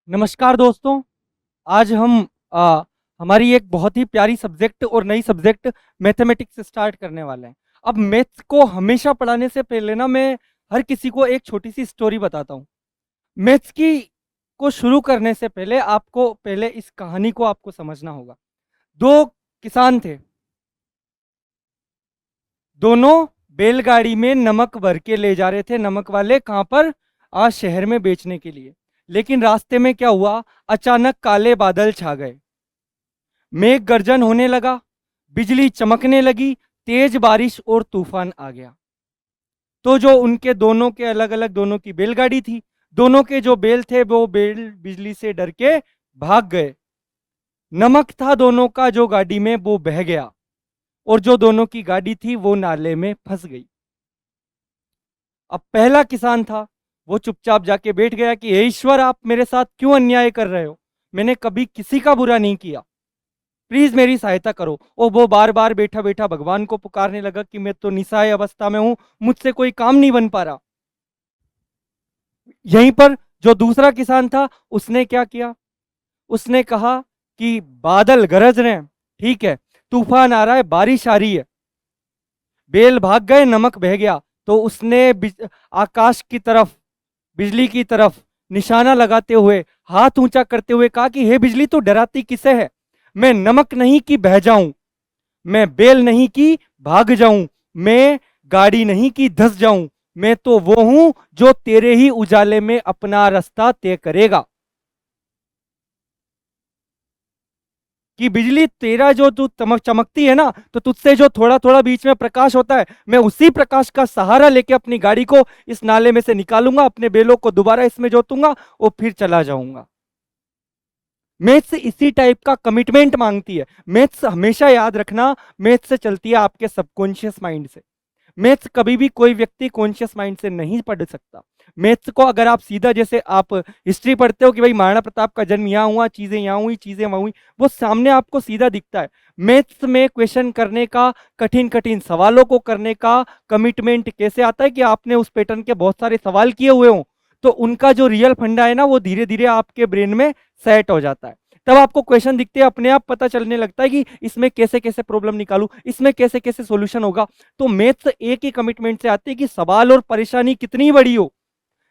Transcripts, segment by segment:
नमस्कार दोस्तों। आज हम हमारी एक बहुत ही प्यारी सब्जेक्ट और नई सब्जेक्ट मैथमेटिक्स स्टार्ट करने वाले हैं। अब मैथ्स को हमेशा पढ़ाने से पहले ना मैं हर किसी को एक छोटी सी स्टोरी बताता हूँ। मैथ्स की को शुरू करने से पहले आपको पहले इस कहानी को आपको समझना होगा। दो किसान थे, दोनों बैलगाड़ी में नमक भर के ले जा रहे थे। नमक वाले कहाँ पर? आज शहर में बेचने के लिए। लेकिन रास्ते में क्या हुआ? अचानक काले बादल छा गए, मेघ गर्जन होने लगा, बिजली चमकने लगी, तेज बारिश और तूफान आ गया। तो जो उनके दोनों के अलग अलग दोनों की बैलगाड़ी थी, दोनों के जो बैल थे वो बैल बिजली से डर के भाग गए। नमक था दोनों का जो गाड़ी में वो बह गया और जो दोनों की गाड़ी थी वो नाले में फंस गई। अब पहला किसान था, वो चुपचाप जाके बैठ गया कि हे ईश्वर, आप मेरे साथ क्यों अन्याय कर रहे हो? मैंने कभी किसी का बुरा नहीं किया, प्लीज मेरी सहायता करो। और वो बार बार बैठा बैठा भगवान को पुकारने लगा कि मैं तो निसहाय अवस्था में हूं, मुझसे कोई काम नहीं बन पा रहा। यहीं पर जो दूसरा किसान था उसने क्या किया? उसने कहा कि बादल गरज रहे हैं, ठीक है, तूफान आ रहा है, बारिश आ रही है, बेल भाग गए, नमक बह गया। तो उसने आकाश की तरफ, बिजली की तरफ निशाना लगाते हुए, हाथ ऊंचा करते हुए कहा कि हे बिजली, तो डराती किसे है? मैं नमक नहीं कि बह जाऊं, मैं बेल नहीं कि भाग जाऊं, मैं गाड़ी नहीं कि धस जाऊं, मैं तो वो हूं जो तेरे ही उजाले में अपना रास्ता तय करेगा। कि बिजली, तेरा जो तू चमकती है ना, तो तुझसे जो थोड़ा थोड़ा बीच में प्रकाश होता है, मैं उसी प्रकाश का सहारा लेके अपनी गाड़ी को इस नाले में से निकालूंगा, अपने बेलों को दोबारा इसमें जोतूंगा और फिर चला जाऊंगा। मैथ्स इसी टाइप का कमिटमेंट मांगती है। मैथ्स हमेशा याद रखना, मैथ्स से चलती है आपके सबकॉन्शियस माइंड से। मैथ्स कभी भी कोई व्यक्ति कॉन्शियस माइंड से नहीं पढ़ सकता। मैथ्स को अगर आप सीधा, जैसे आप हिस्ट्री पढ़ते हो कि भाई महाराणा प्रताप का जन्म यहाँ हुआ, चीजें यहाँ हुई, चीजें वहां हुई, वो सामने आपको सीधा दिखता है। मैथ्स में क्वेश्चन करने का, कठिन कठिन सवालों को करने का कमिटमेंट कैसे आता है कि आपने उस पैटर्न के बहुत सारे सवाल किए हुए हों, तो उनका जो रियल फंडा है ना, वो धीरे धीरे आपके ब्रेन में सेट हो जाता है। तब आपको क्वेश्चन दिखते हैं, अपने आप पता चलने लगता है कि इसमें कैसे कैसे प्रॉब्लम निकालूं, इसमें कैसे कैसे सॉल्यूशन होगा। तो मैथ्स एक ही कमिटमेंट से आती है कि सवाल और परेशानी कितनी बड़ी हो,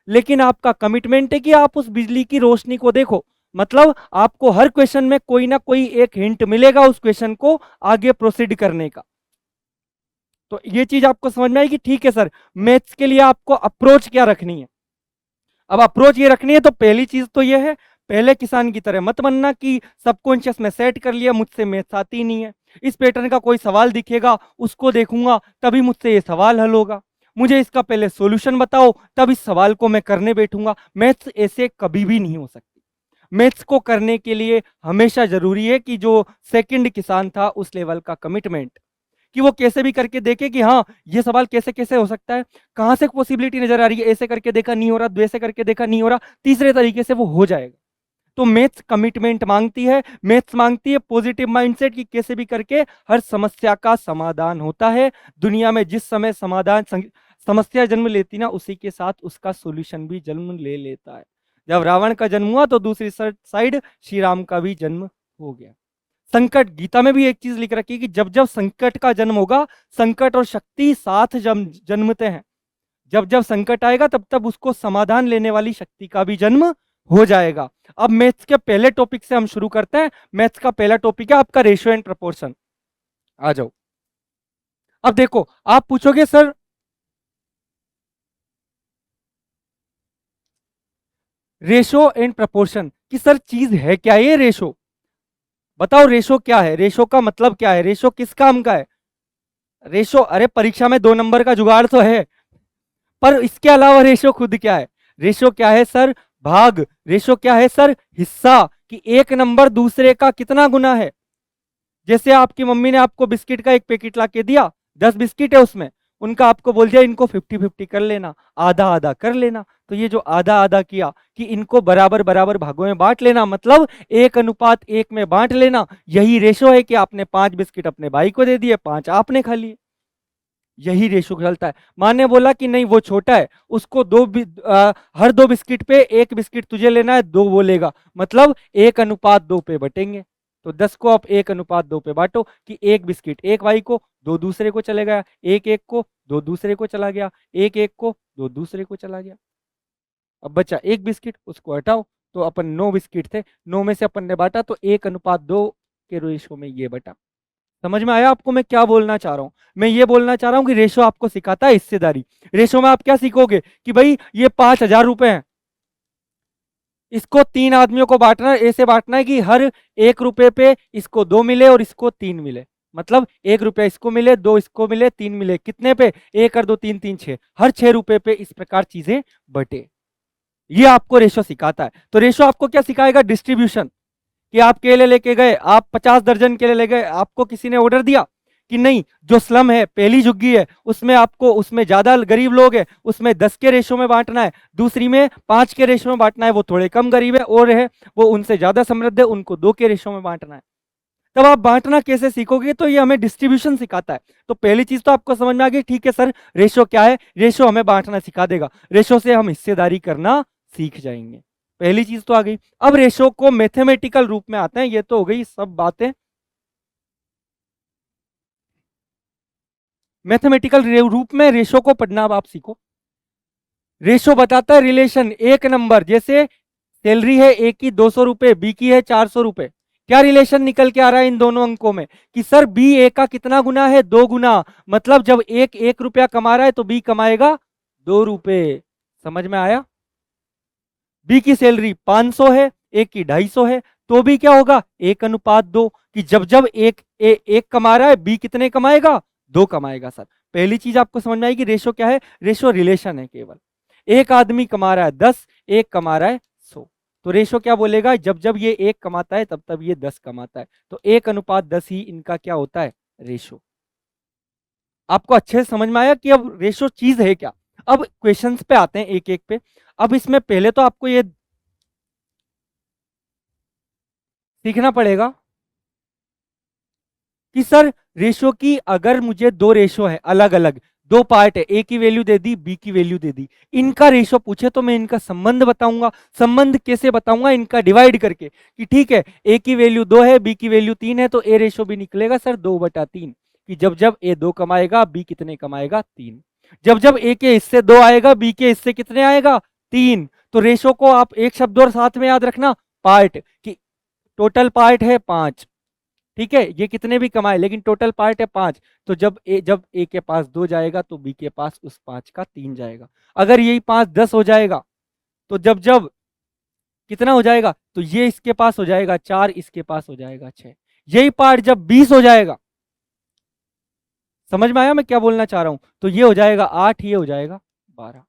लेकिन आपका कमिटमेंट है कि आप उस बिजली की रोशनी को देखो। मतलब आपको हर क्वेश्चन में कोई ना कोई एक हिंट मिलेगा उस क्वेश्चन को आगे प्रोसीड करने का। तो ये चीज आपको समझ में आएगी। ठीक है सर, मैथ्स के लिए आपको अप्रोच क्या रखनी है? अब अप्रोच ये रखनी है तो पहली चीज तो ये है, पहले किसान की तरह मत बनना कि सबकॉन्शियस में सेट कर लिया, मुझसे मैथ्स आती ही नहीं है, इस पैटर्न का कोई सवाल दिखेगा उसको देखूंगा तभी मुझसे ये सवाल हल होगा, मुझे इसका पहले सॉल्यूशन बताओ तब इस सवाल को मैं करने बैठूंगा। मैथ्स ऐसे कभी भी नहीं हो सकती। मैथ्स को करने के लिए हमेशा जरूरी है कि जो सेकंड किसान था उस लेवल का कमिटमेंट, कि वो कैसे भी करके देखे कि हाँ, ये सवाल कैसे कैसे हो सकता है, कहां से पॉसिबिलिटी नजर आ रही है, ऐसे करके देखा नहीं हो रहा, वैसे करके देखा नहीं हो रहा, तीसरे तरीके से वो हो जाएगा। तो मैथ्स कमिटमेंट मांगती है, मैथ्स मांगती है पॉजिटिव माइंडसेट की कैसे भी करके हर समस्या का समाधान होता है। दुनिया में जिस समय समस्या जन्म लेती ना, उसी के साथ उसका सॉल्यूशन भी जन्म ले लेता है। जब रावण का जन्म हुआ तो दूसरी साइड श्री राम का भी जन्म हो गया। संकट, गीता में भी एक चीज लिख रखी है कि जब जब संकट का जन्म होगा, संकट और शक्ति साथ जन्मते हैं। जब जब संकट आएगा तब तब उसको समाधान लेने वाली शक्ति का भी जन्म हो जाएगा। अब मैथ्स के पहले टॉपिक से हम शुरू करते हैं। मैथ्स का पहला टॉपिक है आपका रेशियो एंड प्रपोर्शन। आ जाओ। अब देखो, आप पूछोगे सर रेशो एंड प्रपोर्शन कि सर चीज है क्या ये रेशो? बताओ रेशो क्या है, रेशो का मतलब क्या है, रेशो किस काम का है? रेशो, अरे परीक्षा में 2 नंबर का जुगाड़ तो है, पर इसके अलावा रेशो खुद क्या है? रेशो क्या है सर? भाग। रेशो क्या है सर? हिस्सा। कि एक नंबर दूसरे का कितना गुना है। जैसे आपकी मम्मी ने आपको बिस्किट का एक पैकेट ला के दिया, 10 बिस्किट है उसमें, उनका आपको बोल दिया इनको 50-50 कर लेना, आधा आधा कर लेना। तो ये जो आधा आधा किया कि इनको बराबर बराबर भागों में बांट लेना, मतलब 1:1 में बांट लेना, यही रेशो है कि आपने 5 बिस्किट अपने भाई को दे दिए, 5 आपने खा लिए। यही रेशो चलता है। माँ ने बोला कि नहीं वो छोटा है, उसको हर 2 बिस्किट पे 1 बिस्किट तुझे लेना है, 2 वो लेगा, मतलब 1:2 पे बटेंगे। तो 10 को आप 1:2 पे बांटो कि 1 बिस्किट एक भाई को, 2 दूसरे को चले गया, 1 को, 2 दूसरे को चला गया, 1 को, 2 दूसरे को चला गया। अब बचा 1 बिस्किट, उसको हटाओ। तो अपन 9 बिस्किट थे, 9 में से अपन ने बांटा तो 1:2 के रेशो में ये बटा। समझ में आया आपको मैं क्या बोलना चाह रहा हूं? मैं ये बोलना चाह रहा हूं कि रेशो आपको सिखाता है हिस्सेदारी। रेशो में आप क्या सीखोगे कि भाई ये 5,000 रुपए हैं, इसको 3 आदमियों को बांटना है, ऐसे बांटना है कि हर 1 रुपए पे इसको 2 मिले और इसको 3 मिले। मतलब 1 रुपया इसको मिले, 2 इसको मिले, 3 मिले, कितने पे? 1 और 2 3 3 6, हर 6 रुपए पे इस प्रकार चीजें बटे। ये आपको रेशो सिखाता है। तो रेशो आपको क्या सिखाएगा? डिस्ट्रीब्यूशन। कि आप केले लेके गए, आप 50 दर्जन केले ले गए, आपको किसी ने ऑर्डर दिया कि नहीं, जो स्लम है, पहली झुग्गी है, उसमें आपको, उसमें ज्यादा गरीब लोग हैं, उसमें 10 के रेशो में बांटना है, दूसरी में 5 के रेशो में बांटना है, वो थोड़े कम गरीब है और है वो उनसे ज्यादा समृद्ध है, उनको 2 के रेशो में बांटना है। तब आप बांटना कैसे सीखोगे? तो ये हमें डिस्ट्रीब्यूशन सिखाता है। तो पहली चीज तो आपको समझ में आ गई, ठीक है सर रेशो क्या है? रेशो हमें बांटना सिखा देगा, रेशो से हम हिस्सेदारी करना सीख जाएंगे। पहली चीज तो आ गई। अब रेशो को मैथमेटिकल रूप में आते हैं, ये तो हो गई सब बातें मैथमेटिकल रूप में रेशो को पढ़ना अब आप सीखो। रेशो बताता है रिलेशन, एक नंबर, जैसे सैलरी है ए की 200 रुपए, बी की है 400 रुपए, क्या रिलेशन निकल के आ रहा है इन दोनों अंकों में कि सर बी ए का कितना गुना है? 2 गुना। मतलब जब एक 1 रुपया कमा रहा है तो बी कमाएगा 2 रुपए। समझ में आया? बी की सैलरी 500 है, ए की 250 है, तो भी क्या होगा? 1:2 कि जब जब एक कमा रहा है, बी कितने कमाएगा? 2 कमाएगा। सर पहली चीज आपको समझ में आएगी, रेशो क्या है? रेशो रिलेशन है केवल। एक आदमी कमा रहा है 10, एक कमा रहा है 100, तो रेशो क्या बोलेगा? जब जब ये 1 कमाता है तब तब ये 10 कमाता है, तो 1:10 ही इनका क्या होता है? रेशो। आपको अच्छे से समझ में आया कि अब रेशो चीज है क्या? अब क्वेश्चंस पे आते हैं एक एक पे। अब इसमें पहले तो आपको ये सीखना पड़ेगा कि सर रेशो की, अगर मुझे 2 रेशो है अलग अलग, 2 पार्ट है, ए की वैल्यू दे दी, बी की वैल्यू दे दी, इनका रेशो पूछे तो मैं इनका संबंध बताऊंगा। संबंध कैसे बताऊंगा? इनका डिवाइड करके कि ठीक है ए की वैल्यू 2 है, बी की वैल्यू 3 है, तो ए रेशो भी निकलेगा सर 2/3 कि जब जब ए 2 कमाएगा, बी कितने कमाएगा? 3। जब जब ए के हिस्से 2 आएगा, बी के हिस्से कितने आएगा? 3। तो रेशो को आप एक शब्द और साथ में याद रखना, पार्ट, कि टोटल पार्ट है 5। ठीक है, ये कितने भी कमाए लेकिन टोटल पार्ट है 5। तो जब ए के पास 2 जाएगा तो बी के पास उस 5 का 3 जाएगा। अगर यही 5 10 हो जाएगा तो जब जब कितना हो जाएगा? तो ये इसके पास हो जाएगा 4, इसके पास हो जाएगा 6। यही पार्ट जब 20 हो जाएगा, समझ में आया मैं क्या बोलना चाह रहा हूं? तो ये हो जाएगा 8, ये हो जाएगा 12।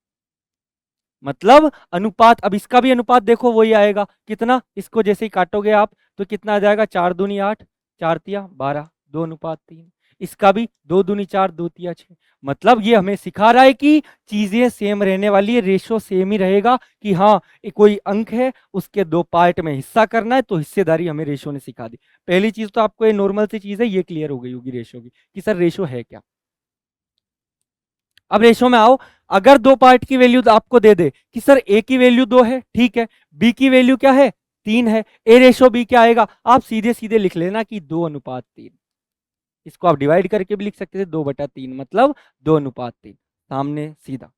मतलब अनुपात, अब इसका भी अनुपात देखो वही आएगा, कितना? इसको जैसे ही काटोगे आप तो कितना आ जाएगा? 4 दूनी 8, 4 तिया 12, 2:3। इसका भी 2 दूनी 4, 2 तिया 6। मतलब ये हमें सिखा रहा है कि चीजें सेम रहने वाली है, रेशो सेम ही रहेगा कि हाँ कोई अंक है उसके 2 पार्ट में हिस्सा करना है, तो हिस्सेदारी हमें रेशो ने सिखा दी। पहली चीज तो आपको ये नॉर्मल सी चीज है, ये क्लियर हो गई होगी रेशो की कि सर रेशो है क्या। अब रेशो में आओ, अगर 2 पार्ट की वैल्यू आपको दे दे कि सर ए की वैल्यू 2 है, ठीक है, बी की वैल्यू क्या है? 3 है, ए रेशो बी क्या आएगा? आप सीधे सीधे लिख लेना कि 2:3। इसको आप डिवाइड करके भी लिख सकते थे, 2/3 मतलब 2:3, सामने सीधा।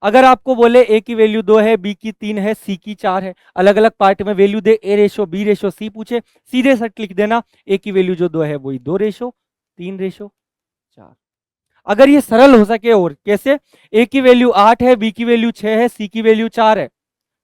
अगर आपको बोले ए की वैल्यू 2 है, बी की 3 है, सी की 4 है, अलग अलग पार्ट में वैल्यू दे, ए रेशो बी रेशो सी पूछे, सीधे सट लिख देना ए की वैल्यू जो 2 है वही 2:3:4। अगर ये सरल हो सके, और कैसे? ए की वैल्यू 8 है, बी की वैल्यू 6 है, सी की वैल्यू 4 है,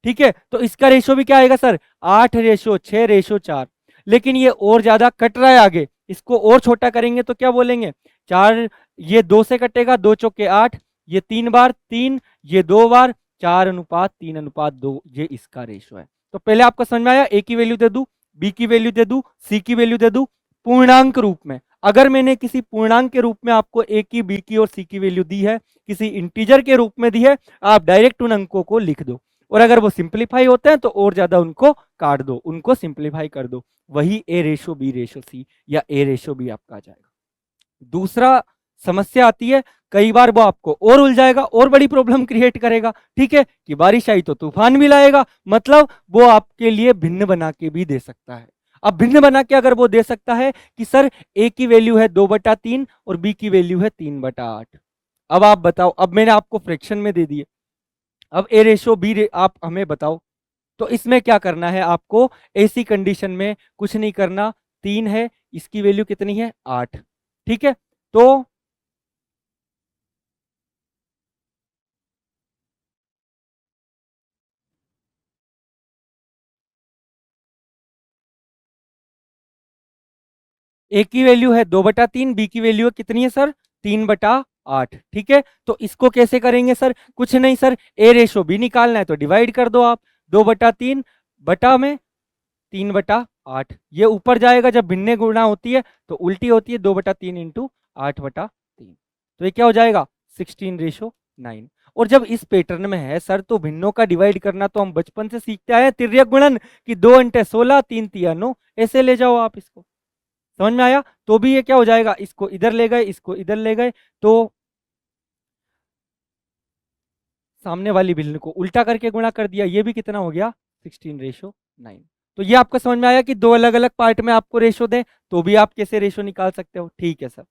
ठीक है, तो इसका रेशो भी क्या आएगा सर? 8:6:4। लेकिन ये और ज्यादा कट रहा है आगे, इसको और छोटा करेंगे तो क्या बोलेंगे? 4, ये 2 से कटेगा, 2 चौके 8, ये 3 बार 3, ये 2 बार, 4:3:2, ये इसका रेशो है। तो पहले आपको समझ में आया, ए की वैल्यू दे दू, बी की वैल्यू दे दू, सी की वैल्यू दे दू, पूर्णांक रूप में। अगर मैंने किसी पूर्णांक के रूप में आपको ए की, बी की और सी की वैल्यू दी है, किसी इंटीजर के रूप में दी है, आप डायरेक्ट उन अंकों को लिख दो, और अगर वो सिंप्लीफाई होते हैं तो और ज्यादा उनको काट दो, उनको सिंप्लीफाई कर दो, वही ए रेशो बी रेशो सी या ए रेशो बी आपका आ जाएगा। दूसरा समस्या आती है, कई बार वो आपको और उलझाएगा, और बड़ी प्रॉब्लम क्रिएट करेगा, ठीक है, कि बारिश आई तो तूफान भी लाएगा, मतलब वो आपके लिए भिन्न बना के भी दे सकता है। अब भिन्न बना के अगर वो दे सकता है कि सर ए की वैल्यू है 2/3 और बी की वैल्यू है 3/8, अब आप बताओ, अब मैंने आपको फ्रैक्शन में दे दिए, अब ए रेशो बी आप हमें बताओ, तो इसमें क्या करना है आपको, ऐसी कंडीशन में कुछ नहीं करना, 3 है, इसकी वैल्यू कितनी है 8, ठीक है, तो ए की वैल्यू है 2/3, बी की वैल्यू कितनी है सर 3/8, ठीक है, तो इसको कैसे करेंगे सर, कुछ नहीं सर, ए रेशो बी निकालना है तो डिवाइड कर दो आप, 2/3 बटा में 3/8, ये ऊपर जाएगा, जब भिन्न गुणा होती है तो उल्टी होती है, 2/3 इंटू 8/3, तो ये क्या हो जाएगा 16:9। और जब इस पैटर्न में है सर, तो भिन्नों का डिवाइड करना तो हम बचपन से सीखते आए हैं, तिर्यक गुणन, कि 2 × 16 3 × 9, ऐसे ले जाओ आप इसको, समझ में आया, तो भी ये क्या हो जाएगा, इसको इधर ले गए, इसको इधर ले गए, तो सामने वाली भिन्न को उल्टा करके गुणा कर दिया, ये भी कितना हो गया 16:9। तो ये आपको समझ में आया कि दो अलग अलग पार्ट में आपको रेशो दे तो भी आप कैसे रेशो निकाल सकते हो, ठीक है सर।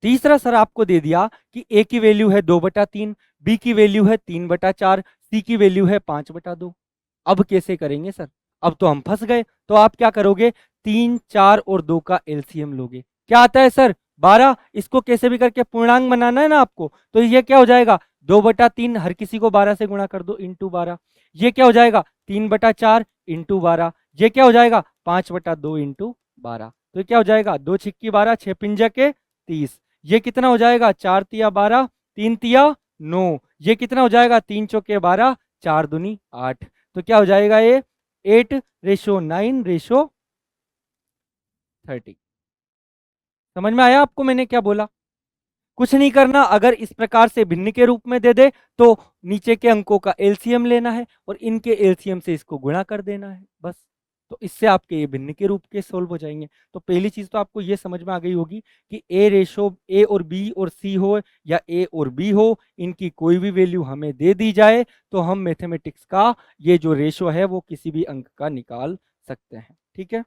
तीसरा सर आपको दे दिया कि ए की वैल्यू है 2/3, बी की वैल्यू है 3/4, सी की वैल्यू है 5/2। अब कैसे करेंगे सर, अब तो हम फंस गए, तो आप क्या करोगे, 3, 4 और 2 का एलसीएम लोगे, क्या आता है सर 12, इसको कैसे भी करके पूर्णांक बनाना है ना आपको, तो ये क्या हो जाएगा 2/3, हर किसी को 12 से गुणा कर दो इंटू 12, ये क्या हो जाएगा 3/4 इंटू 12, ये क्या हो जाएगा 5/2 इंटू 12, तो ये क्या हो जाएगा 2 छिक्की 12, 6 पिंजा के 30, ये कितना हो जाएगा 4 तिया 12, 3 तिया 9, ये कितना हो जाएगा 3 चौके 12, 4 दूनी 8, तो क्या हो जाएगा ये 8:9:30। समझ में आया आपको मैंने क्या बोला, कुछ नहीं करना, अगर इस प्रकार से भिन्न के रूप में दे दे तो नीचे के अंकों का एलसीएम लेना है और इनके एलसीएम से इसको गुणा कर देना है, बस, तो इससे आपके ये भिन्न के रूप के सोल्व हो जाएंगे। तो पहली चीज तो आपको ये समझ में आ गई होगी कि ए रेशो ए और बी और सी हो या ए और बी हो, इनकी कोई भी वैल्यू हमें दे दी जाए तो हम मैथमेटिक्स का ये जो रेशो है वो किसी भी अंक का निकाल सकते हैं, ठीक है।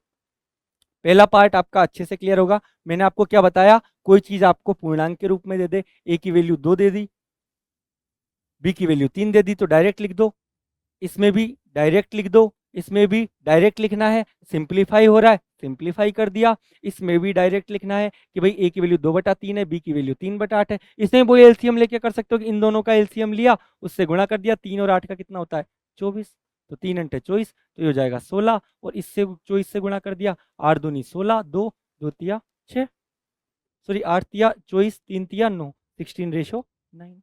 पहला पार्ट आपका अच्छे से क्लियर होगा। मैंने आपको क्या बताया, कोई चीज आपको पूर्णांक के रूप में दे दे, ए की वैल्यू 2 दे दी, बी की वैल्यू 3 दे दी तो डायरेक्ट लिख दो, इसमें भी डायरेक्ट लिख दो, इसमें भी डायरेक्ट लिखना है, सिंप्लीफाई हो रहा है सिंप्लीफाई कर दिया, इसमें भी डायरेक्ट लिखना है कि भाई ए की वैल्यू 2/3 है, बी की वैल्यू 3/8 है, इसमें वो एलसीएम लेके कर सकते हो कि इन दोनों का एलसीएम लिया, उससे गुणा कर दिया, 3 और 8 का कितना होता है 24, तो 3 × 24 तो ये हो जाएगा 16, और इससे 24 से गुणा कर दिया, 8 दूनी 16, 2 2 तिया 6, सॉरी 8 तिया 24, 3 तिया 9, 16:9,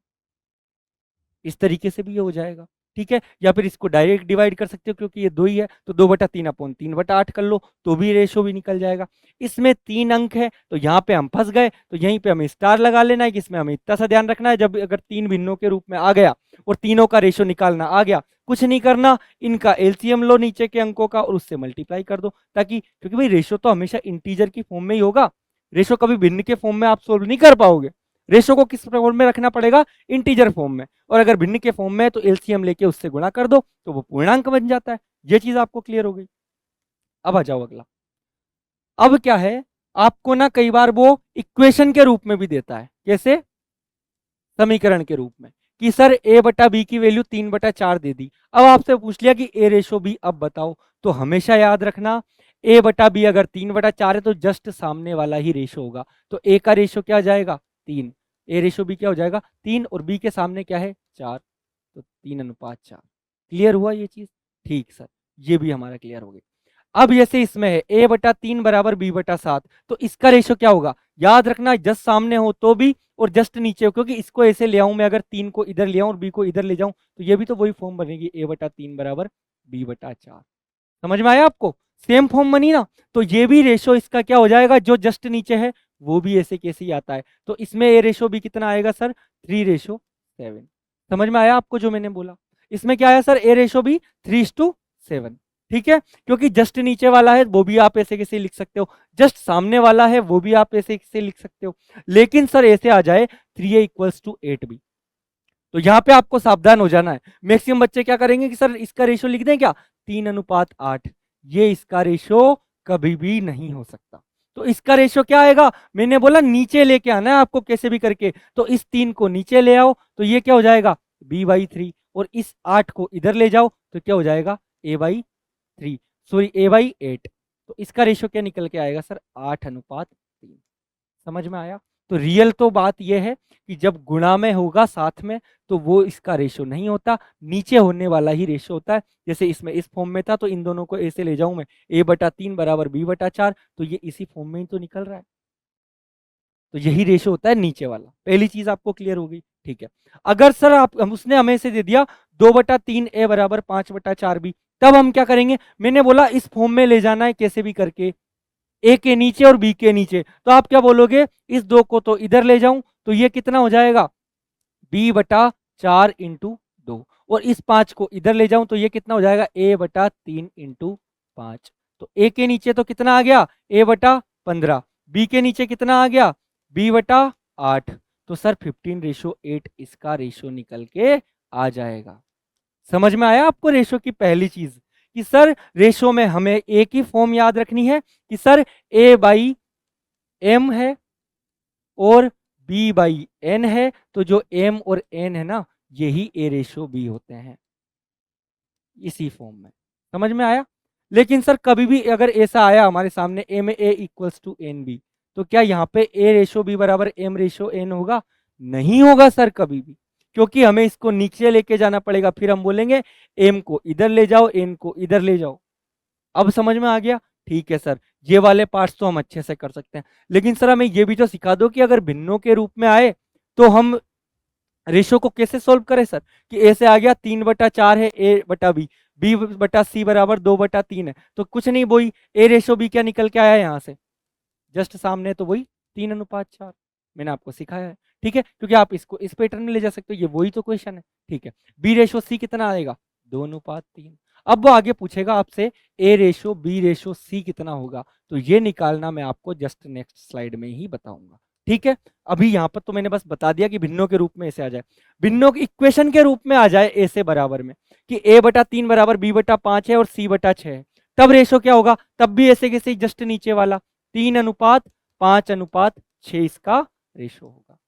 इस तरीके से भी ये हो जाएगा, ठीक है। या फिर इसको डायरेक्ट डिवाइड कर सकते हो, क्योंकि ये 2 ही है तो 2/3/3/8 कर लो तो भी रेशो भी निकल जाएगा। इसमें 3 अंक है तो यहाँ पे हम फंस गए, तो यहीं पे हमें स्टार लगा लेना है कि इसमें हमें इतना सा ध्यान रखना है, जब अगर 3 भिन्नों के रूप में आ गया और तीनों का रेशो निकालना आ गया, कुछ नहीं करना, इनका एलसीएम लो नीचे के अंकों का और उससे मल्टीप्लाई कर दो, ताकि, क्योंकि भाई रेशो तो हमेशा इंटीजर की फॉर्म में ही होगा, रेशो कभी भिन्न के फॉर्म में आप सोल्व नहीं कर पाओगे, रेशो को किस फॉर्म में रखना पड़ेगा, इंटीजर फॉर्म में, और अगर भिन्न के फॉर्म में है तो एलसीएम लेके उससे गुणा कर दो तो वो पूर्णांक बन जाता है। ये चीज आपको क्लियर हो गई। अब आ जाओ अगला। अब क्या है, आपको ना कई बार वो इक्वेशन के रूप में भी देता है, कैसे, समीकरण के रूप में, कि सर ए बटा बी की वैल्यू 3/4 दे दी, अब आपसे पूछ लिया कि ए रेशो बी, अब बताओ, तो हमेशा याद रखना ए बटा बी अगर 3/4 है तो जस्ट सामने वाला ही रेशो होगा, तो ए का रेशो क्या जाएगा 3, ए रेशो बी क्या हो जाएगा 3, और बी के सामने क्या है 4, तो 3:4। क्लियर हुआ ये चीज, ठीक सर, ये भी हमारा क्लियर हो गया। अब जैसे इसमें है a/3 बराबर b/7, तो इसका रेशो क्या होगा, याद रखना जस्ट सामने हो तो भी और जस्ट नीचे हो, क्योंकि इसको ऐसे ले आऊं मैं, अगर 3 को इधर ले आऊं और b को इधर ले जाऊं तो ये भी तो वही फॉर्म बनेगी, a/3 बराबर b/4। समझ में आया आपको, सेम फॉर्म बनी ना, तो ये भी रेशो इसका क्या हो जाएगा, जो जस्ट नीचे है वो भी ऐसे कैसे ही आता है, तो इसमें ए रेशो भी कितना आएगा सर 3:7। समझ में आया आपको जो मैंने बोला, इसमें क्या आया सर, ए रेशो बी 3:7। ठीक है, क्योंकि जस्ट नीचे वाला है वो भी आप ऐसे कैसे लिख सकते हो, जस्ट सामने वाला है वो भी आप ऐसे कैसे लिख सकते हो, लेकिन सर ऐसे आ जाए 3a=8b, तो यहां पे आपको सावधान हो जाना है। मैक्सिमम बच्चे क्या करेंगे कि सर इसका रेशो लिख दें क्या, 3:8। ये इसका रेशो कभी भी नहीं हो सकता। तो इसका रेशो क्या आएगा, मैंने बोला नीचे लेके आना है आपको कैसे भी करके, तो इस 3 को नीचे ले आओ तो ये क्या हो जाएगा b/3, और इस 8 को इधर ले जाओ तो क्या हो जाएगा a/3, सॉरी a/8। तो इसका रेशो क्या निकल के आएगा सर, 8:3। समझ में आया। तो रियल तो बात यह है कि जब गुणा में होगा साथ में तो वो इसका रेशो नहीं होता, नीचे होने वाला ही रेशो होता है। जैसे इसमें इस फॉर्म में था तो इन दोनों को ऐसे ले जाऊं मैं, a/3 बराबर b/4, तो ये इसी फॉर्म में ही तो निकल रहा है, तो यही रेशो होता है नीचे वाला। पहली चीज आपको क्लियर हो गई, ठीक है। अगर सर आप उसने हमें से दे दिया 2/3a बराबर 5/4b, तब हम क्या करेंगे, मैंने बोला इस फॉर्म में ले जाना है कैसे भी करके, ए के नीचे और बी के नीचे, तो आप क्या बोलोगे, इस 2 को तो इधर ले जाऊं तो ये कितना हो जाएगा b/4 इंटू 2, और इस 5 को इधर ले जाऊं तो ये कितना हो जाएगा a/3 इंटू 5। तो ए के नीचे तो कितना आ गया a/15, बी के नीचे कितना आ गया b/8, तो सर 15:8 इसका रेशो निकल के आ जाएगा। समझ में आया आपको रेशो की पहली चीज, कि सर रेशो में हमें एक ही फॉर्म याद रखनी है कि सर a/m है और b/n है, तो जो m और n है ना यही a/b होते हैं इसी फॉर्म में। समझ में आया। लेकिन सर कभी भी अगर ऐसा आया हमारे सामने ma=nb, तो क्या यहाँ पे a/b बराबर m/n होगा, नहीं होगा सर कभी भी, क्योंकि हमें इसको नीचे लेके जाना पड़ेगा, फिर हम बोलेंगे m को इधर ले जाओ n को इधर ले जाओ। अब समझ में आ गया, ठीक है सर, ये वाले पार्ट्स तो हम अच्छे से कर सकते हैं, लेकिन सर हमें ये भी तो सिखा दो कि अगर भिन्नों के रूप में आए तो हम रेशो को कैसे सोल्व करें सर, कि ए से आ गया 3/4 है a/b, b/c बराबर 2/3 है, तो कुछ नहीं, वही a/b क्या निकल के आया यहाँ से, जस्ट सामने, तो वही 3:4 मैंने आपको सिखाया है। ठीक है, क्योंकि आप इसको इस पैटर्न में ले जा सकते हो, ये वही तो क्वेश्चन है। ठीक है, b/c कितना आएगा 2:3। अब वो आगे पूछेगा आपसे a/b/c कितना होगा, तो ये निकालना मैं आपको जस्ट नेक्स्ट स्लाइड में ही बताऊंगा। ठीक है, अभी यहाँ पर तो मैंने बस बता दिया कि भिन्नों के रूप में ऐसे आ जाए, भिन्नों के इक्वेशन के रूप में आ जाए ए से बराबर में, कि a/3 बराबर b/5 है और c/6 है, तब रेशो क्या होगा, तब भी ऐसे कैसे जस्ट नीचे वाला 3:5:6 इसका रेशो होगा।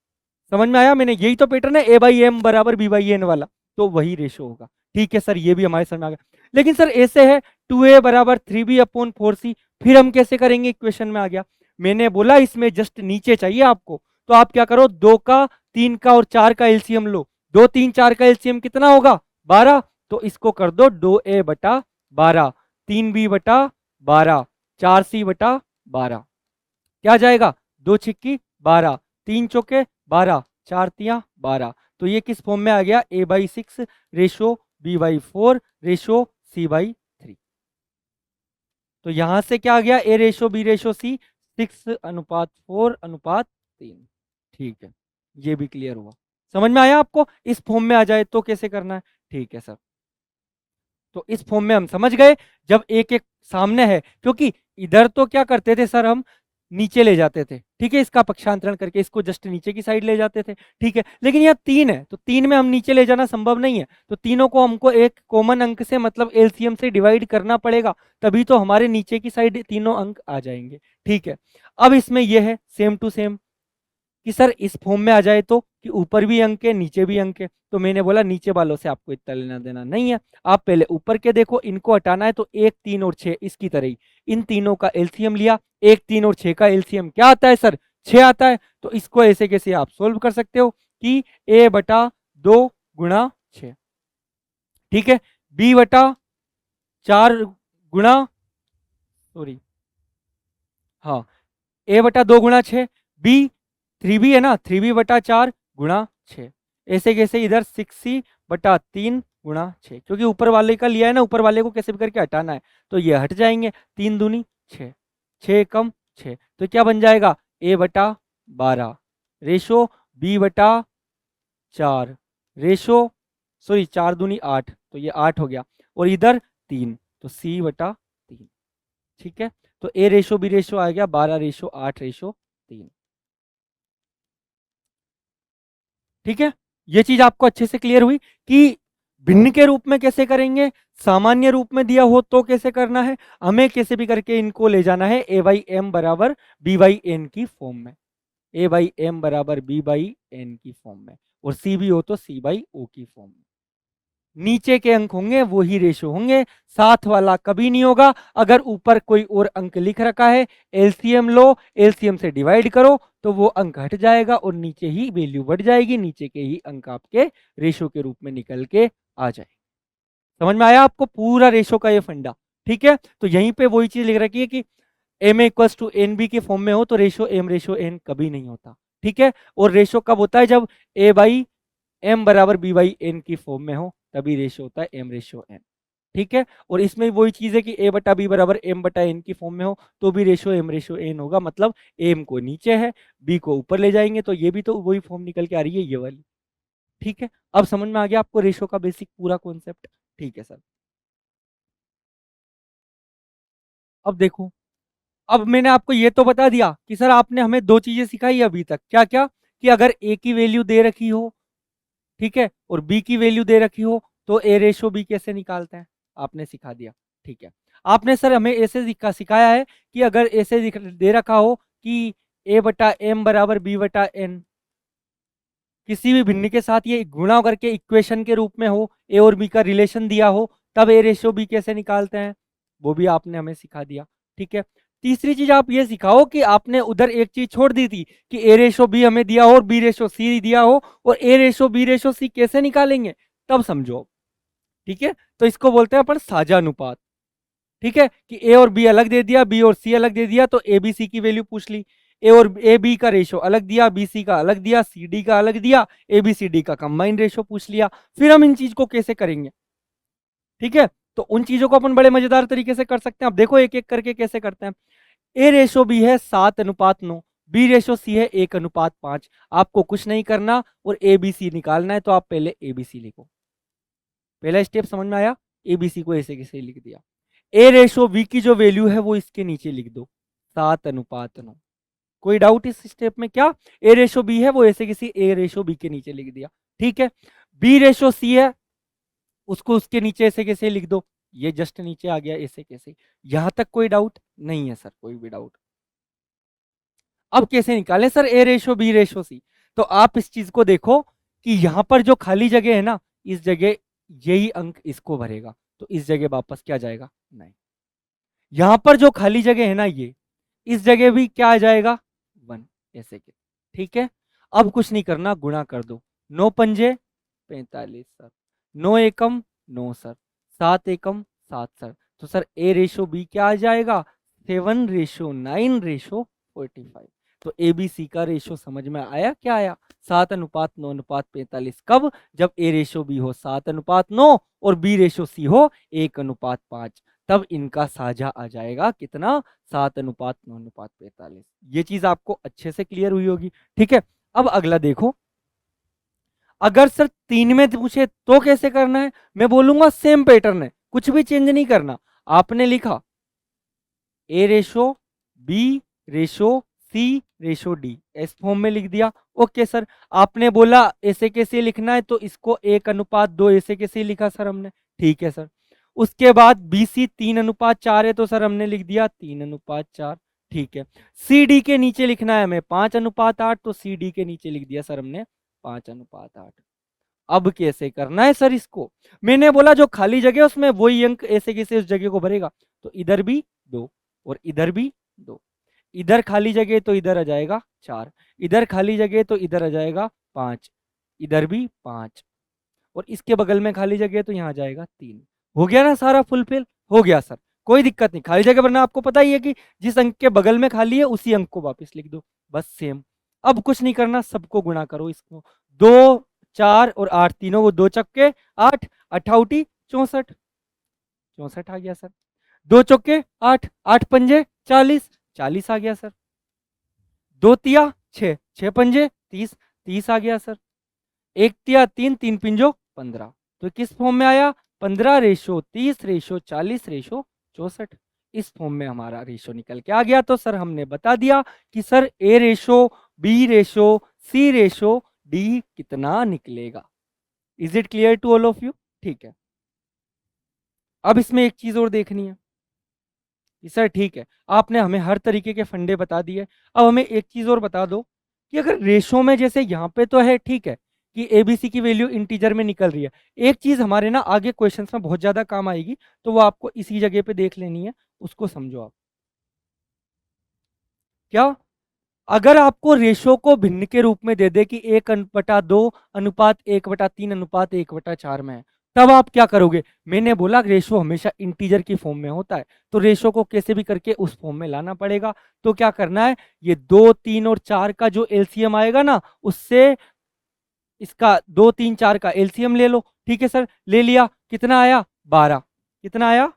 समझ में आया, मैंने यही तो पैटर्न है a/m बराबर b/n वाला, तो वही रेशो होगा। ठीक है सर, ये भी हमारे समझ में आ गया। लेकिन सर ऐसे है 2a बराबर 3b/4c, फिर हम कैसे करेंगे, इक्वेशन में आ गया। मैंने बोला इसमें जस्ट नीचे चाहिए आपको, तो आप क्या करो, 2 का 3 का और 4 का एलसीएम लो, 2 3 4 का एलसीएम कितना होगा 12, तो इसको कर दो 2a/12, 3b/12, 4c/12, क्या जाएगा 2 छिक्की 12, 3 चौके 12, 4 तिया 12, तो ये किस फॉर्म में आ गया a/6 ratio b/4 ratio c/3। तो यहां से क्या आ गया a/b/c 6:4:3। ठीक है, ये भी क्लियर हुआ। समझ में आया आपको, इस फॉर्म में आ जाए तो कैसे करना है। ठीक है सर, तो इस फॉर्म में हम समझ गए, जब एक एक सामने है, क्योंकि इधर तो क्या करते थे सर, हम नीचे ले जाते थे, ठीक है, इसका पक्षांतरण करके इसको जस्ट नीचे की साइड ले जाते थे। ठीक है, लेकिन यहाँ 3 है, तो 3 में हम नीचे ले जाना संभव नहीं है, तो तीनों को हमको एक कॉमन अंक से मतलब एलसीएम से डिवाइड करना पड़ेगा, तभी तो हमारे नीचे की साइड तीनों अंक आ जाएंगे। ठीक है, अब इसमें यह है सेम टू सेम, कि सर इस फॉर्म में आ जाए तो कि ऊपर भी अंक है नीचे भी अंक है, तो मैंने बोला नीचे वालों से आपको इतना लेना देना नहीं है, आप पहले ऊपर के देखो, इनको हटाना है, तो 1 3 और 6 इसकी तरह ही इन तीनों का एलसीएम लिया, 1 3 और 6 का एलसीएम क्या आता है सर 6 आता है, तो इसको ऐसे कैसे आप सोल्व कर सकते हो कि a/2 गुणा 6, ठीक है, b/4 गुणा, सॉरी, हाँ, a/2 गुणा 6, b 3b है ना, 3b/4 गुणा 6, ऐसे कैसे इधर 6c/3 गुणा 6, क्योंकि ऊपर वाले का लिया है ना, ऊपर वाले को कैसे भी करके हटाना है, तो ये हट जाएंगे, 3 दूनी 6, 6 कम 6, तो क्या बन जाएगा a/12 ratio b/4 ratio sorry 4 दूनी 8, तो ये 8 हो गया, और इधर 3, तो C/3। ठीक है, तो A रेशो B रेशो आ गया 12:8:3। ठीक है, ये चीज आपको अच्छे से क्लियर हुई कि भिन्न के रूप में कैसे करेंगे, सामान्य रूप में दिया हो तो कैसे करना है, हमें कैसे भी करके इनको ले जाना है A/M बराबर B/N की फॉर्म में, A/M बराबर B/N की फॉर्म में, और C भी हो तो C/O की फॉर्म में। नीचे के अंक होंगे वो ही रेशो होंगे, साथ वाला कभी नहीं होगा। अगर ऊपर कोई और अंक लिख रखा है, एलसीएम लो, एलसीएम से डिवाइड करो तो वो अंक हट जाएगा और नीचे ही वैल्यू बढ़ जाएगी, नीचे के ही अंक आपके रेशो के रूप में निकल के आ जाए। समझ में आया आपको पूरा रेशो का ये फंडा? ठीक है, तो यहीं पे वही चीज लिख रखी है कि M equals to N B के फॉर्म में हो तो रेशो एन कभी नहीं होता। ठीक है, और रेशो कब होता है, जब A/M बराबर B/N की फॉर्म में हो, तभी रेशो होता है M/N। ठीक है, और इसमें वही चीज है कि A/B बराबर M/N की फॉर्म में हो तो भी रेशो M/N होगा, मतलब M को नीचे है, B को ऊपर ले जाएंगे, तो ये भी तो वही फॉर्म निकल के आ रही है, ये वाली। ठीक है, अब समझ में आ गया आपको रेशो का बेसिक पूरा कॉन्सेप्ट? ठीक है सर, अब देखो, अब मैंने आपको ये तो बता दिया कि सर आपने हमें दो चीजें सिखाई अभी तक, क्या क्या, कि अगर ए की वैल्यू दे रखी हो, ठीक है, और बी की वैल्यू दे रखी हो तो A/B कैसे निकालते हैं, आपने सिखा दिया। ठीक है, आपने सर हमें ऐसे सिखाया है कि अगर ऐसे दे रखा हो कि A/M बराबर B/N, किसी भी भिन्न के साथ ये गुणा करके इक्वेशन के रूप में हो, ए और बी का रिलेशन दिया हो, तब A/B कैसे निकालते हैं, वो भी आपने हमें सिखा दिया। ठीक है, तीसरी चीज आप ये सिखाओ कि आपने उधर एक चीज छोड़ दी थी कि A/B हमें दिया हो और B/C दिया हो, और A/B/C कैसे निकालेंगे, तब समझो। ठीक है, तो इसको बोलते हैं अपन साझा अनुपात। ठीक है, कि ए और बी अलग दे दिया, बी और सी अलग दे दिया, तो ए बी सी की वैल्यू पूछ ली, ए और ए बी का रेशो अलग दिया, बी सी का अलग दिया, सी डी का अलग दिया, ए बी सी डी का कंबाइंड रेशो पूछ लिया। फिर हम इन चीज को कैसे करेंगे? ठीक है, तो उन चीजों को अपन बड़े मजेदार तरीके से कर सकते हैं। अब देखो एक एक करके कैसे करते हैं। A/B है 7:9, B/C है 1:5। आपको कुछ नहीं करना और ABC निकालना है, तो आप पहले ABC लिखो। पहला स्टेप समझ में आया? ABC को ऐसे कैसे लिख दिया। A/B की जो वैल्यू है वो इसके नीचे लिख दो, 7:9। कोई डाउट इस स्टेप में क्या? A/B है वो ऐसे किसी A/B के नीचे लिख दिया। ठीक है, B/C है उसको उसके नीचे ऐसे कैसे लिख दो, ये जस्ट नीचे आ गया ऐसे कैसे। यहां तक कोई डाउट नहीं है सर? कोई भी डाउट? अब कैसे निकालें सर A/B/C? तो आप इस चीज को देखो कि यहां पर जो खाली जगह है ना, इस जगह यही अंक इसको भरेगा, तो इस जगह वापस क्या जाएगा, नहीं। यहां पर जो खाली जगह है ना, ये इस जगह भी क्या आ जाएगा, 1, ऐसे के। ठीक है, अब कुछ नहीं करना, गुणा कर दो, 9×5 = 45 सर, 9 एकम 9 सर, 7 एकम 7 सर, तो सर A/B क्या आ जाएगा, 7:9:45। तो ABC का रेशो समझ में आया? क्या आया? 7:9:45। कब? जब A/B हो 7:9 और B/C हो 1:5, तब इनका साझा आ जाएगा कितना, 7:9:45। ये चीज आपको अच्छे से क्लियर हुई होगी। ठीक है, अब अगला देखो, अगर सर 3 में पूछे तो कैसे करना है? मैं बोलूंगा सेम पैटर्न है, कुछ भी चेंज नहीं करना। आपने लिखा A/B/C/D, इस फॉर्म में लिख दिया। ओके सर, आपने बोला ऐसे कैसे लिखना है, तो इसको 1:2 ऐसे कैसे लिखा सर हमने। ठीक है सर, उसके बाद BC 3:4 है, तो सर हमने लिख दिया 3:4। ठीक है, CD के नीचे लिखना है हमें 5:8, तो CD के नीचे लिख दिया सर हमने 5:8। अब कैसे करना है सर इसको? मैंने बोला जो खाली जगह है उसमें वही अंक ऐसे कैसे उस जगह को भरेगा, तो इधर भी 2 और इधर भी 2, इधर खाली जगह तो इधर आ जाएगा 4, इधर खाली जगह तो इधर आ जाएगा 5, इधर भी 5, और इसके बगल में खाली जगह तो यहाँ जाएगा 3। हो गया ना सारा फुलफिल? हो गया सर, कोई दिक्कत नहीं। खाली जगह भरना आपको पता ही है कि जिस अंक के बगल में खाली है उसी अंक को वापस लिख दो, बस सेम। अब कुछ नहीं करना, सबको गुणा करो इसको, 2, 4 और 8, तीनों को 2 चक्के 8, 8 64, 64 आ गया सर। 2 चौके 8, 8×5 40, 40 आ गया सर। 2 तिया 6, 6×5 30, 30 आ गया सर। 1 तिया 3, 3×5 15, तो किस फॉर्म में आया? 15:30:40:64। इस फॉर्म में हमारा रेशो निकल के आ गया। तो सर हमने बता दिया कि sir A ratio, B ratio, C ratio, D कितना निकलेगा। Is it clear to all of you? ठीक है। अब इसमें एक चीज और देखनी है कि सर ठीक है, आपने हमें हर तरीके के फंडे बता दिए। अब हमें एक चीज और बता दो कि अगर रेशो में जैसे यहाँ पे तो है ठीक है कि एबीसी की वैल्यू इंटीजर में निकल रही है, एक चीज हमारे ना आगे क्वेश्चंस में बहुत ज्यादा काम आएगी, तो वो आपको इसी जगह पे देख लेनी है, उसको समझो आप। क्या? अगर आपको रेशो को भिन्न के रूप में दे दे कि 1/2 अनुपात 1/3 अनुपात 1/4 में है, तब आप क्या करोगे? मैंने बोला रेशो हमेशा इंटीजर की फॉर्म में होता है, तो रेशो को कैसे भी करके उस फॉर्म में लाना पड़ेगा। तो क्या करना है, ये 2, 3 और 4 का जो एलसीएम आएगा ना, उससे इसका 2, 3, 4 का एलसीएम ले लो। ठीक है सर, ले लिया। कितना आया? 12। कितना आया?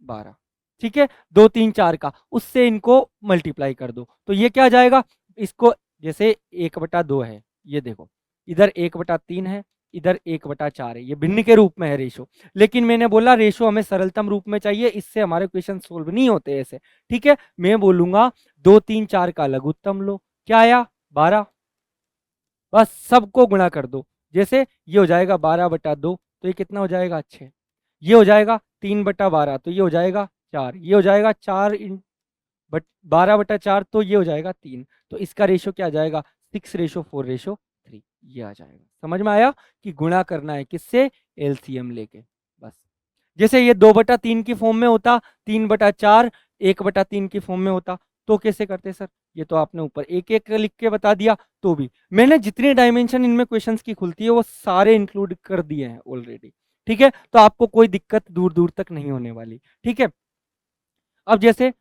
12। ठीक है, 2, 3, 4 का, उससे इनको मल्टीप्लाई कर दो, तो ये क्या आ जाएगा? इसको जैसे 1/2 है, ये देखो, इधर 1/3 है, इधर 1/4 है, ये भिन्न के रूप में है रेशो। लेकिन मैंने बोला रेशो हमें सरलतम रूप में चाहिए, इससे हमारे क्वेश्चन सोल्व नहीं होते ऐसे। ठीक है, मैं बोलूंगा 2, 3, 4 का लघुत्तम लो। क्या आया? 12। बस सबको गुणा कर दो। जैसे ये हो जाएगा 12/2, तो ये कितना हो जाएगा? 6। ये हो जाएगा 3/12, तो ये हो जाएगा 4। ये हो जाएगा 4 इन बट 12/4, तो ये हो जाएगा 3। तो इसका रेशो क्या आ जाएगा? 6:4:3। ये आ जाएगा। समझ में आया कि गुणा करना है किससे? एलसीएम लेके। बस जैसे ये 2/3 की फॉर्म में होता, 3/4 1/3 की फॉर्म में होता, तो कैसे करते सर? ये तो आपने ऊपर एक एक लिख के बता दिया। तो भी मैंने जितनी डायमेंशन इनमें क्वेश्चंस की खुलती है वो सारे इंक्लूड कर दिए हैं ऑलरेडी। ठीक है, तो आपको कोई दिक्कत दूर दूर तक नहीं होने वाली। ठीक है, अब जैसे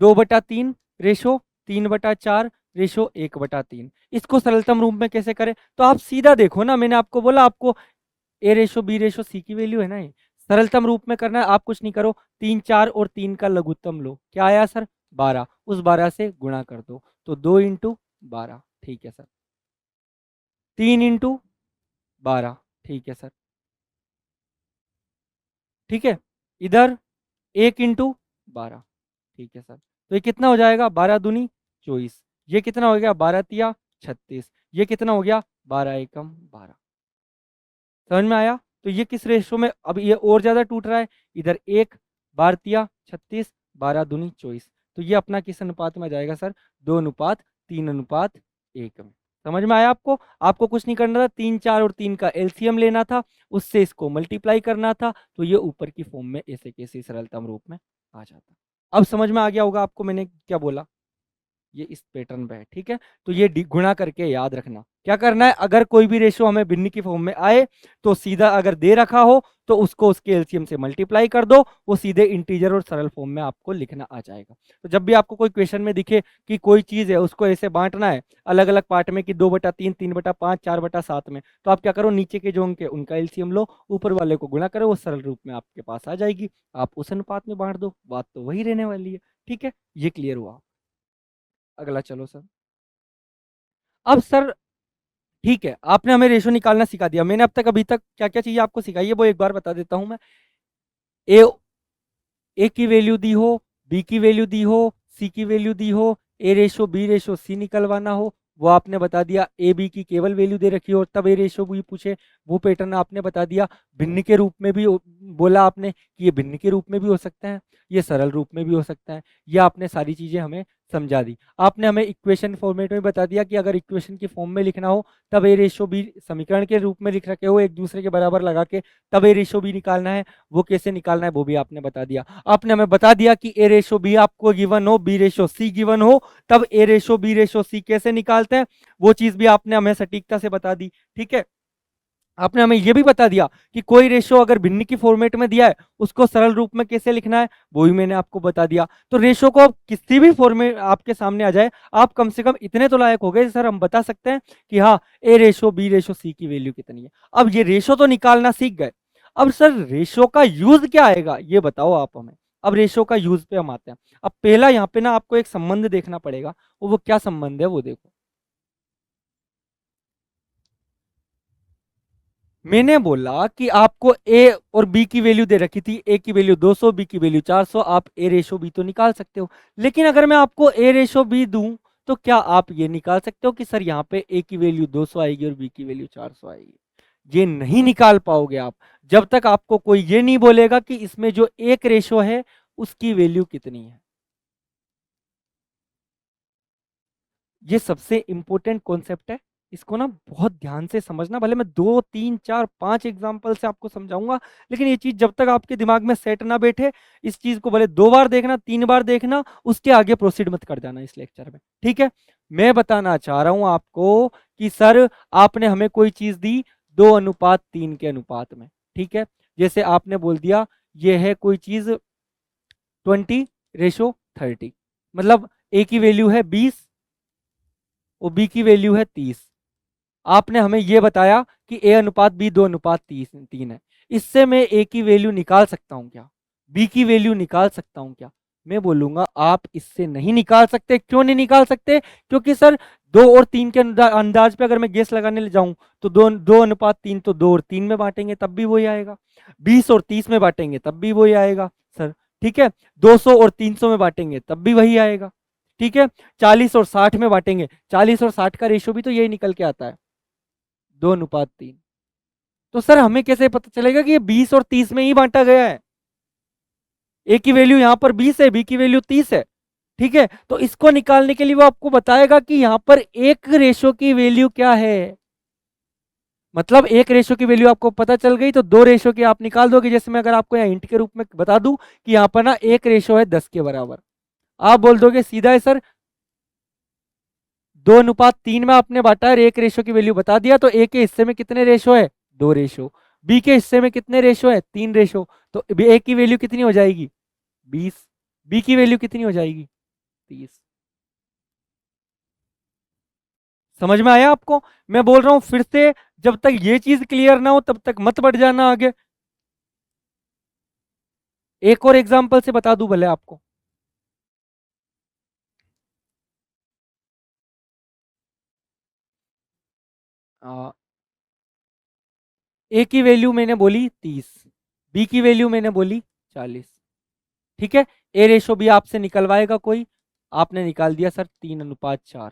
2/3 रेशो 3/4 रेशो 1/3, इसको सरलतम रूप में कैसे करें? तो आप सीधा देखो ना, मैंने आपको बोला आपको ए रेशो बी रेशो सी की वैल्यू है ना, ये सरलतम रूप में करना है। आप कुछ नहीं करो, 3, 4 और 3 का लघुत्तम लो। क्या आया सर? 12। उस 12 से गुणा कर दो, तो 2 × 12। ठीक है सर। 3 × 12। ठीक है सर। ठीक है, इधर 1 × 12। ठीक है सर। तो ये कितना हो जाएगा? 12×2 = 24। ये कितना हो गया? 12×3 = 36। ये कितना हो गया? 12×1 = 12। समझ में आया? तो ये किस रेशो में, अब ये और ज्यादा टूट रहा है। इधर 1 12×3 = 36, 12×2 = 24। तो ये अपना किस अनुपात में आ जाएगा सर? 2:3:1 में। समझ में आया आपको? आपको कुछ नहीं करना था, 3, 4 और 3 का एलसीएम लेना था, उससे इसको मल्टीप्लाई करना था, तो ये ऊपर की फॉर्म में ऐसे कैसे सरलतम रूप में आ जाता। अब समझ में आ गया होगा आपको मैंने क्या बोला। ये इस पैटर्न पे है। ठीक है, तो ये गुणा करके याद रखना क्या करना है। अगर कोई भी रेशो हमें भिन्न की फॉर्म में आए, तो सीधा अगर दे रखा हो तो उसको उसके एलसीएम से मल्टीप्लाई कर दो, वो सीधे इंटीजर और सरल फॉर्म में आपको लिखना आ जाएगा। तो जब भी आपको कोई क्वेश्चन में दिखे कि कोई चीज है उसको ऐसे बांटना है अलग अलग पार्ट में कि 2/3 3/5 4/7 में, तो आप क्या करो, नीचे के जो अंक है उनका एलसीएम लो, ऊपर वाले को गुणा करो, वो सरल रूप में आपके पास आ जाएगी, आप उस अनुपात में बांट दो, बात तो वही रहने वाली है। ठीक है, ये क्लियर हुआ। अगला चलो सर। अब सर ठीक है, आपने हमें रेशो निकालना सिखा दिया। मैंने अब तक अभी तक क्या क्या चीजें आपको सिखाई है वो एक बार बता देता हूं मैं। ए ए की वैल्यू दी हो, बी की वैल्यू दी हो, सी की वैल्यू दी हो, ए रेशो बी रेशो सी निकलवाना हो, वो आपने बता दिया। ए बी की केवल वैल्यू दे रखी हो तब ए रेशो भी पूछे, वो पैटर्न आपने बता दिया। भिन्न के रूप में भी बोला आपने कि ये भिन्न के रूप में भी हो सकता है, ये सरल रूप में भी हो सकता है। ये आपने सारी चीजें हमें समझा दी। आपने हमें इक्वेशन फॉर्मेट में बता दिया कि अगर इक्वेशन की फॉर्म में लिखना हो तब ए रेशो बी समीकरण के रूप में लिख रखे हो एक दूसरे के बराबर लगा के, तब ए रेशो बी निकालना है। वो कैसे निकालना है वो भी आपने बता दिया। आपने हमें बता दिया कि ए रेशो बी आपको गिवन हो, बी रेशो सी गिवन हो, तब ए रेशो बी रेशो सी कैसे निकालते हैं, वो चीज भी आपने हमें सटीकता से बता दी। ठीक है, आपने हमें यह भी बता दिया कि कोई रेशो अगर भिन्न की फॉर्मेट में दिया है उसको सरल रूप में कैसे लिखना है, वो भी मैंने आपको बता दिया। तो रेशो को किसी भी फॉर्मेट आपके सामने आ जाए, आप कम से कम इतने तो लायक हो गए सर, हम बता सकते हैं कि हाँ ए रेशो बी रेशो सी की वैल्यू कितनी है। अब ये रेशो तो निकालना सीख गए, अब सर रेशो का यूज क्या आएगा ये बताओ आप हमें। अब रेशो का यूज पे हम आते हैं। अब पहला यहाँ पे ना आपको एक संबंध देखना पड़ेगा, वो क्या संबंध है वो देखो। मैंने बोला कि आपको ए और बी की वैल्यू दे रखी थी, ए की वैल्यू 200, बी की वैल्यू 400, आप ए रेशो बी तो निकाल सकते हो। लेकिन अगर मैं आपको ए रेशो बी दूं तो क्या आप ये निकाल सकते हो कि सर यहाँ पे ए की वैल्यू 200 आएगी और बी की वैल्यू 400 आएगी? ये नहीं निकाल पाओगे आप, जब तक आपको कोई ये नहीं बोलेगा कि इसमें जो एक रेशो है उसकी वैल्यू कितनी है। ये सबसे इंपॉर्टेंट कॉन्सेप्ट है, इसको ना बहुत ध्यान से समझना। भले मैं 2 3 4 5 एग्जाम्पल से आपको समझाऊंगा, लेकिन ये चीज जब तक आपके दिमाग में सेट ना बैठे, इस चीज को भले 2 बार देखना, 3 बार देखना, उसके आगे प्रोसीड मत कर जाना इस लेक्चर में, ठीक है। मैं बताना चाह रहा हूं आपको कि सर आपने हमें कोई चीज दी 2:3 के अनुपात में, ठीक है। जैसे आपने बोल दिया ये है कोई चीज 20:30, मतलब ए की वैल्यू है 20 और बी की वैल्यू है 30। आपने हमें यह बताया कि ए अनुपात बी 2:3 है। इससे मैं ए की वैल्यू निकाल सकता हूं क्या, बी की वैल्यू निकाल सकता हूं क्या? मैं बोलूंगा आप इससे नहीं निकाल सकते। क्यों नहीं निकाल सकते? क्योंकि सर 2 और 3 के अंदाज पे अगर मैं गेस लगाने ले जाऊं तो 2:3 तो 2 और 3 में बांटेंगे तब भी वही आएगा, 20 और 30 में बांटेंगे तब भी वही आएगा सर, ठीक है। 200 और 300 में बांटेंगे तब भी वही आएगा, ठीक है। 40 और 60 में बांटेंगे, 40 और 60 का रेशियो भी तो यही निकल के आता है, 2:3। तो सर हमें कैसे पता चलेगा कि ये 20 और 30 में ही बांटा गया है? ए की वैल्यू यहां पर 20 है, बी की वैल्यू 30 है, ठीक है। तो इसको निकालने के लिए वो आपको बताएगा कि यहां पर एक रेशो की वैल्यू क्या है। मतलब एक रेशो की वैल्यू आपको पता चल गई तो 2 रेशो की आप निकाल दोगे। जैसे मैं अगर आपको यहाँ इंट के रूप में बता दूं कि यहाँ पर ना एक रेशो है 10 के बराबर, आप बोल दोगे सीधा है सर 2:3 में आपने बांटा है, एक रेशो की वैल्यू बता दिया, तो ए के हिस्से में कितने रेशो है? 2 रेशो। बी के हिस्से में कितने रेशो है? 3 रेशो। तो ए की वैल्यू कितनी हो जाएगी? 20। बी की वैल्यू कितनी हो जाएगी? 30। समझ में आया आपको? मैं बोल रहा हूं फिर से, जब तक ये चीज क्लियर ना हो तब तक मत बढ़ जाना आगे। एक और एग्जांपल से बता दूं भले आपको। ए की वैल्यू मैंने बोली 30, बी की वैल्यू मैंने बोली 40, ठीक है। ए रेशो भी आपसे निकलवाएगा कोई, आपने निकाल दिया सर 3:4,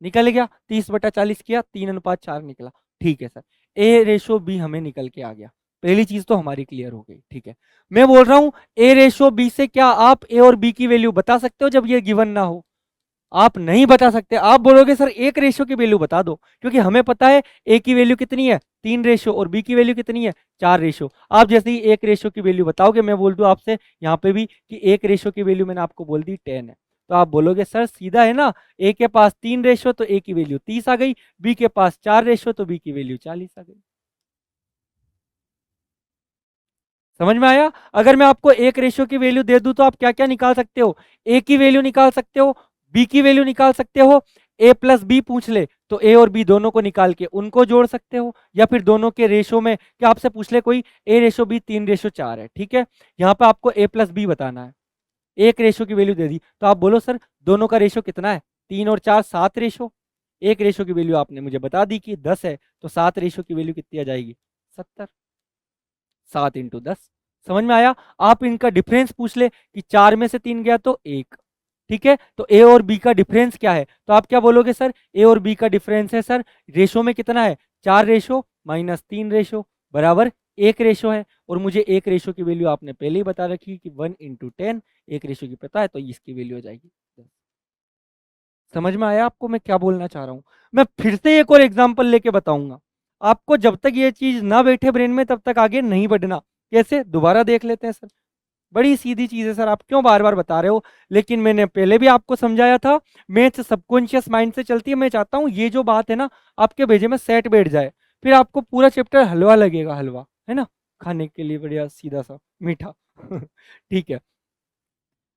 निकल गया। 30/40 किया, 3:4 निकला, ठीक है सर। ए रेशो बी हमें निकल के आ गया, पहली चीज तो हमारी क्लियर हो गई, ठीक है। मैं बोल रहा हूं ए रेशो बी से क्या आप ए और बी की वैल्यू बता सकते हो जब ये गिवन ना हो? आप नहीं बता सकते। आप बोलोगे सर एक रेशो की वैल्यू बता दो, क्योंकि हमें पता है ए की वैल्यू कितनी है 3 रेशो और बी की वैल्यू कितनी है 4 रेशो। आप जैसे ही एक रेशो की वैल्यू बताओगे, मैं बोल दूं आपसे यहाँ पे भी कि एक रेशो की वैल्यू मैंने आपको बोल दी 10 है, तो आप बोलोगे सर सीधा है ना, ए के पास 3 रेशो तो ए की वैल्यू 30 आ गई, बी के पास 4 रेशो तो बी की वैल्यू 40 आ गई। समझ में आया? अगर मैं आपको एक रेशियो की वैल्यू दे दूं तो आप क्या क्या निकाल सकते हो? ए की वैल्यू निकाल सकते हो, बी की वैल्यू निकाल सकते हो, ए प्लस बी पूछ ले तो ए और बी दोनों को निकाल के उनको जोड़ सकते हो, या फिर दोनों के रेशो में क्या आपसे पूछ ले कोई ए रेशो बी 3:4 है, ठीक है। यहाँ पे आपको ए प्लस बी बताना है, एक रेशो की वैल्यू दे दी तो आप बोलो सर दोनों का रेशो कितना है? 3 और 4 7 रेशो। एक रेशो की वैल्यू आपने मुझे बता दी कि 10 है, तो 7 रेशो की वैल्यू कितनी आ जाएगी? 70। 7 × 10। समझ में आया? आप इनका डिफरेंस पूछ ले कि 4 में से 3 गया तो 1, ठीक है। तो ए और बी का डिफरेंस क्या है? तो आप क्या बोलोगे सर ए और बी का डिफरेंस है सर रेशो में कितना है? 4 रेशो माइनस 3 रेशो बराबर 1 रेशो है। और मुझे एक रेशो की वैल्यू आपने पहले ही बता रखी कि 1 × 10, एक रेशो की पता है तो इसकी वैल्यू हो जाएगी 10। समझ में आया आपको मैं क्या बोलना चाह रहा हूं? मैं फिर से एक और एग्जांपल लेके बताऊंगा आपको। जब तक ये चीज ना बैठे ब्रेन में तब तक आगे नहीं बढ़ना। कैसे? दोबारा देख लेते हैं सर। बड़ी सीधी चीज है सर, आप क्यों बार बार बता रहे हो? लेकिन मैंने पहले भी आपको समझाया था, मैथ्स सबकॉन्शियस माइंड से चलती है। मैं चाहता हूँ ये जो बात है ना आपके भेजे में सेट बैठ जाए, फिर आपको पूरा चैप्टर हलवा लगेगा, हलवा है ना, खाने के लिए बढ़िया सीधा सा मीठा ठीक है।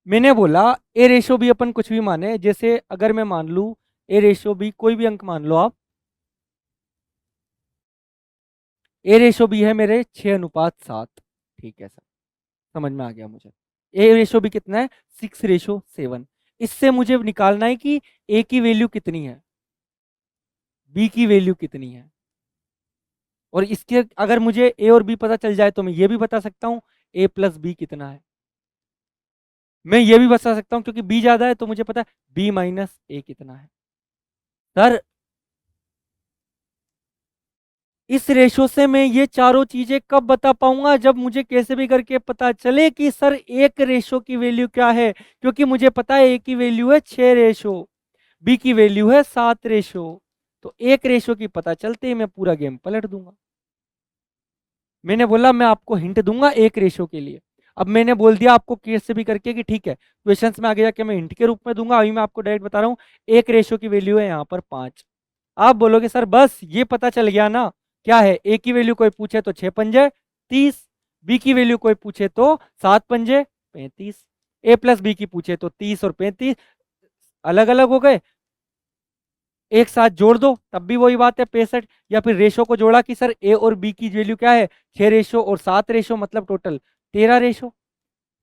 मैंने बोला ए रेशो भी अपन कुछ भी माने, जैसे अगर मैं मान लू ए रेशो भी कोई भी अंक मान लो आप, ए रेशो भी है मेरे 6:7, ठीक है सर, समझ में आ गया मुझे। ए रेशो भी कितना है? 6:7। इससे मुझे निकालना है कि ए की वैल्यू कितनी है, बी की वैल्यू कितनी है और इसके अगर मुझे ए और बी पता चल जाए तो मैं ये भी बता सकता हूँ ए प्लस बी कितना है। मैं ये भी बता सकता हूँ क्योंकि बी ज्यादा है तो मुझे पता है बी माइनस ए कितना है। सर इस रेशो से मैं ये चारों चीजें कब बता पाऊंगा, जब मुझे कैसे भी करके पता चले कि सर एक रेशो की वैल्यू क्या है, क्योंकि मुझे पता है ए की वैल्यू है 6 रेशो, बी की वैल्यू है 7 रेशो। तो एक रेशो की पता चलते ही मैं पूरा गेम पलट दूंगा। मैंने बोला मैं आपको हिंट दूंगा एक रेशो के लिए। अब मैंने बोल दिया आपको कैसे भी करके कि ठीक है क्वेश्चंस में आगे जाके मैं हिंट के रूप में दूंगा, अभी मैं आपको डायरेक्ट बता रहा हूँ। एक रेशो की वैल्यू है यहाँ पर 5। आप बोलोगे सर बस ये पता चल गया ना, क्या है ए की वैल्यू कोई पूछे तो 6 पंजे 30, बी की वैल्यू कोई पूछे तो 7 पंजे 35, ए प्लस बी की पूछे तो 30 और 35 अलग अलग हो गए, एक साथ जोड़ दो तब भी वही बात है 65। या फिर रेशो को जोड़ा कि सर ए और बी की वैल्यू क्या है 6 रेशो और 7 रेशो मतलब टोटल 13 रेशो,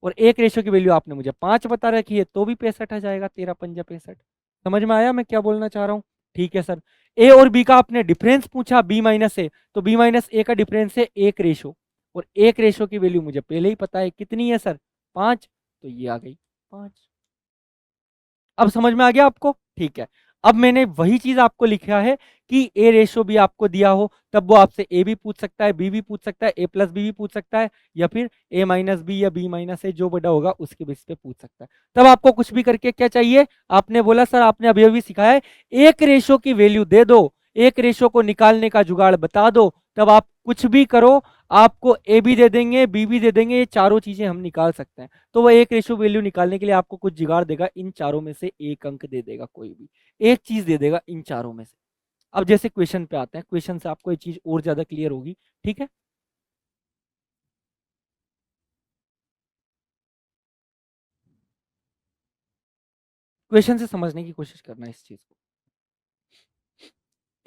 और एक रेशो की वैल्यू आपने मुझे 5 बता रखी है तो भी 65 आ जाएगा, 13 पंजा 65। समझ में आया मैं क्या बोलना चाह रहा हूँ? ठीक है सर। ए और बी का आपने डिफरेंस पूछा बी माइनस ए, तो बी माइनस ए का डिफरेंस है एक रेशो, और एक रेशो की वैल्यू मुझे पहले ही पता है कितनी है सर 5, तो ये आ गई 5। अब समझ में आ गया आपको? ठीक है। अब मैंने वही चीज आपको लिखा है कि ए रेशो भी आपको दिया हो तब वो आपसे ए भी पूछ सकता है, बी भी पूछ सकता है, ए प्लस बी भी पूछ सकता है, या फिर ए माइनस बी या बी माइनस ए जो बड़ा होगा उसके बेस पे पूछ सकता है। तब आपको कुछ भी करके क्या चाहिए, आपने बोला सर आपने अभी अभी सिखाया है एक रेशो की वैल्यू दे दो, एक रेशो को निकालने का जुगाड़ बता दो, तब आप कुछ भी करो आपको ए भी दे देंगे बी भी दे देंगे, ये चारों चीजें हम निकाल सकते हैं। तो वो एक रेशो वैल्यू निकालने के लिए आपको कुछ जुगाड़ देगा, इन चारों में से एक अंक दे देगा, कोई भी एक चीज दे देगा इन चारों में से। अब जैसे क्वेश्चन पे आते हैं, क्वेश्चन से आपको ये चीज और ज्यादा क्लियर होगी। ठीक है, क्वेश्चन से समझने की कोशिश करना इस चीज को।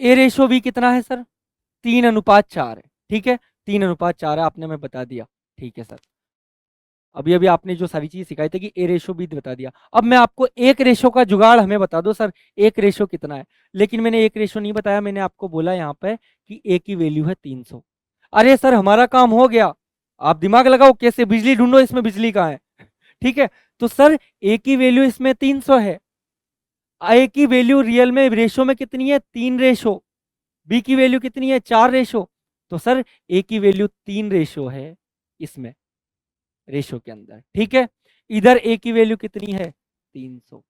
ए रेशो भी कितना है सर 3:4 है। ठीक है, 3:4 है आपने मैं बता दिया। ठीक है सर, अभी अभी आपने जो सारी चीज सिखाई थी कि ए रेशो भी बता दिया, अब मैं आपको एक रेशो का जुगाड़ हमें बता दो सर एक रेशो कितना है। लेकिन मैंने एक रेशो नहीं बताया, मैंने आपको बोला यहाँ पे कि ए की वैल्यू है 300। अरे सर हमारा काम हो गया, आप दिमाग लगाओ कैसे बिजली ढूंढो, इसमें बिजली कहाँ है। ठीक है, तो सर ए की वैल्यू इसमें 300 है, ए की वैल्यू रियल में रेशो में कितनी है 3 रेशो, बी की वैल्यू कितनी है 4 रेशो, तो सर ए की वैल्यू 3 रेशो है इसमें रेशो के अंदर। ठीक है, इधर ए की वैल्यू कितनी है 300।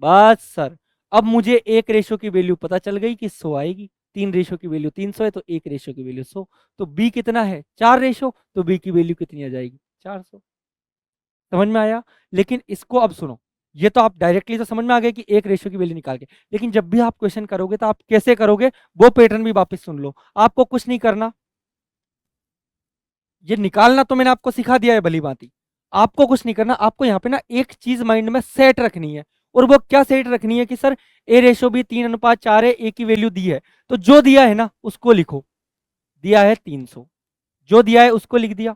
बस सर, अब मुझे एक रेशो की वैल्यू पता चल गई कि 100 आएगी, 3 रेशो की वैल्यू 300 है तो एक रेशो की वैल्यू 100। तो बी कितना है 4 रेशो, तो बी की वैल्यू कितनी आ जाएगी 400। समझ में आया? लेकिन इसको अब सुनो, ये तो आप डायरेक्टली तो समझ में आ गए कि एक रेशो की वैल्यू निकाल के, लेकिन जब भी आप क्वेश्चन करोगे तो आप कैसे करोगे वो पैटर्न भी वापस सुन लो। आपको कुछ नहीं करना, ये निकालना तो मैंने आपको सिखा दिया है भली भांति, आपको कुछ नहीं करना, आपको यहाँ पे ना एक चीज माइंड में सेट रखनी है। और वो क्या सेट रखनी है कि सर ए रेशो भी 3:4 है, ए की वैल्यू दी है, तो जो दिया है ना उसको लिखो, दिया है 300, जो दिया है उसको लिख दिया,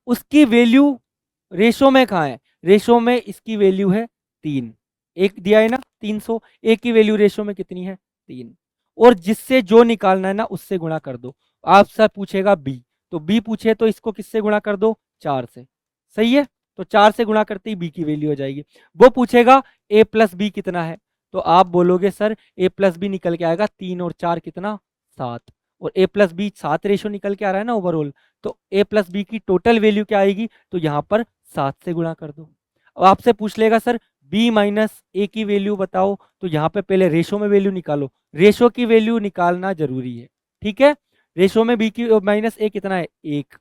उसकी वैल्यू रेशो में कहाँ है, रेशो में इसकी वैल्यू है 3, एक दिया है ना 300, एक की वैल्यू रेशो में कितनी है 3, और जिससे जो निकालना है ना उससे गुणा कर दो। आपसे पूछेगा बी, तो बी पूछे तो इसको किससे गुणा कर दो 4 से, सही है, तो 4 से गुणा करते ही बी की वैल्यू हो जाएगी। वो पूछेगा ए प्लस बी कितना है, तो आप बोलोगे सर ए प्लस बी निकल के आएगा 3 और 4 कितना 7, और ए प्लस बी 7 रेशो निकल के आ रहा है ना ओवरऑल, तो ए प्लस बी की टोटल वैल्यू क्या आएगी, तो यहाँ पर 7 से गुणा कर दो। अब आपसे पूछ लेगा सर बी माइनस ए की वैल्यू बताओ, तो यहाँ पे पहले रेशो में वैल्यू निकालो, रेशो की वैल्यू निकालना जरूरी है। ठीक है, रेशो में बी की माइनस ए कितना है 1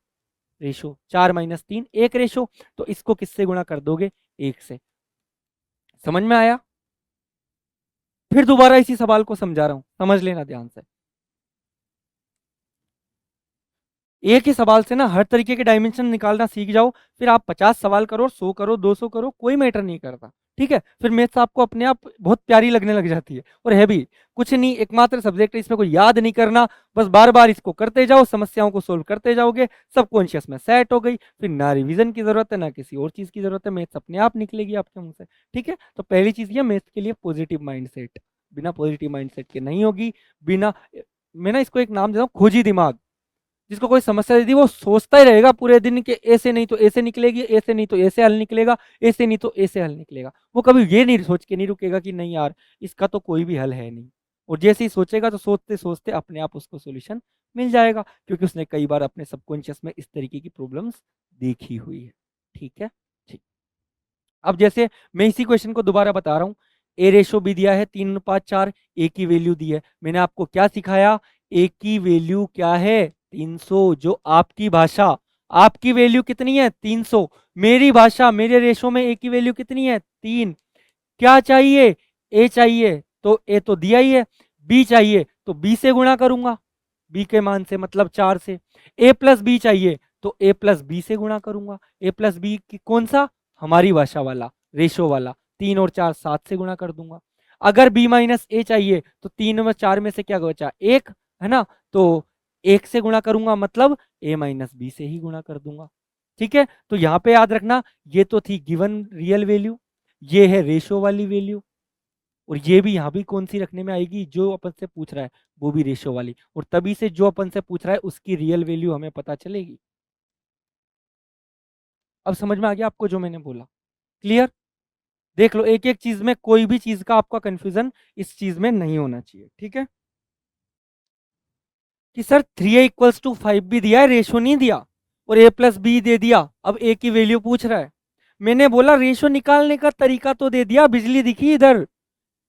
रेशो, 4 माइनस 3 1 रेशो, तो इसको किससे गुणा कर दोगे 1 से। समझ में आया? फिर दोबारा इसी सवाल को समझा रहा हूं, समझ लेना ध्यान से। एक ही सवाल से ना हर तरीके के डायमेंशन निकालना सीख जाओ, फिर आप 50 सवाल करो 100 करो 200 करो कोई मैटर नहीं करता। ठीक है, फिर मैथ्स आपको अपने आप बहुत प्यारी लगने लग जाती है, और है भी कुछ नहीं, एकमात्र सब्जेक्ट है, इसमें कोई याद नहीं करना, बस बार बार इसको करते जाओ, समस्याओं को सोल्व करते जाओगे, सबकॉन्शियस में सेट हो गई, फिर ना रिवीजन की जरूरत है ना किसी और चीज की जरूरत है, मैथ्स अपने आप निकलेगी आपके मुंह से। ठीक है, तो पहली चीज ये मैथ्स के लिए पॉजिटिव माइंड सेट, बिना पॉजिटिव माइंड सेट के नहीं होगी, बिना मैं ना इसको एक नाम देता हूँ, खोजी दिमाग। जिसको कोई समस्या दे दी वो सोचता ही रहेगा पूरे दिन कि ऐसे नहीं तो ऐसे निकलेगी, ऐसे नहीं तो ऐसे हल निकलेगा, ऐसे नहीं तो ऐसे हल निकलेगा। वो कभी ये नहीं सोच के नहीं रुकेगा कि नहीं यार इसका तो कोई भी हल है नहीं। और जैसे ही सोचेगा तो सोचते सोचते अपने आप उसको सॉल्यूशन मिल जाएगा, क्योंकि उसने कई बार अपने सबकॉन्शियस में इस तरीके की प्रॉब्लम्स देखी हुई है। ठीक है। ठीक। अब जैसे मैं इसी क्वेश्चन को दोबारा बता रहा हूँ, ए रेशो भी दिया है 3:4, ए की वैल्यू दी है। मैंने आपको क्या सिखाया, ए की वैल्यू क्या है 300। जो आपकी भाषा, आपकी वैल्यू कितनी है 300, मेरी भाषा मेरे रेशो में ए की वैल्यू कितनी है 3। क्या चाहिए, ए चाहिए तो ए तो दिया ही है, बी चाहिए तो बी से गुणा करूंगा, बी के मान से मतलब 4 से। ए प्लस बी चाहिए तो ए प्लस बी से गुणा करूंगा, ए प्लस बी कौन सा, हमारी भाषा वाला, रेशो वाला, 3 और 4 7 से गुणा कर दूंगा। अगर बी माइनस ए चाहिए तो 3 और 4 में से क्या बचा, एक, है ना, तो एक से गुणा करूंगा मतलब ए माइनस बी से ही गुणा कर दूंगा। ठीक है, तो यहाँ पे याद रखना ये तो थी गिवन रियल वैल्यू, ये है रेशो वाली वैल्यू, और ये भी यहाँ भी कौन सी रखने में आएगी, जो अपन से पूछ रहा है वो भी रेशो वाली, और तभी से जो अपन से पूछ रहा है उसकी रियल वैल्यू हमें पता चलेगी। अब समझ में आ गया आपको जो मैंने बोला, क्लियर। देख लो एक एक चीज में, कोई भी चीज का आपका कंफ्यूजन इस चीज में नहीं होना चाहिए। ठीक है, कि सर 3a = 5 भी दिया है, रेशो नहीं दिया, और a प्लस बी दे दिया, अब a की वैल्यू पूछ रहा है। मैंने बोला रेशो निकालने का तरीका तो दे दिया, बिजली दिखी इधर,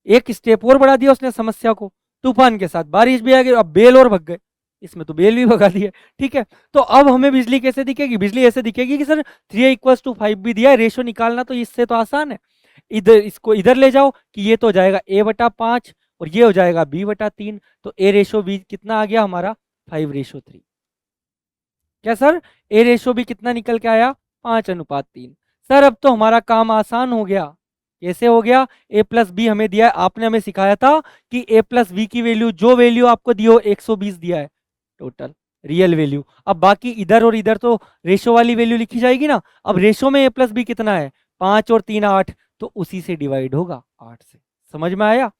एक स्टेप और बढ़ा दिया उसने समस्या को, तूफान के साथ बारिश भी आ गई, अब बेल और भग गए, इसमें तो बेल भी भगा दिए। ठीक है, तो अब हमें बिजली कैसे दिखेगी, बिजली ऐसे दिखेगी कि सर 3a = 5 भी दिया है, रेशो निकालना तो इससे तो आसान है, इधर इसको इधर ले जाओ कि ये तो हो जाएगा a/5 और ये हो जाएगा b/3, तो a रेशो b कितना आ गया हमारा 5:3। क्या सर, ए रेशो भी कितना निकल के आया 5:3। सर अब तो हमारा काम आसान हो गया, कैसे हो गया, ए प्लस बी हमें दिया है, आपने हमें सिखाया था कि ए प्लस बी की वैल्यू, जो वैल्यू आपको दी हो 120 दिया है टोटल रियल वैल्यू, अब बाकी इधर और इधर तो रेशो वाली वैल्यू लिखी जाएगी ना। अब रेशो में ए प्लस बी कितना है 5 और 3 8, तो उसी से डिवाइड होगा 8 से। समझ में आया,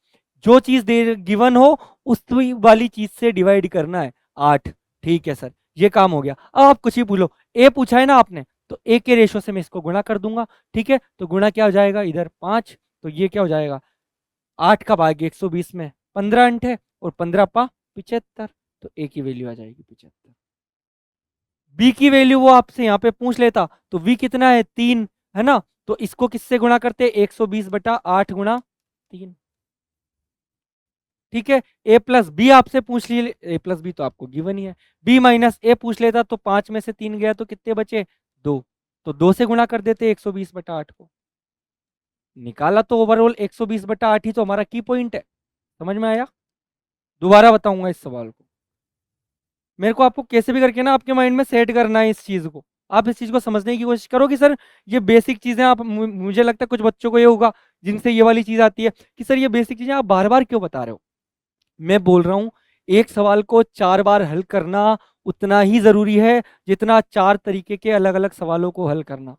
जो चीज दे गिवन हो उस वाली चीज से डिवाइड करना है 8। ठीक है सर, ये काम हो गया। अब आप कुछ ही पूछो, ए पूछा है ना आपने, तो ए के रेशो से मैं इसको गुणा कर दूंगा। ठीक है, तो गुणा क्या हो जाएगा, इधर 5, तो ये क्या हो जाएगा 8 का भाग 120 में 15 अंक है, और 15 × 5 = 75, तो ए की वैल्यू आ जाएगी 75। बी की वैल्यू वो आपसे यहाँ पे पूछ लेता, तो वी कितना है 3, है ना, तो इसको किससे गुणा करते 120/8 गुणा 3। ठीक है, ए प्लस बी आपसे पूछ लिए, ए प्लस बी तो आपको गिवन ही है, बी माइनस ए पूछ लेता तो 5 में से 3 गया तो कितने बचे 2, तो 2 से गुणा कर देते 120/8 को, निकाला तो ओवरऑल 120/8 ही तो हमारा की पॉइंट है। समझ में आया, दोबारा बताऊंगा इस सवाल को, मेरे को आपको कैसे भी करके ना आपके माइंड में सेट करना है इस चीज को, आप इस चीज को समझने की कोशिश करो कि सर ये बेसिक चीजें आप, मुझे लगता है कुछ बच्चों को ये होगा जिनसे ये वाली चीज आती है कि सर ये बेसिक चीजें आप बार बार क्यों बता रहे हो। मैं बोल रहा हूं एक सवाल को 4 बार हल करना उतना ही जरूरी है जितना 4 तरीके के अलग अलग सवालों को हल करना।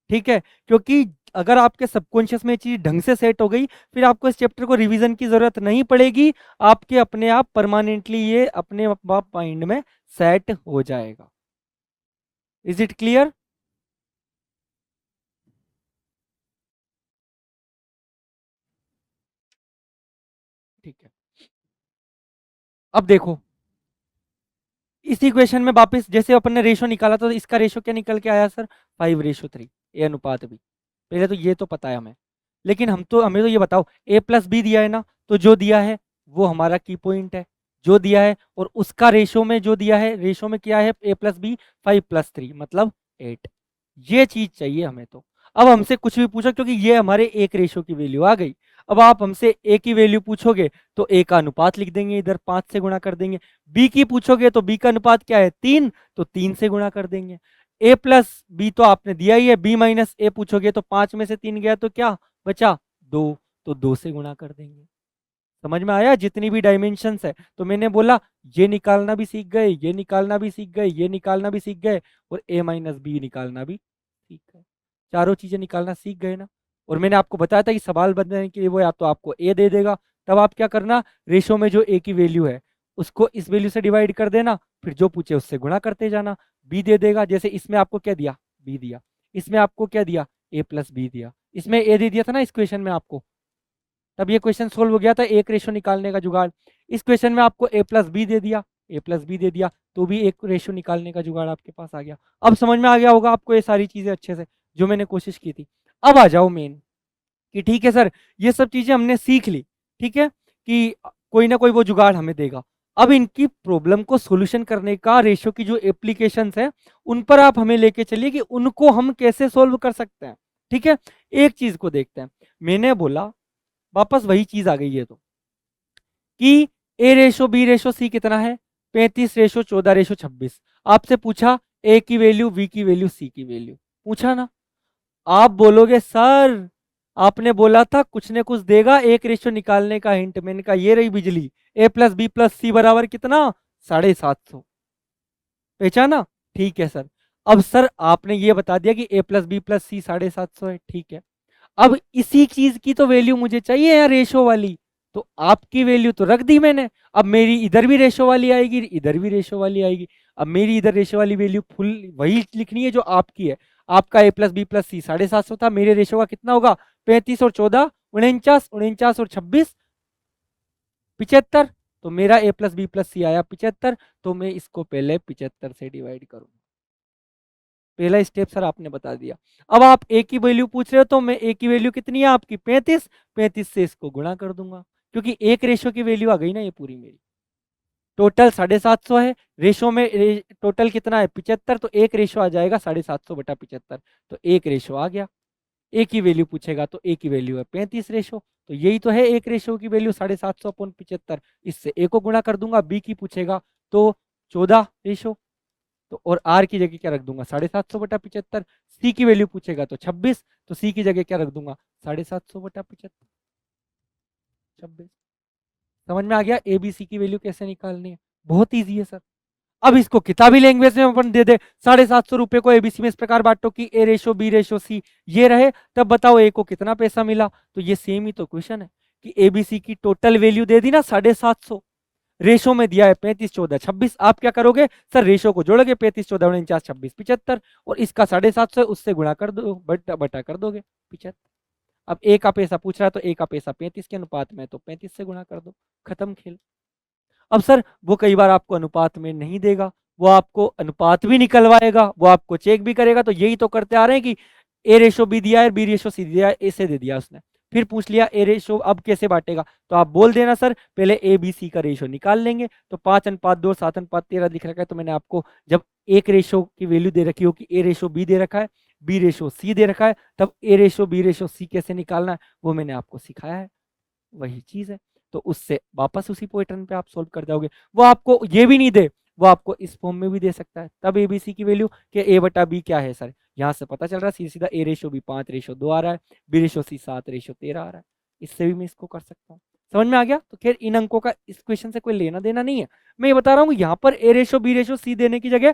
ठीक है, क्योंकि अगर आपके सबकॉन्शियस में चीज ढंग से सेट हो गई, फिर आपको इस चैप्टर को रिवीजन की जरूरत नहीं पड़ेगी, आपके अपने आप परमानेंटली ये अपने आप माइंड में सेट हो जाएगा। Is it clear. ठीक है, अब देखो इस इक्वेशन में वापस जैसे अपन ने रेशो निकाला तो इसका रेशो क्या निकल के आया सर 5:3, A/B। पहले तो ये तो पता है हमें, लेकिन हमें तो ये बताओ ए प्लस बी दिया है ना, तो जो दिया है वो हमारा की पॉइंट है, जो दिया है और उसका रेशो में जो दिया है, रेशो में क्या है A+B 5+3 मतलब 8, ये चीज चाहिए हमें। तो अब हमसे कुछ भी पूछो क्योंकि ये हमारे एक रेशो की वैल्यू आ गई, अब आप हमसे ए की वैल्यू पूछोगे तो ए का अनुपात लिख देंगे, इधर 5 से गुणा कर देंगे, बी की पूछोगे तो बी का अनुपात क्या है 3, तो 3 से गुणा कर देंगे, ए प्लस बी तो आपने दिया ही है, बी माइनस ए पूछोगे तो 5 में से 3 गया तो क्या बचा 2, तो 2 से गुणा कर देंगे। समझ में आया, जितनी भी डायमेंशंस है, तो मैंने बोला ये निकालना भी सीख गए, ये निकालना भी सीख गए, ये निकालना भी सीख गए, और ए माइनस बी निकालना भी सीख गए, चारों चीजें निकालना सीख गए ना। और मैंने आपको बताया था कि सवाल बनने के लिए वो या तो आपको ए दे देगा, तब आप क्या करना, रेशो में जो ए की वैल्यू है उसको इस वैल्यू से डिवाइड कर देना, फिर जो पूछे उससे गुणा करते जाना, बी दे देगा। जैसे इसमें आपको क्या दिया, बी दिया, इसमें आपको क्या दिया, ए प्लस बी दिया, इसमें ए दे दिया था ना इस क्वेश्चन में आपको, तब ये क्वेश्चन सोल्व हो गया था एक रेशो निकालने का जुगाड़। इस क्वेश्चन में आपको ए प्लस बी दे दिया, ए प्लस बी दे दिया, तो भी एक रेशो निकालने का जुगाड़ आपके पास आ गया। अब समझ में आ गया होगा आपको ये सारी चीजें अच्छे से, जो मैंने कोशिश की थी। अब आ जाओ मेन, कि ठीक है सर ये सब चीजें हमने सीख ली, ठीक है, कि कोई ना कोई वो जुगाड़ हमें देगा। अब इनकी प्रॉब्लम को सोल्यूशन करने का, रेशो की जो एप्लीकेशंस है उन पर आप हमें लेके चलिए कि उनको हम कैसे सोल्व कर सकते हैं। ठीक है, एक चीज को देखते हैं। मैंने बोला वापस वही चीज आ गई है तो, कि ए रेशो बी रेशो सी कितना है, 35 रेशो 14 रेशो 26। आपसे पूछा ए की वैल्यू, बी की वैल्यू, सी की वैल्यू, पूछा ना। आप बोलोगे सर आपने बोला था कुछ न कुछ देगा, एक रेशो निकालने का हिंट। मैंने कहा ये रही बिजली, ए प्लस बी प्लस सी बराबर कितना, 750। पहचाना, ठीक है सर। अब सर आपने ये बता दिया कि ए प्लस बी प्लस सी 750 है, ठीक है। अब इसी चीज की तो वैल्यू मुझे चाहिए यार, रेशो वाली। तो आपकी वैल्यू तो रख दी मैंने, अब मेरी इधर भी रेशो वाली आएगी, इधर भी रेशो वाली आएगी। अब मेरी इधर रेशो वाली वैल्यू फुल वही लिखनी है जो आपकी है। आपका ए प्लस बी प्लस सी 750 था, मेरे रेशो का कितना होगा, 35 और 14 49, 49 और 26 75। तो मेरा ए प्लस बी प्लस सी आया 75, तो मैं इसको पहले 75 से डिवाइड करूंगा। पहला स्टेप सर आपने बता दिया। अब आप ए की वैल्यू पूछ रहे हो, तो मैं ए की वैल्यू कितनी है आपकी 35, 35 से इसको गुणा कर दूंगा, क्योंकि एक रेशो की वैल्यू आ गई ना ये पूरी मेरी। टोटल 750 है, रेशो में टोटल कितना है 75, तो एक रेशो आ जाएगा 750 बटा 75, तो एक रेशो आ गया। ए की वैल्यू पूछेगा तो ए की वैल्यू है 35 रेशो, तो यही तो है एक रेशो की वैल्यू 750/75। इससे ए को गुणा कर दूंगा। बी की पूछेगा तो 14 रेशो, तो और आर की जगह क्या रख दूंगा 750/75। सी की वैल्यू पूछेगा तो 26, तो सी की जगह क्या रख दूंगा 750/75, 26। समझ में आ गया ए बी सी की वैल्यू कैसे निकालनी है, बहुत ईजी है सर। अब इसको किताबी लैंग्वेज में अपन दे दे, 750 रुपए को एबीसी में इस प्रकार बांटो कि ए रेशो बी रेशो सी ये रहे, तब बताओ ए को कितना पैसा मिला। तो ये सेम ही तो क्वेश्चन है कि एबीसी की टोटल वैल्यू दे दी ना 750, रेशो में दिया है 35 14 26। आप क्या करोगे सर, रेशो को जोड़ोगे, 35 14 49 26 75, और इसका 750 उससे गुणा कर दो, बटा बटा कर दोगे 75। अब ए का पैसा पूछ रहा है तो ए का पैसा 35 के अनुपात में, तो 35 से गुणा कर दो, खत्म खेल। अब सर वो कई बार आपको अनुपात में नहीं देगा, वो आपको अनुपात भी निकलवाएगा, वो आपको चेक भी करेगा। तो यही तो करते आ रहे हैं कि ए रेशो बी दिया है, बी रेशो सी दिया है, ए से दे दिया उसने, फिर पूछ लिया ए रेशो अब कैसे बांटेगा, तो आप बोल देना सर पहले ए बी सी का रेशो निकाल लेंगे। तो 5:2 7:13 दिख रखा है, तो मैंने आपको जब एक रेशो की वैल्यू दे रखी हो कि ए रेशो बी दे रखा है, बी रेशो सी दे रखा है, तब ए रेशो बी रेशो सी कैसे निकालना है वो मैंने आपको सिखाया है, वही चीज है। तो उससे वापस उसी पैटर्न पे आप सोल्व कर जाओगे। वो आपको ये भी नहीं दे, वो आपको इस फॉर्म में भी दे सकता है, तब एबीसी की वैल्यू कि ए बटा बी क्या है सर, यहाँ से पता चल रहा है सीधा सीधा ए रेशो बी 5:2 आ रहा है, बी रेशो सी 7:13 आ रहा है, इससे भी मैं इसको कर सकता हूँ। समझ में आ गया। तो खैर इन अंकों का इस क्वेश्चन से कोई लेना देना नहीं है, मैं ये बता रहा हूँ यहाँ पर ए रेशो बी रेशो सी देने की जगह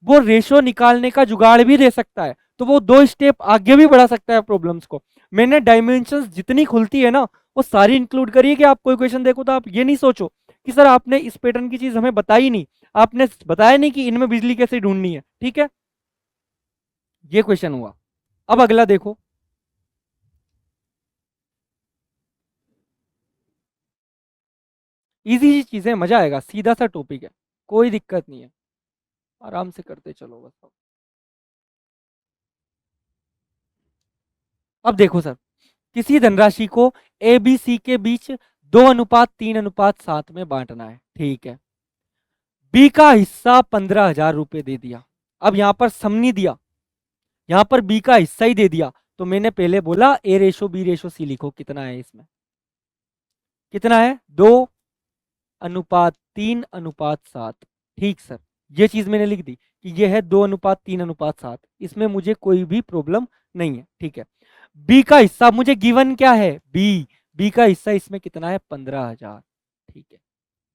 वो रेशो निकालने का जुगाड़ भी दे सकता है, तो वो 2 स्टेप आगे भी बढ़ा सकता है प्रॉब्लम्स को। मैंने डायमेंशंस जितनी खुलती है ना वो सारी इंक्लूड करिए, कि आप कोई क्वेश्चन देखो तो आप ये नहीं सोचो कि सर आपने इस पैटर्न की चीज हमें बताई नहीं, आपने बताया नहीं कि इनमें बिजली कैसे ढूंढनी है। ठीक है, ये क्वेश्चन हुआ। अब अगला देखो, इजी चीज है, मजा आएगा, सीधा सा टॉपिक है, कोई दिक्कत नहीं है, आराम से करते चलो बस। अब देखो सर, किसी धनराशि को ए बी सी के बीच 2:3:7 में बांटना है, ठीक है। बी का हिस्सा 15,000 रुपए दे दिया। अब यहां पर सम नहीं दिया, यहां पर बी का हिस्सा ही दे दिया, तो मैंने पहले बोला ए रेशो बी रेशो सी लिखो, कितना है इसमें, कितना है 2:3:7। ठीक सर, ये चीज मैंने लिख दी कि ये है 2:3:7, इसमें मुझे कोई भी प्रॉब्लम नहीं है। ठीक है, बी का हिस्सा मुझे गिवन क्या है, बी का हिस्सा इसमें कितना है 15,000। ठीक है,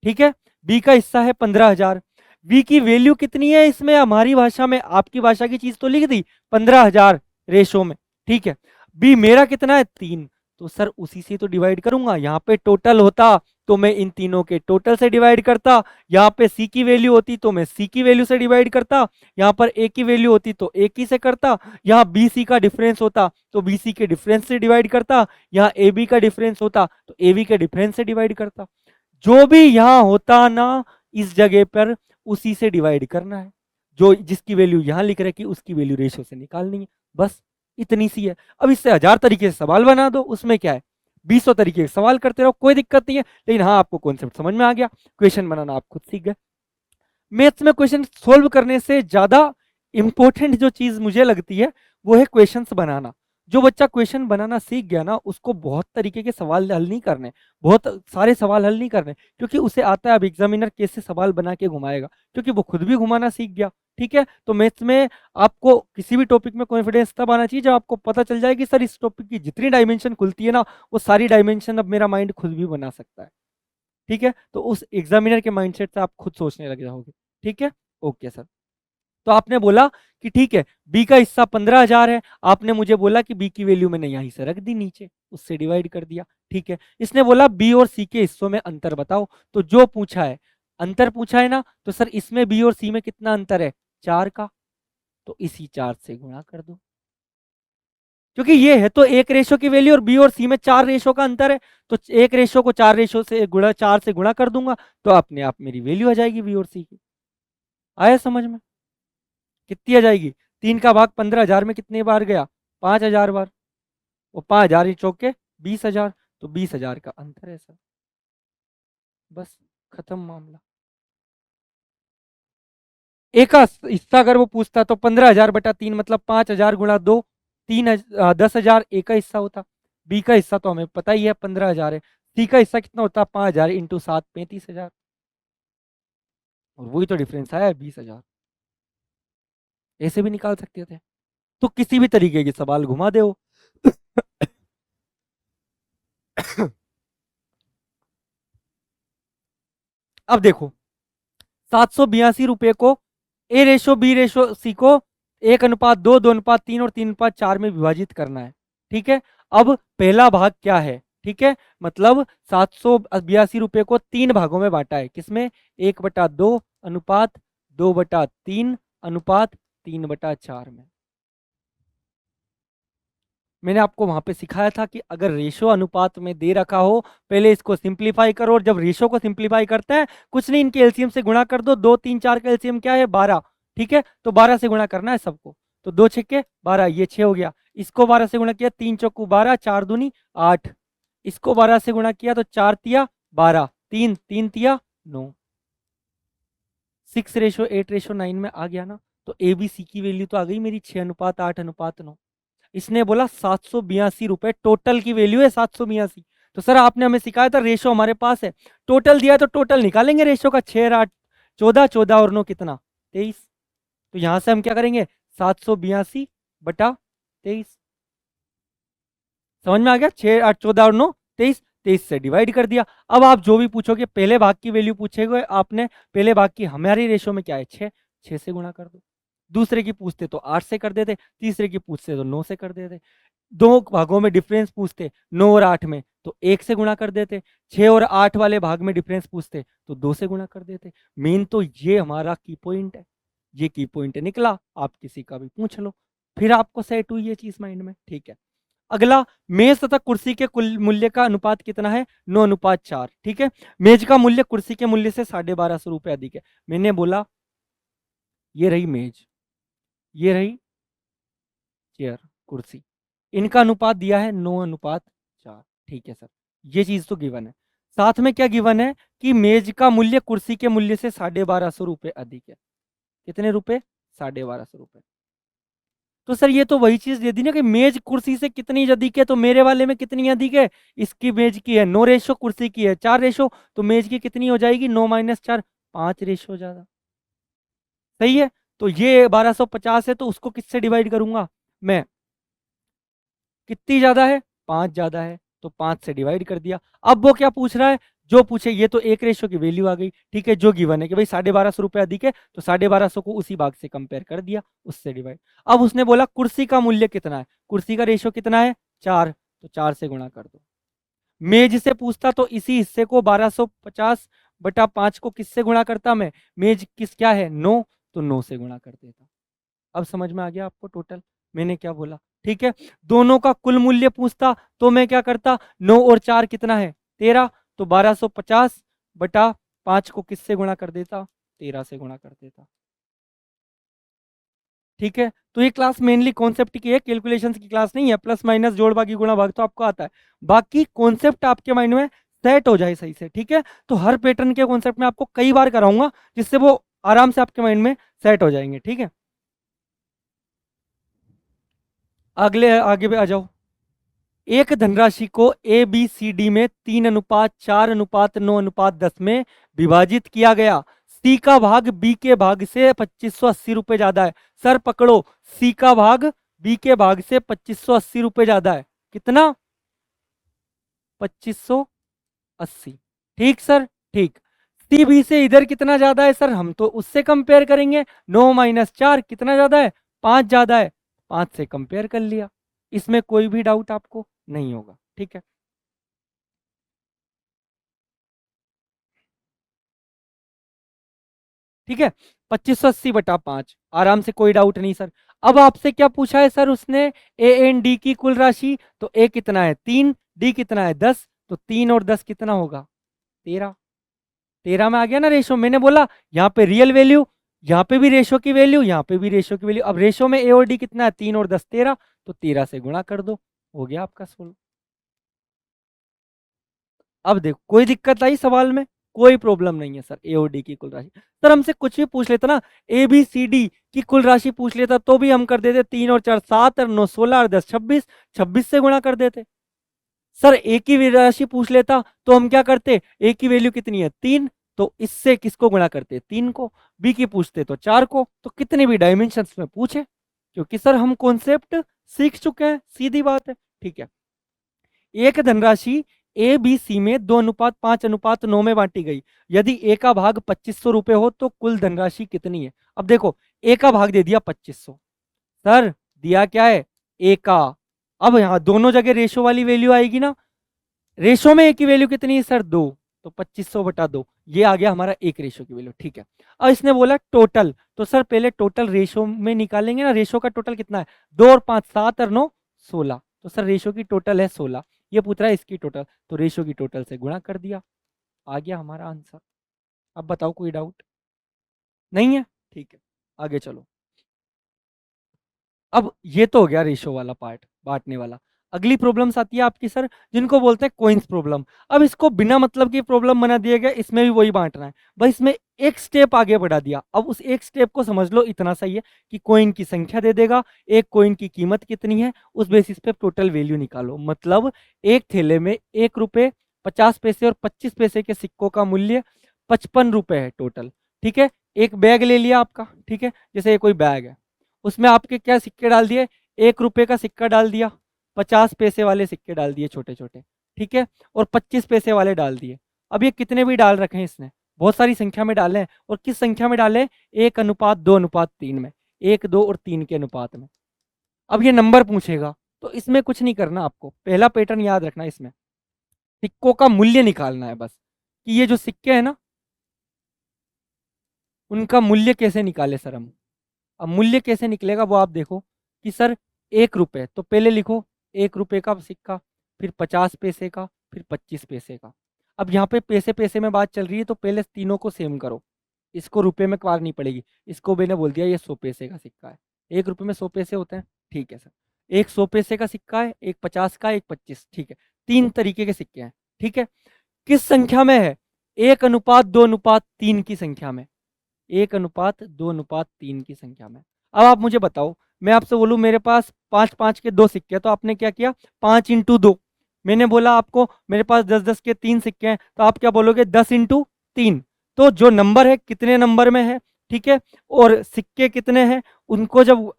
ठीक है, बी का हिस्सा है 15,000। बी की वैल्यू कितनी है इसमें, हमारी भाषा में, आपकी भाषा की चीज तो लिख दी 15,000 रेशो में। ठीक है, बी मेरा कितना है 3, तो सर उसी से तो डिवाइड करूंगा। यहाँ पे टोटल होता तो मैं इन तीनों के टोटल से डिवाइड करता, यहाँ पे सी की वैल्यू होती तो मैं सी की वैल्यू से डिवाइड करता, यहाँ पर ए की वैल्यू होती तो ए की से करता, यहाँ बी सी का डिफरेंस होता तो बी सी के डिफरेंस से डिवाइड करता, यहाँ ए बी का डिफरेंस होता तो ए बी के डिफरेंस से डिवाइड करता। जो भी यहाँ होता ना इस जगह पर उसी से डिवाइड करना है। जो जिसकी वैल्यू यहाँ लिख रखी उसकी वैल्यू रेशो से निकालनी है, बस इतनी सी है। अब इससे 1000 तरीके से सवाल बना दो, उसमें क्या है, 200 तरीके से सवाल करते रहो, कोई दिक्कत नहीं है। लेकिन हाँ, आपको कॉन्सेप्ट समझ में आ गया, क्वेश्चन बनाना आप खुद सीख गए। मैथ्स में क्वेश्चन सोल्व करने से ज्यादा इंपॉर्टेंट जो चीज मुझे लगती है वो है क्वेश्चंस बनाना। जो बच्चा क्वेश्चन बनाना सीख गया ना उसको बहुत तरीके के सवाल हल नहीं करने, बहुत सारे सवाल हल नहीं करने, क्योंकि उसे आता है अब एग्जामिनर कैसे सवाल बना के घुमाएगा, क्योंकि वो खुद भी घुमाना सीख गया। ठीक है, तो मैथ्स में आपको किसी भी टॉपिक में कॉन्फिडेंस तब आना चाहिए जब आपको पता चल जाए कि सर इस टॉपिक की जितनी डायमेंशन खुलती है ना वो सारी डायमेंशन अब मेरा माइंड खुद भी बना सकता है। ठीक है, तो उस एग्जामिनर के माइंडसेट से आप खुद सोचने लग जाओगे। ठीक है, ओके सर। तो आपने बोला कि ठीक है बी का हिस्सा 15,000 है, आपने मुझे बोला कि बी की वैल्यू मैंने यहीं से रख दी नीचे, उससे डिवाइड कर दिया। ठीक है, इसने बोला बी और सी के हिस्सों में अंतर बताओ, तो जो पूछा है अंतर पूछा है ना, तो सर इसमें बी और सी में कितना अंतर है, 4 का, तो इसी 4 से गुणा कर दो, क्योंकि ये है तो एक रेशो की वैल्यू और बी और सी में 4 रेशो का अंतर है, तो एक रेशो को 4 रेशो से गुणा 4 से गुणा कर दूंगा तो अपने आप मेरी वैल्यू आ जाएगी बी और सी की। आया समझ में? कितनी आ जाएगी, 3 का भाग 15,000 में कितने बार गया, 5,000 बार, वो 5,000 ही चौके 20,000, तो 20,000 का अंतर है सर, बस खत्म मामला। ए का हिस्सा अगर वो पूछता तो 15,000 बटा 3 मतलब 5,000 गुणा 2, 10,000 ए का हिस्सा होता। बी का हिस्सा तो हमें पता ही है 15,000 है, सी का हिस्सा कितना होता, 5,000 इंटू 7 35,000, और वही तो डिफरेंस आया है 20,000। ऐसे भी निकाल सकते थे, तो किसी भी तरीके के सवाल घुमा दे वो। अब देखो 782 रुपए को ए रेशो बी रेशो सी को 1:2, 2:3 और 3:4 में विभाजित करना है। ठीक है, अब पहला भाग क्या है, ठीक है, मतलब 782 रुपए को 3 भागों में बांटा है, किसमें, 1/2 अनुपात 2/3 अनुपात 3/4 में। मैंने आपको वहां पे सिखाया था कि अगर रेशो अनुपात में दे रखा हो पहले इसको सिंप्लीफाई करो, और जब रेशो को सिंप्लीफाई करते हैं कुछ नहीं, इनके एलसीएम से गुणा कर दो, 2 3 4 का एलसीएम क्या है 12। ठीक है, तो 12 से गुणा करना है सबको, तो 2 छक्के 12, ये 6 हो गया, इसको 12 से गुणा किया 3 चौकू 12, 4 दूनी 8, इसको 12 से गुणा किया तो 4 तिया 12, 3 3 तिया 9, 6:8:9 में आ गया ना, तो ए बी सी की वैल्यू तो आ गई मेरी 6:8:9। इसने बोला 782 रुपए टोटल की वैल्यू है, 782। तो सर आपने हमें सिखाया था रेशो हमारे पास है, टोटल दिया है तो टोटल निकालेंगे रेशो का, 6 8 14, 14 और 9 कितना 23, तो यहां से हम क्या करेंगे 782 बटा 23, समझ में आ गया, 6 8 14 और 9 23, 23 से डिवाइड कर दिया। अब आप जो भी पूछोगे पहले भाग की वैल्यू पूछेगे आपने, पहले भाग की हमारी रेशो में क्या है 6, 6 से गुणा कर दो, दूसरे की पूछते तो 8 से कर देते, तीसरे की पूछते तो 9 से कर देते, दो भागों में डिफरेंस पूछते 9 और 8 में तो 1 से गुणा कर देते, 6 और 8 वाले भाग में डिफरेंस पूछते तो 2 से गुणा कर देते। मेन तो ये हमारा की पॉइंट है, ये की पॉइंट निकला, आप किसी का भी पूछ लो, फिर आपको सेट हुई ये चीज माइंड में। ठीक है, अगला, मेज तथा कुर्सी के कुल मूल्य का अनुपात कितना है, 9:4। ठीक है, मेज का मूल्य कुर्सी के मूल्य से 1250 रुपए अधिक है। मैंने बोला ये रही मेज, ये रही चेयर कुर्सी, इनका अनुपात दिया है 9:4। ठीक है सर, ये चीज तो गिवन है, साथ में क्या गिवन है कि मेज का मूल्य कुर्सी के मूल्य से 1250 रुपए अधिक है। कितने रुपए, 1250 रुपए। तो सर ये तो वही चीज दे दी ना कि मेज कुर्सी से कितनी अधिक है, तो मेरे वाले में कितनी अधिक है, इसकी मेज की है 9 रेशो, कुर्सी की है 4 रेशो, तो मेज की कितनी हो जाएगी 9 - 4 5 रेशो ज्यादा। सही है, तो ये 1250 है तो उसको किससे डिवाइड करूंगा मैं, कितनी ज्यादा है 5 ज्यादा है, तो 5 से डिवाइड कर दिया। अब वो क्या पूछ रहा है, जो पूछे, ये तो एक रेशो की वैल्यू आ गई। ठीक है, जो गिवन है कि भाई 1250 रुपए अधिक है, तो 1250 को उसी भाग से कंपेयर कर दिया, उससे डिवाइड। अब उसने बोला कुर्सी का मूल्य कितना है, कुर्सी का रेशो कितना है 4, तो 4 से गुणा कर दो। मेज से पूछता तो इसी हिस्से को 1250/5 को किससे गुणा करता मैं? मेज किस क्या है 9, तो 9 से गुणा कर देता। अब समझ में आ गया आपको टोटल मैंने क्या बोला? ठीक है। दोनों का कुल मूल्य पूछता तो मैं क्या करता, 9 और 4 कितना है 13, तो 1250/5 को किससे गुणा कर देता? 13 से गुणा कर देता। ठीक है। तो ये क्लास मेनली कॉन्सेप्ट की है, कैलकुलेशंस की क्लास नहीं है। प्लस माइनस जोड़ बाकी गुणा भाग तो आपको आता है, बाकी कॉन्सेप्ट आपके माइंड में सेट हो जाए सही से। ठीक है। तो हर पैटर्न के कॉन्सेप्ट में आपको कई बार कराऊंगा जिससे वो आराम से आपके माइंड में सेट हो जाएंगे। ठीक है। अगले आगे पे आ जाओ। एक धनराशि को ए बी सी डी में 3:4:9:10 में विभाजित किया गया। सी का भाग बी के भाग से 2580 रुपये ज्यादा है। सर पकड़ो, सी का भाग बी के भाग से 2580 रुपये ज्यादा है। कितना? 2580। ठीक सर, ठीक। सी बी से इधर कितना ज्यादा है सर? हम तो उससे कंपेयर करेंगे। 9 - 4 कितना ज्यादा है? 5 ज्यादा है। 5 से कंपेयर कर लिया। इसमें कोई भी डाउट आपको नहीं होगा। ठीक है। ठीक है। 2580/5 आराम से, कोई डाउट नहीं सर। अब आपसे क्या पूछा है सर उसने? ए एंड डी की कुल राशि। तो ए कितना है 3, डी कितना है 10, तो 3 और 10 कितना होगा 13। 13 में आ गया ना रेशो। मैंने बोला यहाँ पे रियल वैल्यू, यहाँ पे भी रेशो की वैल्यू, यहाँ पे भी रेशो की वैल्यू। अब रेशो में ए और डी कितना है 3 और 10 13, तो 13 से गुणा कर दो, हो गया आपका 16। अब देखो कोई दिक्कत आई सवाल में? कोई प्रॉब्लम नहीं है सर। ए और डी की कुल राशि, सर हमसे कुछ भी पूछ लेता ना, ए बी सी डी की कुल राशि पूछ लेता तो भी हम कर देते 3 और 4 7 और 9 16 और 10 26, 26 से गुणा कर देते। सर ए की राशि पूछ लेता तो हम क्या करते, ए की वैल्यू कितनी है 3, तो इससे किसको गुणा करते 3 को। बी की पूछते तो 4 को। तो कितने भी डायमेंशंस में पूछे, क्योंकि सर हम कॉन्सेप्ट सीख चुके हैं, सीधी बात है। ठीक है। एक धनराशि ए बी सी में 2:5:9 में बांटी गई। यदि ए का भाग 2500 रुपए हो तो कुल धनराशि कितनी है? अब देखो, ए का भाग दे दिया 2500, सर दिया क्या है ए का। अब यहां दोनों जगह रेशो वाली वैल्यू आएगी ना। रेशो में ए की वैल्यू कितनी है सर 2, तो 2500/2 ये आ गया हमारा एक रेशो की वैल्यू। ठीक है। अब इसने बोला टोटल, तो सर पहले टोटल रेशो में निकालेंगे ना। रेशो का टोटल कितना है 2 और 5 7 और 9 16, तो सर रेशो की टोटल है 16। ये पूछ रहा है इसकी टोटल, तो रेशो की टोटल से गुणा कर दिया, आ गया हमारा आंसर। अब बताओ कोई डाउट नहीं है? ठीक है, आगे चलो। अब ये तो हो गया रेशो वाला पार्ट, बांटने वाला। अगली प्रॉब्लम्स आती है आपकी सर, जिनको बोलते हैं कोइंस प्रॉब्लम। अब इसको बिना मतलब की प्रॉब्लम बना दिया गया, इसमें भी वही बांटना है। बस इसमें एक स्टेप आगे बढ़ा दिया। अब उस एक स्टेप को समझ लो, इतना सही है कि कोइन की संख्या दे देगा, एक कोइन की कीमत कितनी है, उस बेसिस पे टोटल वैल्यू निकालो। मतलब एक थैले में 1 रुपए 50 पैसे और 25 पैसे के सिक्कों का मूल्य 55 रुपए है टोटल। ठीक है। एक बैग ले लिया आपका, ठीक है, जैसे ये कोई बैग है, उसमें आपके क्या सिक्के डाल दिए, 1 रुपए का सिक्का डाल दिया, 50 पैसे वाले सिक्के डाल दिए छोटे छोटे, ठीक है, और 25 पैसे वाले डाल दिए। अब ये कितने भी डाल रखे हैं इसने, बहुत सारी संख्या में डाले हैं, और किस संख्या में डाले हैं, 1:2:3 में, 1 2 और 3 के अनुपात में। अब ये नंबर पूछेगा, तो इसमें कुछ नहीं करना आपको, पहला पैटर्न याद रखना, इसमें सिक्कों का मूल्य निकालना है बस, कि ये जो सिक्के हैं ना, उनका मूल्य कैसे निकाले सर हम। अब मूल्य कैसे निकलेगा वो आप देखो, कि सर 1 रुपए, तो पहले लिखो 1 रुपए का सिक्का, फिर 50 पैसे का, फिर 25 पैसे का। अब यहाँ पे पैसे पैसे में बात चल रही है, तो पहले तीनों को सेम करो, इसको रुपए में मारनी पड़ेगी। इसको मैंने बोल दिया ये 100 पैसे का सिक्का है, 1 रुपए में 100 पैसे होते हैं, ठीक है सर। एक 100 पैसे का सिक्का है, एक 50 का, एक 25, ठीक है, 3 तरीके के सिक्के हैं, ठीक है। किस संख्या में है, 1:2:3 की संख्या में, 1:2:3 की संख्या में। अब आप मुझे बताओ, मैं आपसे बोलूं मेरे पास 5-5 के 2 सिक्के हैं, तो आपने क्या किया 5 × 2। मैंने बोला आपको मेरे पास 10-10 के 3 सिक्के हैं, तो आप क्या बोलोगे 10 × 3। तो जो नंबर है कितने नंबर में है, ठीक है, और सिक्के कितने हैं, उनको जब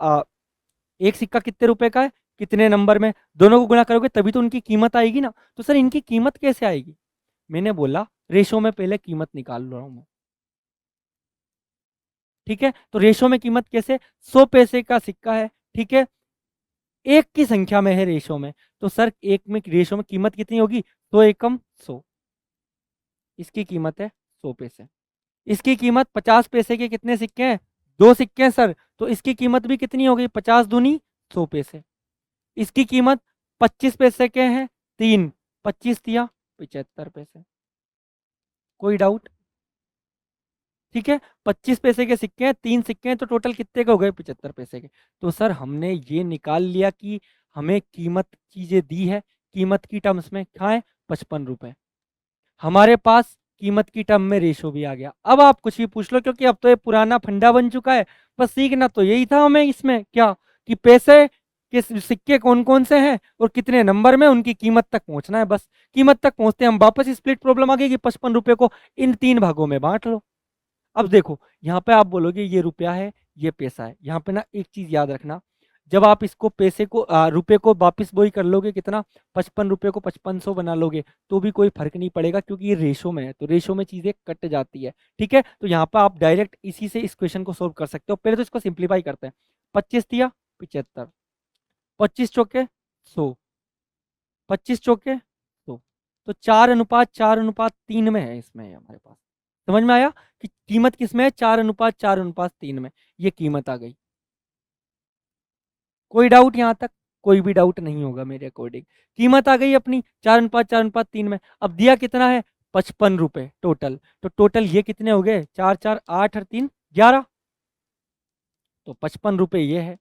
एक सिक्का कितने रुपए का है, कितने नंबर में, दोनों को गुणा करोगे तभी तो उनकी कीमत आएगी ना। तो सर इनकी कीमत कैसे आएगी, मैंने बोला रेशो में पहले कीमत निकाल रहा हूं मैं, ठीक है। तो रेशो में कीमत कैसे, 100 पैसे का सिक्का है, ठीक है, एक की संख्या में है रेशो में, तो सर एक में रेशो में कीमत कितनी होगी? 100 एकम 100। इसकी कीमत है 100 पैसे। इसकी कीमत 50 पैसे के कितने सिक्के हैं? 2 सिक्के हैं सर, तो इसकी कीमत भी कितनी होगी? 50 दूनी 100 पैसे। इसकी कीमत 25 पैसे के हैं 3, 25 दिया 75 पैसे। कोई डाउट? ठीक है, 25 पैसे के सिक्के हैं, 3 सिक्के हैं, तो टोटल कितने के हो गए? 75 पैसे के। तो सर हमने ये निकाल लिया कि हमें कीमत चीजें दी है, कीमत की टर्म्स में क्या है? 55 रुपए। हमारे पास कीमत की टर्म में रेशो भी आ गया। अब आप कुछ भी पूछ लो, क्योंकि अब तो ये पुराना फंडा बन चुका है। बस सीखना तो यही था हमें इसमें, क्या कि पैसे के सिक्के कौन कौन से हैं और कितने नंबर में, उनकी कीमत तक पहुंचना है। बस कीमत तक पहुंचते हम वापस स्प्लिट प्रॉब्लम आ गई कि 55 रुपए को इन 3 भागों में बांट लो। अब देखो यहाँ पे आप बोलोगे ये रुपया है, ये पैसा है। यहाँ पे ना एक चीज याद रखना, जब आप इसको पैसे को रुपए को वापस वही कर लोगे, कितना? 55 रुपए को 5500 बना लोगे तो भी कोई फर्क नहीं पड़ेगा, क्योंकि ये रेशो में है, तो रेशो में चीजें कट जाती है। ठीक है, तो यहाँ पर आप डायरेक्ट इसी से इस क्वेश्चन को सोल्व कर सकते हो। पहले तो इसको सिंप्लीफाई करते हैं। 25 दिया 75, 25 चौके 100, 25 चौके 100, तो 4:4:3 में है इसमें हमारे पास। समझ में आया कि कीमत किस में है? 4:4:3 में ये कीमत आ गई। कोई डाउट यहां तक? कोई भी डाउट नहीं होगा मेरे अकॉर्डिंग। कीमत आ गई अपनी 4:4:3 में। अब दिया कितना है? 55 रुपए टोटल। तो टोटल ये कितने हो गए? 4 4 8 और 3 11। तो 55 रुपए ये है।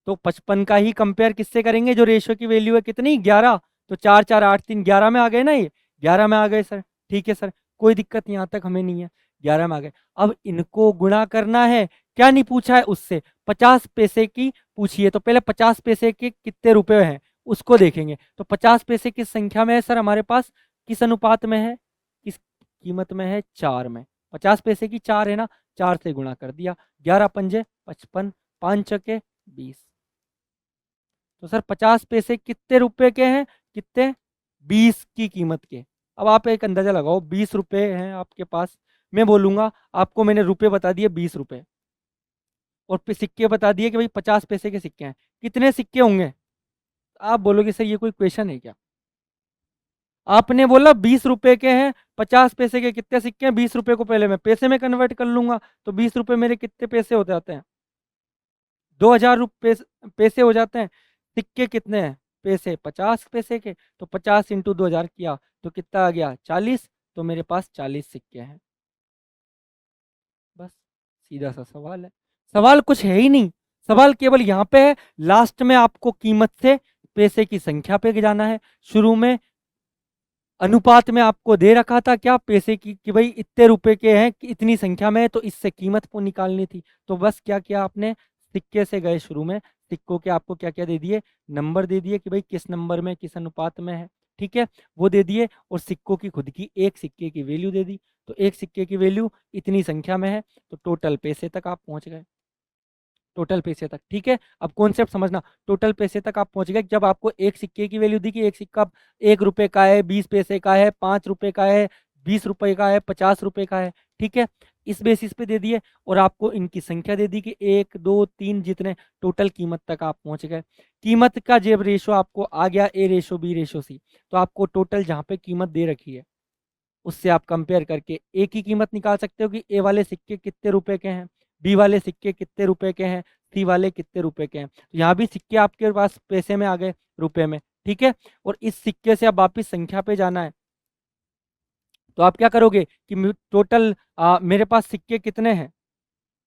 तो 55 का ही कंपेयर किससे करेंगे? जो रेशियो की वैल्यू है कितनी? 11। तो 4 4 8 3 11 में आ गए ना, ये 11 में आ गए सर। ठीक है सर, कोई दिक्कत यहाँ तक हमें नहीं है, 11 में आ गए। अब इनको गुणा करना है। क्या नहीं पूछा है उससे? 50 पैसे की पूछिए। तो पहले 50 पैसे के कितने रुपए हैं उसको देखेंगे। तो 50 पैसे किस संख्या में है सर हमारे पास? किस अनुपात में है? किस कीमत में है? 4 में। 50 पैसे की 4 है ना, 4 से गुणा कर दिया। 11 पंजे 55, 5 चके 20। तो सर 50 पैसे कितने रुपए के हैं? कितने? 20 की कीमत के। अब आप एक अंदाजा लगाओ, 20 रुपए हैं आपके पास। मैं बोलूंगा आपको, मैंने रुपए बता दिए 20 रुपए, और सिक्के बता दिए कि भाई 50 पैसे के सिक्के हैं। कितने सिक्के होंगे? आप बोलोगे सर ये कोई क्वेश्चन है क्या? आपने बोला 20 रुपए के हैं, 50 पैसे के कितने सिक्के हैं? 20 रुपए को पहले मैं पैसे में कन्वर्ट कर लूंगा, तो 20 रुपए मेरे कितने पैसे हो जाते हैं? 2000 रुपये पैसे हो जाते हैं। सिक्के कितने हैं? पैसे 50 पैसे के, तो 50 इंटू 2000 किया तो कितना आ गया? 40। तो मेरे पास 40 सिक्के हैं। बस सीधा सा सवाल है। सवाल कुछ है ही नहीं, सवाल केवल यहाँ पे है। लास्ट में आपको कीमत से पैसे की संख्या पे जाना है। शुरू में अनुपात में आपको दे रखा था क्या? पैसे की, कि भाई इतने रुपए के हैं, कि इतनी संख्या में है, तो इससे कीमत को निकालनी थी। तो बस क्या किया आपने? सिक्के से गए शुरू में, सिक्कों के आपको क्या क्या दे दिए? नंबर दे दिए कि भाई किस नंबर में, किस अनुपात में है। ठीक है, वो दे दिए। और सिक्कों की खुद की एक सिक्के की वैल्यू दे दी। तो एक सिक्के की वैल्यू इतनी संख्या में है, तो टोटल पैसे तक आप पहुंच गए। टोटल पैसे तक। ठीक है, अब कॉन्सेप्ट समझना। टोटल पैसे तक आप पहुंच गए जब आपको एक सिक्के की वैल्यू दी कि एक सिक्का 1 रुपए का है, 20 पैसे का है, 5 रुपए का है, 20 रुपए का है, 50 रुपए का है। ठीक है, इस बेसिस पे दे दिए, और आपको इनकी संख्या दे दी कि 1 2 3 जितने, टोटल कीमत तक आप पहुंच गए। कीमत का जब रेशो आपको आ गया A/B/C, तो आपको टोटल जहाँ पे कीमत दे रखी है उससे आप कंपेयर करके ए की कीमत निकाल सकते हो कि ए वाले सिक्के कितने रुपए के हैं, बी वाले सिक्के कितने रुपए के हैं, सी वाले कितने रुपए के हैं। तो यहाँ भी सिक्के आपके पास पैसे में आ गए, रुपए में। ठीक है, और इस सिक्के से अब वापिस संख्या पे जाना है। तो आप क्या करोगे कि टोटल मेरे पास सिक्के कितने हैं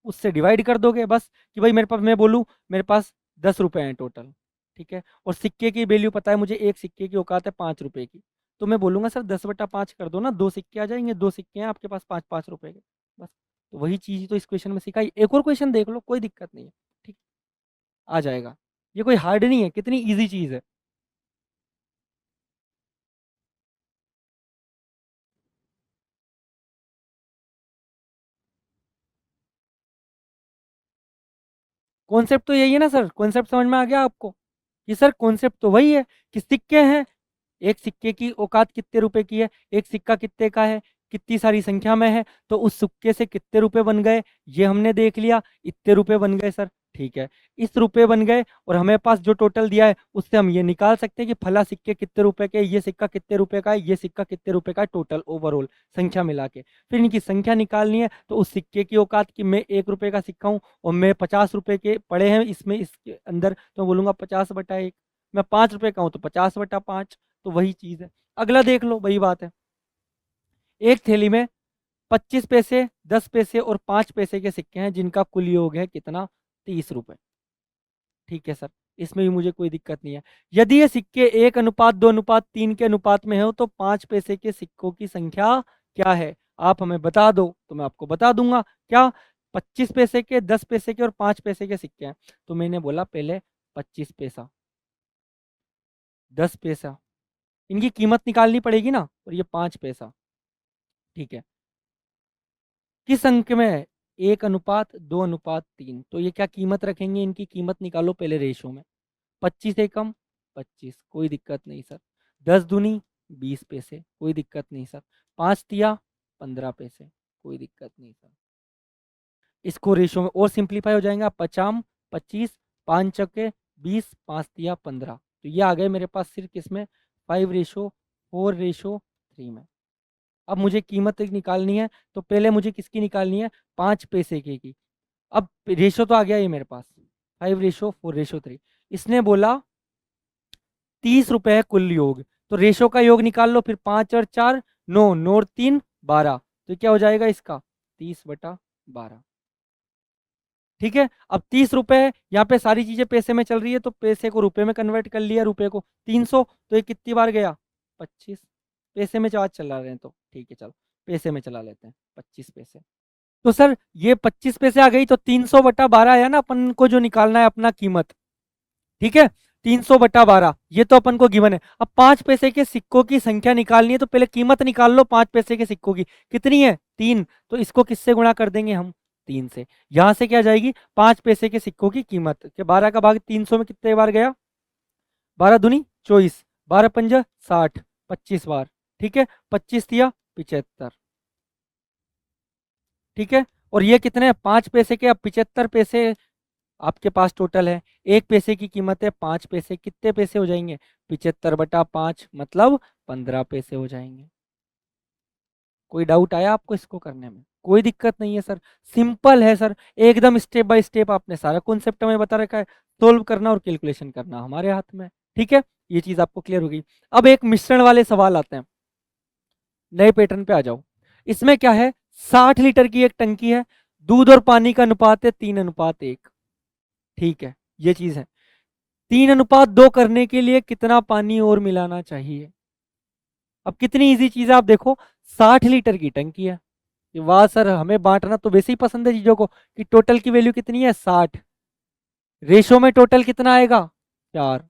उससे डिवाइड कर दोगे बस, कि भाई मेरे पास, मैं बोलूँ मेरे पास 10 रुपए हैं टोटल। ठीक है, और सिक्के की वैल्यू पता है मुझे, एक सिक्के की औकात है 5 रुपए की। तो मैं बोलूंगा सर 10/5 कर दो ना, 2 सिक्के आ जाएंगे, 2 सिक्के हैं आपके पास 5-5 रुपए के। बस, तो वही चीज तो इस क्वेश्चन में सिखाई। एक और क्वेश्चन देख लो, कोई दिक्कत नहीं है। ठीक, आ जाएगा। ये कोई हार्ड नहीं है, कितनी ईजी चीज है। कॉन्सेप्ट तो यही है ना सर, कॉन्सेप्ट समझ में आ गया आपको? कि सर कॉन्सेप्ट तो वही है कि सिक्के हैं, एक सिक्के की औकात कितने रुपए की है, एक सिक्का कितने का है, कितनी सारी संख्या में है, तो उस सिक्के से कितने रुपए बन गए ये हमने देख लिया, इतने रुपए बन गए सर। ठीक है, इस रुपए बन गए और हमें पास जो टोटल दिया है उससे हम ये निकाल सकते हैं कि फला सिक्के कितने रुपए के, ये सिक्का कितने रुपए का है, ये सिक्का कितने रुपए का है, टोटल ओवरऑल संख्या मिला के। फिर इनकी संख्या निकालनी है, तो उस सिक्के की औकात कि मैं 1 रुपए का सिक्का हूँ और मैं 50 रुपए के पड़े हैं इसमें, इसके अंदर, तो मैं बोलूंगा 50/1। मैं 5 रुपए का हूँ तो 50/5। तो वही चीज है। अगला देख लो, वही बात है। एक थैली में 25 पैसे, 10 पैसे और 5 पैसे के सिक्के हैं, जिनका कुल योग है कितना? 30 रुपए। ठीक है सर, इसमें भी मुझे कोई दिक्कत नहीं है। यदि ये सिक्के 1:2:3 के अनुपात में हो तो 5 पैसे के सिक्कों की संख्या क्या है? आप हमें बता दो तो मैं आपको बता दूंगा। क्या? 25 पैसे के, 10 पैसे के और 5 पैसे के सिक्के हैं। तो मैंने बोला पहले 25 पैसा, 10 पैसा, इनकी कीमत निकालनी पड़ेगी ना, और ये 5 पैसा। ठीक है, किस अंक में है? 1:2:3। तो ये क्या कीमत रखेंगे? इनकी कीमत निकालो पहले रेशो में। 25 एकम 25, कोई दिक्कत नहीं सर। 10 दूनी 20 पैसे, कोई दिक्कत नहीं सर। 5 तिया 15 पैसे, कोई दिक्कत नहीं सर। इसको रेशो में और सिंप्लीफाई हो जाएगा। 50 25, 5 चौके 20, 5 तिया 15। तो ये आ गए मेरे पास सिर्फ किसमें? 5:4:3 में। अब मुझे कीमत एक निकालनी है, तो पहले मुझे किसकी निकालनी है? 5 पैसे की। अब रेशो तो आ गया ये मेरे पास, 5:4:3। इसने बोला 30 रुपए है कुल योग। तो रेशो का योग निकाल लो फिर। 5 और 4 9, 9 और 3 12। तो क्या हो जाएगा इसका? 30/12। ठीक है, अब 30 रुपए है, यहाँ पे सारी चीजें पैसे में चल रही है, तो पैसे को रुपए में कन्वर्ट कर लिया, रुपए को 300। तो ये कितनी बार गया? 25। पैसे में आज चला रहे हैं तो ठीक है, चलो पैसे में चला लेते हैं, 25 पैसे। तो सर ये 25 पैसे आ गई, तो 300/12 है ना अपन को जो निकालना है अपना कीमत। ठीक है, 300/12 ये तो अपन को गिवन है। अब 5 पैसे के सिक्कों की संख्या निकालनी है, तो पहले कीमत निकाल लो 5 पैसे के सिक्कों की। कितनी है? 3। तो इसको किससे गुणा कर देंगे हम? 3 से। यहां से क्या जाएगी? 5 पैसे के सिक्कों की कीमत के 12 का भाग 300 में कितने बार गया? 12 दूनी 24, 12 पंजा 60, 25 बार। ठीक है, 25 तिया 75। ठीक है, और ये कितने? 5 पैसे के। अब 75 पैसे आपके पास टोटल है। 1 पैसे की कीमत है 5 पैसे, कितने पैसे हो जाएंगे? 75/5 मतलब 15 पैसे हो जाएंगे। कोई डाउट आया आपको इसको करने में? कोई दिक्कत नहीं है सर, सिंपल है सर, एकदम स्टेप बाय स्टेप आपने सारा कॉन्सेप्ट हमें बता रखा है। सोल्व करना और कैलकुलेशन करना हमारे हाथ में है। ठीक है, ये चीज आपको क्लियर होगी। अब एक मिश्रण वाले सवाल आते हैं, नए पैटर्न पे आ जाओ। इसमें क्या है? 60 लीटर की एक टंकी है, दूध और पानी का अनुपात है 3:1। ठीक है, ये चीज है। 3:2 करने के लिए कितना पानी और मिलाना चाहिए? अब कितनी इजी चीज है, आप देखो। 60 लीटर की टंकी है। ये वाह सर, हमें बांटना तो वैसे ही पसंद है चीजों को, कि टोटल की वैल्यू कितनी है? 60। रेशो में टोटल कितना आएगा? 4।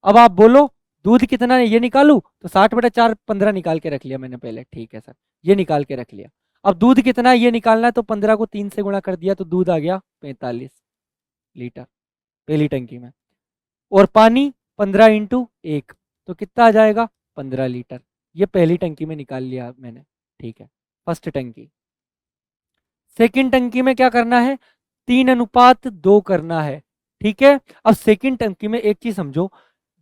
अब आप बोलो दूध कितना है, ये निकालू? तो 60/4 15 निकाल के रख लिया मैंने पहले। ठीक है सर, ये निकाल के रख लिया। अब दूध कितना है ये निकालना है, तो 15 को 3 से गुणा कर दिया, तो दूध आ गया 45 लीटर पहली टंकी में। और पानी 15 × 1, तो कितना आ जाएगा? 15 लीटर। ये पहली टंकी में निकाल लिया मैंने। ठीक है, फर्स्ट टंकी। सेकंड टंकी में क्या करना है? 3:2 करना है। ठीक है, अब सेकंड टंकी में एक चीज समझो,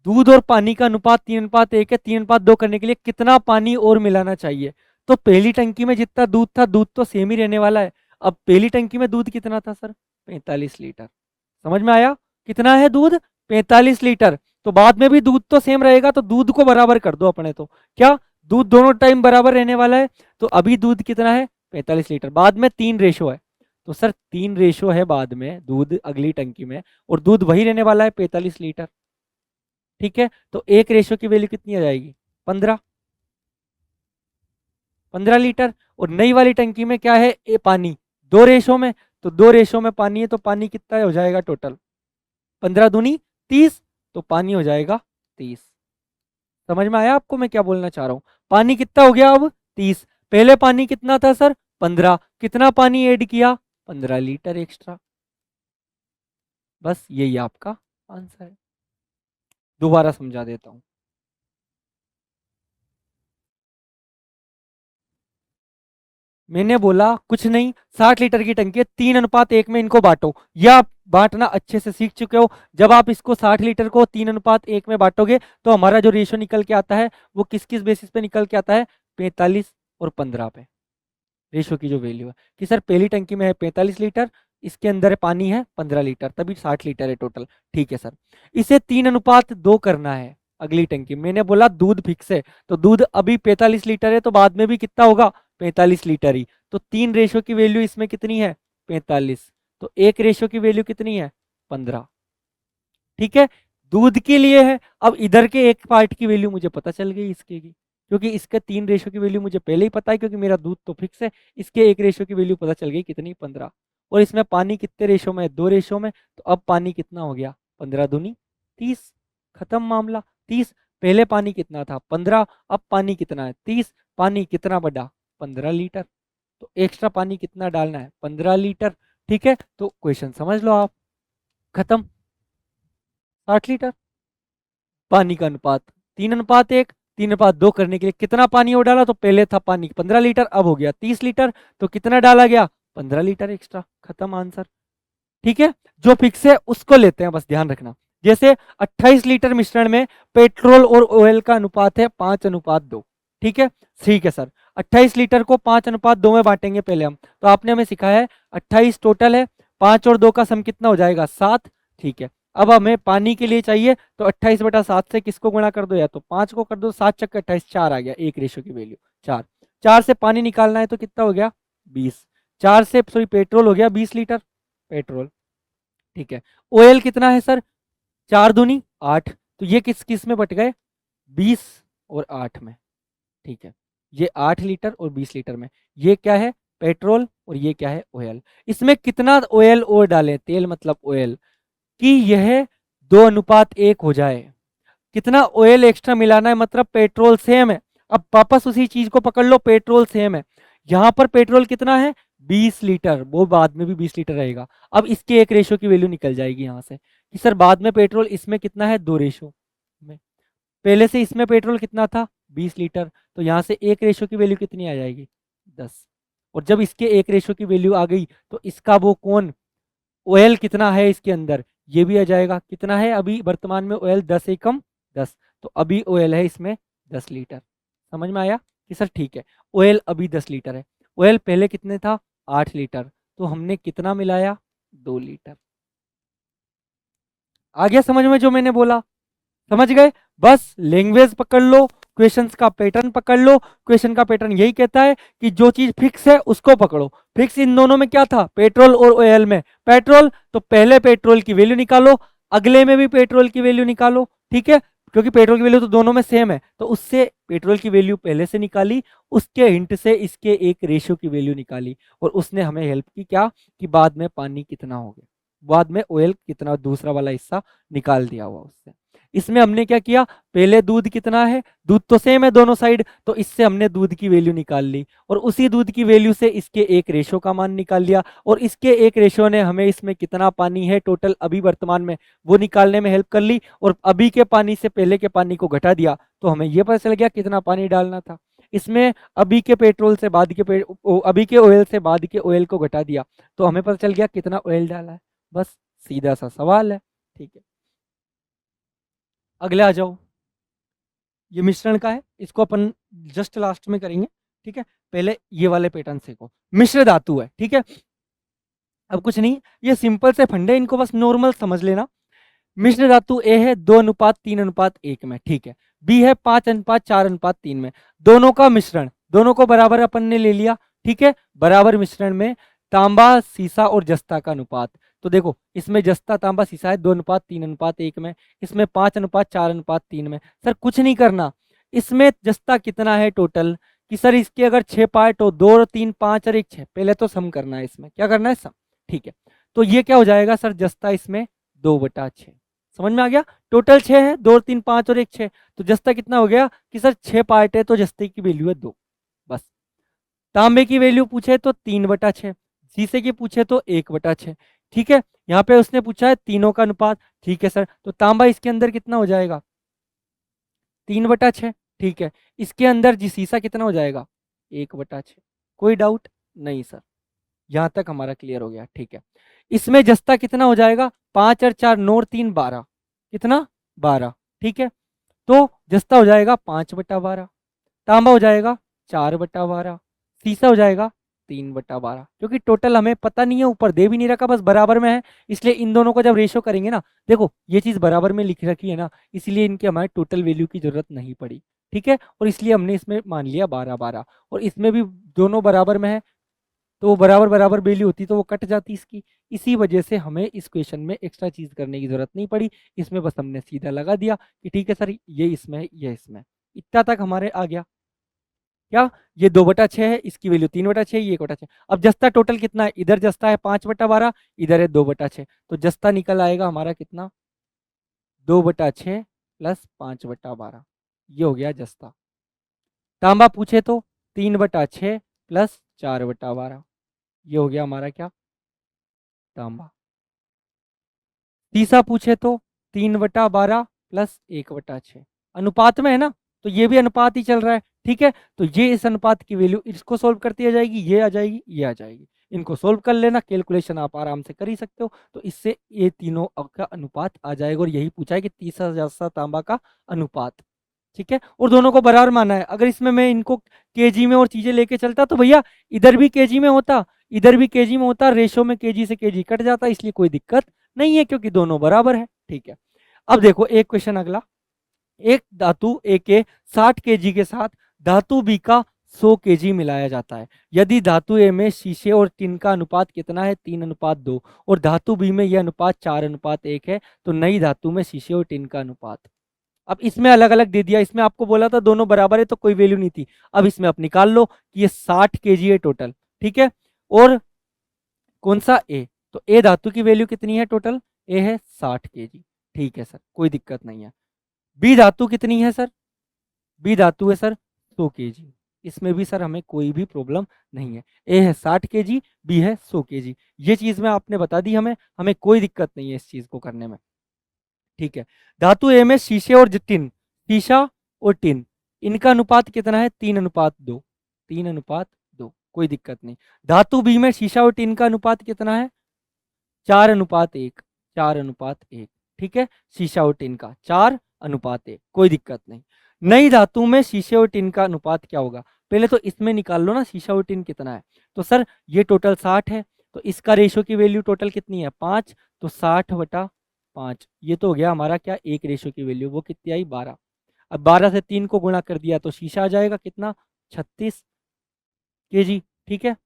दूध और पानी का अनुपात 3:1 है। 3:2 करने के लिए कितना पानी और मिलाना चाहिए? तो पहली टंकी में जितना दूध था, दूध तो सेम ही रहने वाला है। अब पहली टंकी में दूध कितना था सर? 45 लीटर। समझ में आया? कितना है दूध? 45 लीटर। तो बाद में भी दूध तो सेम रहेगा, तो दूध को बराबर कर दो अपने। तो क्या दूध दोनों टाइम बराबर रहने वाला है? तो अभी दूध कितना है? 45 लीटर। बाद में 3 रेशो है, तो सर 3 रेशो है बाद में दूध अगली टंकी में, और दूध वही रहने वाला है 45 लीटर। ठीक है, तो एक रेशो की वैल्यू कितनी आ जाएगी? 15। 15 लीटर। और नई वाली टंकी में क्या है? पानी 2 रेशो में। तो 2 रेशो में पानी है, तो पानी कितना हो जाएगा टोटल? 15 दूनी 30, तो पानी हो जाएगा 30। समझ में आया आपको मैं क्या बोलना चाह रहा हूँ? पानी कितना हो गया अब? 30। पहले पानी कितना था सर? 15। कितना पानी ऐड किया? 15 लीटर एक्स्ट्रा। बस यही आपका आंसर है। दोबारा समझा देता हूँ। मैंने बोला कुछ नहीं, 60 लीटर की टंकी है, 3:1 में इनको बांटो। या आप बांटना अच्छे से सीख चुके हो। जब आप इसको 60 लीटर को 3:1 में बांटोगे तो हमारा जो रेशियो निकल के आता है वो किस किस बेसिस पे निकल के आता है, 45 और 15 पे। रेशियो की जो वैल्यू है कि सर पहली टंकी में है 45 लीटर, इसके अंदर पानी है 15 लीटर, तभी 60 लीटर है टोटल। ठीक है सर, इसे 3:2 करना है अगली टंकी। मैंने बोला दूध फिक्स है, तो दूध अभी 45 लीटर है, तो बाद में भी कितना होगा, 45 लीटर ही। तो 3 रेशियो की वैल्यू इसमें कितनी है, 45। तो 1 रेशियो की वैल्यू कितनी है, 15। ठीक है, दूध के लिए है। अब इधर के एक पार्ट की वैल्यू मुझे पता चल गई इसके की, क्योंकि इसके 3 रेशियो की वैल्यू मुझे पहले ही पता है, क्योंकि मेरा दूध तो फिक्स है। इसके 1 रेशियो की वैल्यू पता चल गई कितनी, 15। और इसमें पानी कितने रेशियो में है, 2 रेशियो में। तो अब पानी कितना हो गया, 15 दूनी 30, खत्म मामला। 30, पहले पानी कितना था, 15, अब पानी कितना है, 30। पानी कितना बढ़ा, 15 लीटर। तो एक्स्ट्रा पानी कितना डालना है, 15 लीटर। ठीक है, तो क्वेश्चन समझ लो आप, खत्म। 60 लीटर पानी का अनुपात 3:1, 3:2 करने के लिए कितना पानी और डाला, तो पहले था पानी 15 लीटर, अब हो गया 30 लीटर। तो कितना डाला गया, 15 लीटर एक्स्ट्रा, खत्म आंसर। ठीक है, जो फिक्स है उसको लेते हैं, बस ध्यान रखना। जैसे 28 लीटर मिश्रण में पेट्रोल और ऑयल का अनुपात है 5:2। ठीक है, ठीक है सर, 28 लीटर को 5:2 में बांटेंगे पहले हम। तो आपने हमें सिखाया है 28 टोटल है, 5 और 2 का सम कितना हो जाएगा, 7। ठीक है, अब हमें पानी के लिए चाहिए, तो 28/7 से किसको गुणा कर दो, या तो 5 को कर दो, 7×28 4 आ गया, 1 रेशियो की वैल्यू 4। 4 से पानी निकालना है तो कितना हो गया, 20। 4 से सॉरी पेट्रोल हो गया 20 लीटर पेट्रोल। ठीक है, ओएल कितना है सर, 4 दूनी 8। तो ये किस किस में बट गए, 20 और 8 में। ठीक है, ये 8 लीटर और 20 लीटर में। ये क्या है, पेट्रोल, और ये क्या है, ऑयल। इसमें कितना ऑयल और डालें, तेल मतलब ऑयल, कि यह 2:1 हो जाए। कितना ऑयल एक्स्ट्रा मिलाना है, मतलब पेट्रोल सेम है। अब वापस उसी चीज को पकड़ लो, पेट्रोल सेम है। यहां पर पेट्रोल कितना है, 20 लीटर, वो बाद में भी 20 लीटर रहेगा। अब इसके 1 रेशियो की वैल्यू निकल जाएगी यहां से, कि सर बाद में पेट्रोल इसमें कितना है, 2 रेशियो में। पहले से इसमें पेट्रोल कितना था, 20 लीटर। तो यहाँ से 1 रेशियो की वैल्यू कितनी आ जाएगी, 10। और जब इसके 1 रेशियो की वैल्यू आ गई, तो इसका वो कौन, ऑयल कितना है इसके अंदर, ये भी आ जाएगा। कितना है अभी वर्तमान में ऑयल, 10 एकम 10। तो अभी ऑयल है इसमें 10 लीटर। समझ में आया कि सर ठीक है, ऑयल अभी 10 लीटर है। ऑयल पहले कितने था, 8 लीटर। तो हमने कितना मिलाया, 2 लीटर। आ गया समझ में जो मैंने बोला, समझ गए। बस लैंग्वेज पकड़ लो, क्वेश्चंस का पैटर्न पकड़ लो। क्वेश्चन का पैटर्न यही कहता है कि जो चीज फिक्स है उसको पकड़ो। फिक्स इन दोनों में क्या था, पेट्रोल और ऑयल में। पेट्रोल, तो पहले पेट्रोल की वैल्यू निकालो, अगले में भी पेट्रोल की वैल्यू निकालो। ठीक है, क्योंकि पेट्रोल की वैल्यू तो दोनों में सेम है, तो उससे पेट्रोल की वैल्यू पहले से निकाली, उसके हिंट से इसके 1 रेशियो की वैल्यू निकाली। और उसने हमें हेल्प की क्या, कि बाद में पानी कितना हो गया, बाद में ऑयल कितना, दूसरा वाला हिस्सा निकाल दिया हुआ उससे। इसमें हमने क्या किया, पहले दूध कितना है, दूध तो सेम है दोनों साइड, तो इससे हमने दूध की वैल्यू निकाल ली, और उसी दूध की वैल्यू से इसके 1 रेशियो का मान निकाल लिया। और इसके 1 रेशियो ने हमें इसमें कितना पानी है टोटल अभी वर्तमान में, वो निकालने में हेल्प कर ली। और अभी के पानी से पहले के पानी को घटा दिया, तो हमें ये पता चल गया कितना पानी डालना था। इसमें अभी के पेट्रोल से बाद के अभी के ऑयल से बाद के ऑयल को घटा दिया, तो हमें पता चल गया कितना ऑयल डाला है। बस सीधा सा सवाल है। ठीक है, अगले आ जाओ। ये मिश्रण का है, इसको अपन जस्ट लास्ट में करेंगे। ठीक है, पहले ये वाले पैटर्न सीखो। मिश्र धातु है, ठीक है। अब कुछ नहीं, ये सिंपल से फंडे, इनको बस नॉर्मल समझ लेना। मिश्र धातु ए है 2:3:1 में, ठीक है। बी है 5:4:3 में। दोनों का मिश्रण, दोनों को बराबर अपन ने ले लिया। ठीक है, बराबर मिश्रण में तांबा सीसा और जस्ता का अनुपात। तो देखो, इसमें जस्ता तांबा सीसा है 2:3:1 में, इसमें 5:4:3 में। सर कुछ नहीं करना, इसमें जस्ता कितना है टोटल, कि सर इसके अगर 6 पार्ट हो, 2 और 3 5 और 1 6, पहले तो सम करना है, इसमें क्या करना है, सम। ठीक है, तो ये क्या हो जाएगा सर, जस्ता इसमें 2/6। समझ में आ गया, टोटल 6 है, 2 3 5 और 1 6। तो जस्ता कितना हो गया, कि सर 6 पार्ट है, तो जस्ते की वैल्यू है 2। बस, तांबे की वैल्यू पूछे तो 3/6, शीशे की पूछे तो 1/6। ठीक है, यहाँ पे उसने पूछा है तीनों का अनुपात। ठीक है सर, तो तांबा इसके अंदर कितना हो जाएगा, 3/6। ठीक है, इसके अंदर जी शीशा कितना हो जाएगा, 1/6। कोई डाउट, नहीं सर, यहाँ तक हमारा क्लियर हो गया, ठीक है। इसमें जस्ता कितना हो जाएगा, 5 और 4 9 और 3 12, कितना 12, ठीक है। तो जस्ता हो जाएगा 5/12, तांबा हो जाएगा 4/12, सीसा हो जाएगा 3/12, क्योंकि टोटल हमें पता नहीं है, ऊपर दे भी नहीं रखा, बस बराबर में है, इसलिए इन दोनों को जब रेशो करेंगे ना, देखो ये चीज़ बराबर में लिख रखी है ना, इसलिए इनके हमारे टोटल वैल्यू की जरूरत नहीं पड़ी, ठीक है। और इसलिए हमने इसमें मान लिया 12/12, और इसमें भी दोनों बराबर में है, तो वो बराबर बराबर वैल्यू होती तो वो कट जाती इसकी, इसी वजह से हमें इस क्वेश्चन में एक्स्ट्रा चीज करने की जरूरत नहीं पड़ी, इसमें बस हमने सीधा लगा दिया कि ठीक है सर ये इसमें है, ये इसमें, इतना तक हमारे आ गया। क्या, ये 2/6 है, इसकी वैल्यू 3/6, ये 1/6। अब जस्ता टोटल कितना है, इधर जस्ता है 5/12, इधर है 2/6, तो जस्ता निकल आएगा हमारा कितना, 2/6 प्लस 5/12, ये हो गया जस्ता। तांबा पूछे तो 3/6 प्लस 4/12, ये हो गया हमारा क्या, तांबा। तीसरा पूछे तो 3/12 प्लस 1/6, अनुपात में है ना, तो ये भी अनुपात ही चल रहा है, ठीक है। तो ये इस अनुपात की वैल्यू इसको सोल्व करती आ जाएगी, ये आ जाएगी, ये आ जाएगी, इनको सोल्व कर लेना, कैलकुलेशन आप आराम से कर ही सकते हो, तो इससे ये तीनों का अनुपात आ जाएगा, और यही पूछा है कि तीसरा जस्ता तांबा का अनुपात, ठीक है। और दोनों को बराबर माना है, अगर इसमें मैं इनको केजी में और चीजें लेके चलता तो भैया इधर भी केजी में होता, इधर भी केजी में होता, रेशो में केजी से केजी कट जाता, इसलिए कोई दिक्कत नहीं है, क्योंकि दोनों बराबर है, ठीक है। अब देखो एक क्वेश्चन अगला, एक धातु ए के 60 केजी के साथ धातु बी का 100 केजी मिलाया जाता है, यदि धातु ए में शीशे और टिन का अनुपात कितना है, 3:2, और धातु बी में यह अनुपात 4:1 है, तो नई धातु में शीशे और टिन का अनुपात। अब इसमें अलग अलग दे दिया, इसमें आपको बोला था दोनों बराबर है तो कोई वैल्यू नहीं थी, अब इसमें आप निकाल लो कि ये 60 केजी है टोटल, ठीक है। और कौन सा ए, तो ए धातु की वैल्यू कितनी है टोटल, ए है 60 केजी, ठीक है सर, कोई दिक्कत नहीं है। बी धातु कितनी है सर, बी धातु है सर 100 केजी, इसमें भी सर हमें कोई भी प्रॉब्लम नहीं है, ए है 60 केजी, बी है 100 केजी, ये चीज में आपने बता दी, हमें हमें कोई दिक्कत नहीं है इस चीज को करने में, ठीक है। धातु ए में शीशे और टिन, शीशा और टिन, इनका अनुपात कितना है, 3:2, 3:2, कोई दिक्कत नहीं। धातु बी में शीशा और टिन का अनुपात कितना है, 4:1, 4:1, ठीक है, शीशा और टिन का 4:1, कोई दिक्कत नहीं। नई धातु में शीशे और टिन का अनुपात क्या होगा, पहले तो इसमें निकाल लो ना शीशा और टिन कितना है, तो सर ये टोटल 60 है, तो इसका रेशो की वैल्यू टोटल कितनी है 5, तो 60/5, ये तो हो गया हमारा क्या, एक रेशो की वैल्यू, वो कितनी आई 12। अब 12 से 3 को गुणा कर दिया तो शीशा आ जाएगा कितना, 36 केजी, ठीक है।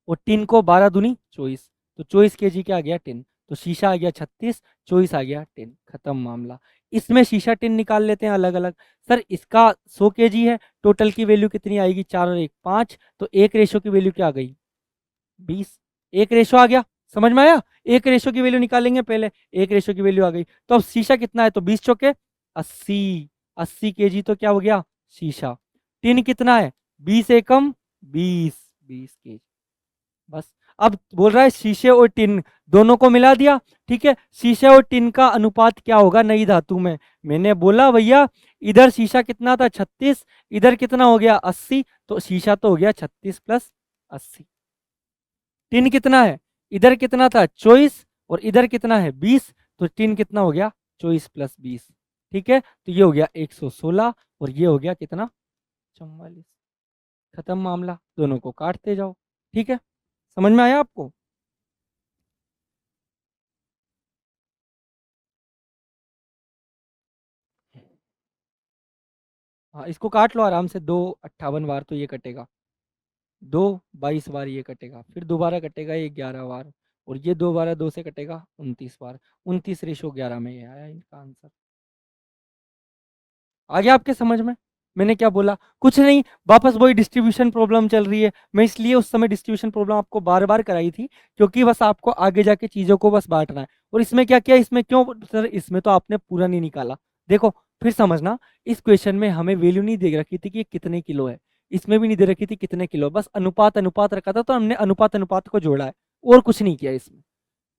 और टिन को 12 दूनी 24, तो 24 केजी क्या आ गया टिन, तो शीशा आ गया 36, 24 आ गया टिन, खत्म मामला। इसमें शीशा टिन निकाल लेते हैं अलग अलग, सर इसका 100 केजी है, टोटल की वैल्यू कितनी आएगी, 4 और 1 5, तो एक रेशो की वैल्यू क्या आ गई 20, एक रेशो आ गया, समझ में आया, एक रेशो की वैल्यू निकालेंगे पहले, एक रेशो की वैल्यू आ गई, तो अब शीशा कितना है, तो 20 चौके 80, 80 केजी, तो क्या हो गया शीशा। टिन कितना है, 20 एकम 20, 20 केजी, बस। अब बोल रहा है शीशे और टिन दोनों को मिला दिया, ठीक है, शीशे और टिन का अनुपात क्या होगा नई धातु में, मैंने बोला भैया इधर शीशा कितना था 36, इधर कितना हो गया 80, तो शीशा तो हो गया 36 प्लस 80। टिन कितना है, इधर कितना था 24 और इधर कितना है 20, तो टिन कितना हो गया 24 प्लस 20, ठीक है, तो ये हो गया 116, और ये हो गया कितना 44, खत्म मामला, दोनों को काटते जाओ, ठीक है, समझ में आया आपको। हाँ इसको काट लो आराम से, 2 58 बार तो ये कटेगा, 2 22 बार ये कटेगा, फिर दोबारा कटेगा ये 11 बार, और ये दोबारा 2 से कटेगा 29 बार, 29:11 में ये आया इनका आंसर। आ गया आपके समझ में, मैंने क्या बोला, कुछ नहीं, वापस वही डिस्ट्रीब्यूशन प्रॉब्लम चल रही है, मैं इसलिए उस समय डिस्ट्रीब्यूशन प्रॉब्लम आपको बार बार कराई थी, क्योंकि बस आपको आगे जाके चीज़ों को बस बांटना है। और इसमें क्या किया, इसमें क्यों सर, इसमें तो आपने पूरा नहीं निकाला, देखो फिर समझना, इस क्वेश्चन में हमें वैल्यू नहीं दे रखी थी कि ये कितने किलो है, इसमें भी नहीं दे रखी थी कितने किलो, बस अनुपात अनुपात रखा था, तो हमने अनुपात अनुपात को जोड़ा है, और कुछ नहीं किया इसमें,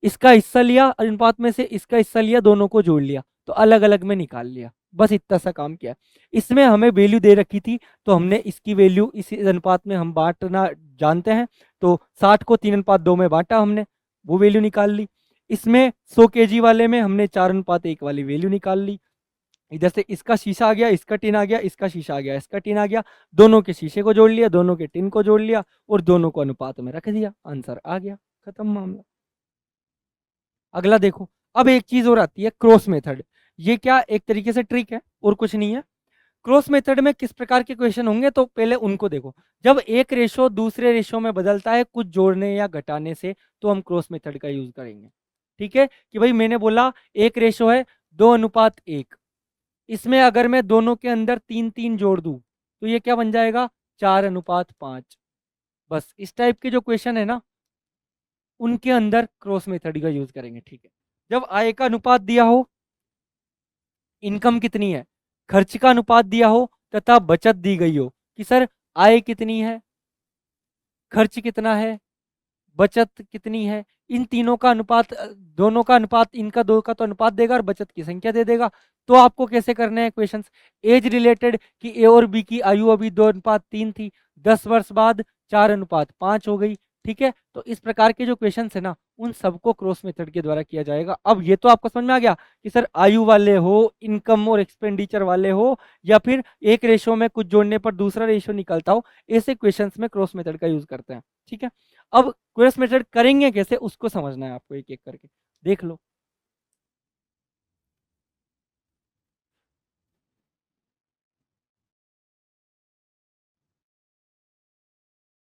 इसका हिस्सा लिया अनुपात में से, इसका हिस्सा लिया, दोनों को जोड़ लिया, तो अलग अलग में निकाल लिया, बस इतना सा काम किया। इसमें हमें वैल्यू दे रखी थी, तो हमने इसकी वैल्यू इस अनुपात में हम बांटना जानते हैं, तो 60 को 3:2 में बांटा हमने, वो वैल्यू निकाल ली। इसमें 100 केजी वाले में हमने 4:1 वाली वैल्यू निकाल ली। इधर से इसका शीशा आ गया, इसका टिन आ गया, इसका शीशा आ गया, इसका टिन आ गया, दोनों के शीशे को जोड़ लिया, दोनों के टिन को जोड़ लिया और दोनों को अनुपात में रख दिया, आंसर आ गया, खत्म मामला। अगला देखो, अब एक चीज और आती है, क्रॉस मेथड। ये क्या एक तरीके से ट्रिक है और कुछ नहीं है। क्रॉस मेथड में किस प्रकार के क्वेश्चन होंगे, तो पहले उनको देखो। जब एक रेशो दूसरे रेशो में बदलता है कुछ जोड़ने या घटाने से, तो हम क्रॉस मेथड का यूज करेंगे। ठीक है, कि भाई मैंने बोला एक रेशो है 2:1, इसमें अगर मैं दोनों के अंदर 3 3 जोड़ दूं, तो ये क्या बन जाएगा, 4:5। बस इस टाइप के जो क्वेश्चन है ना, उनके अंदर क्रॉस मेथड का यूज करेंगे। ठीक है, जब आय का अनुपात दिया हो, इनकम कितनी है, खर्च का अनुपात दिया हो तथा बचत दी गई हो कि सर आय कितनी है, खर्च कितना है, बचत कितनी है, इन तीनों का अनुपात, दोनों का अनुपात, इनका दो का तो अनुपात देगा और बचत की संख्या दे देगा। तो आपको कैसे करने हैं क्वेश्चंस, एज रिलेटेड, कि ए और बी की आयु अभी 2:3 थी, 10 वर्ष बाद 4:5 हो गई। ठीक है, तो इस प्रकार के जो क्वेश्चंस है ना, उन सबको क्रॉस मेथड के द्वारा किया जाएगा। अब ये तो आपको समझ में आ गया कि सर आयु वाले हो, इनकम और एक्सपेंडिचर वाले हो, या फिर एक रेशो में कुछ जोड़ने पर दूसरा रेशो निकलता हो, ऐसे क्वेश्चंस में क्रॉस मेथड का यूज करते हैं। ठीक है, अब क्रॉस मेथड करेंगे कैसे, उसको समझना है आपको, एक एक करके देख लो।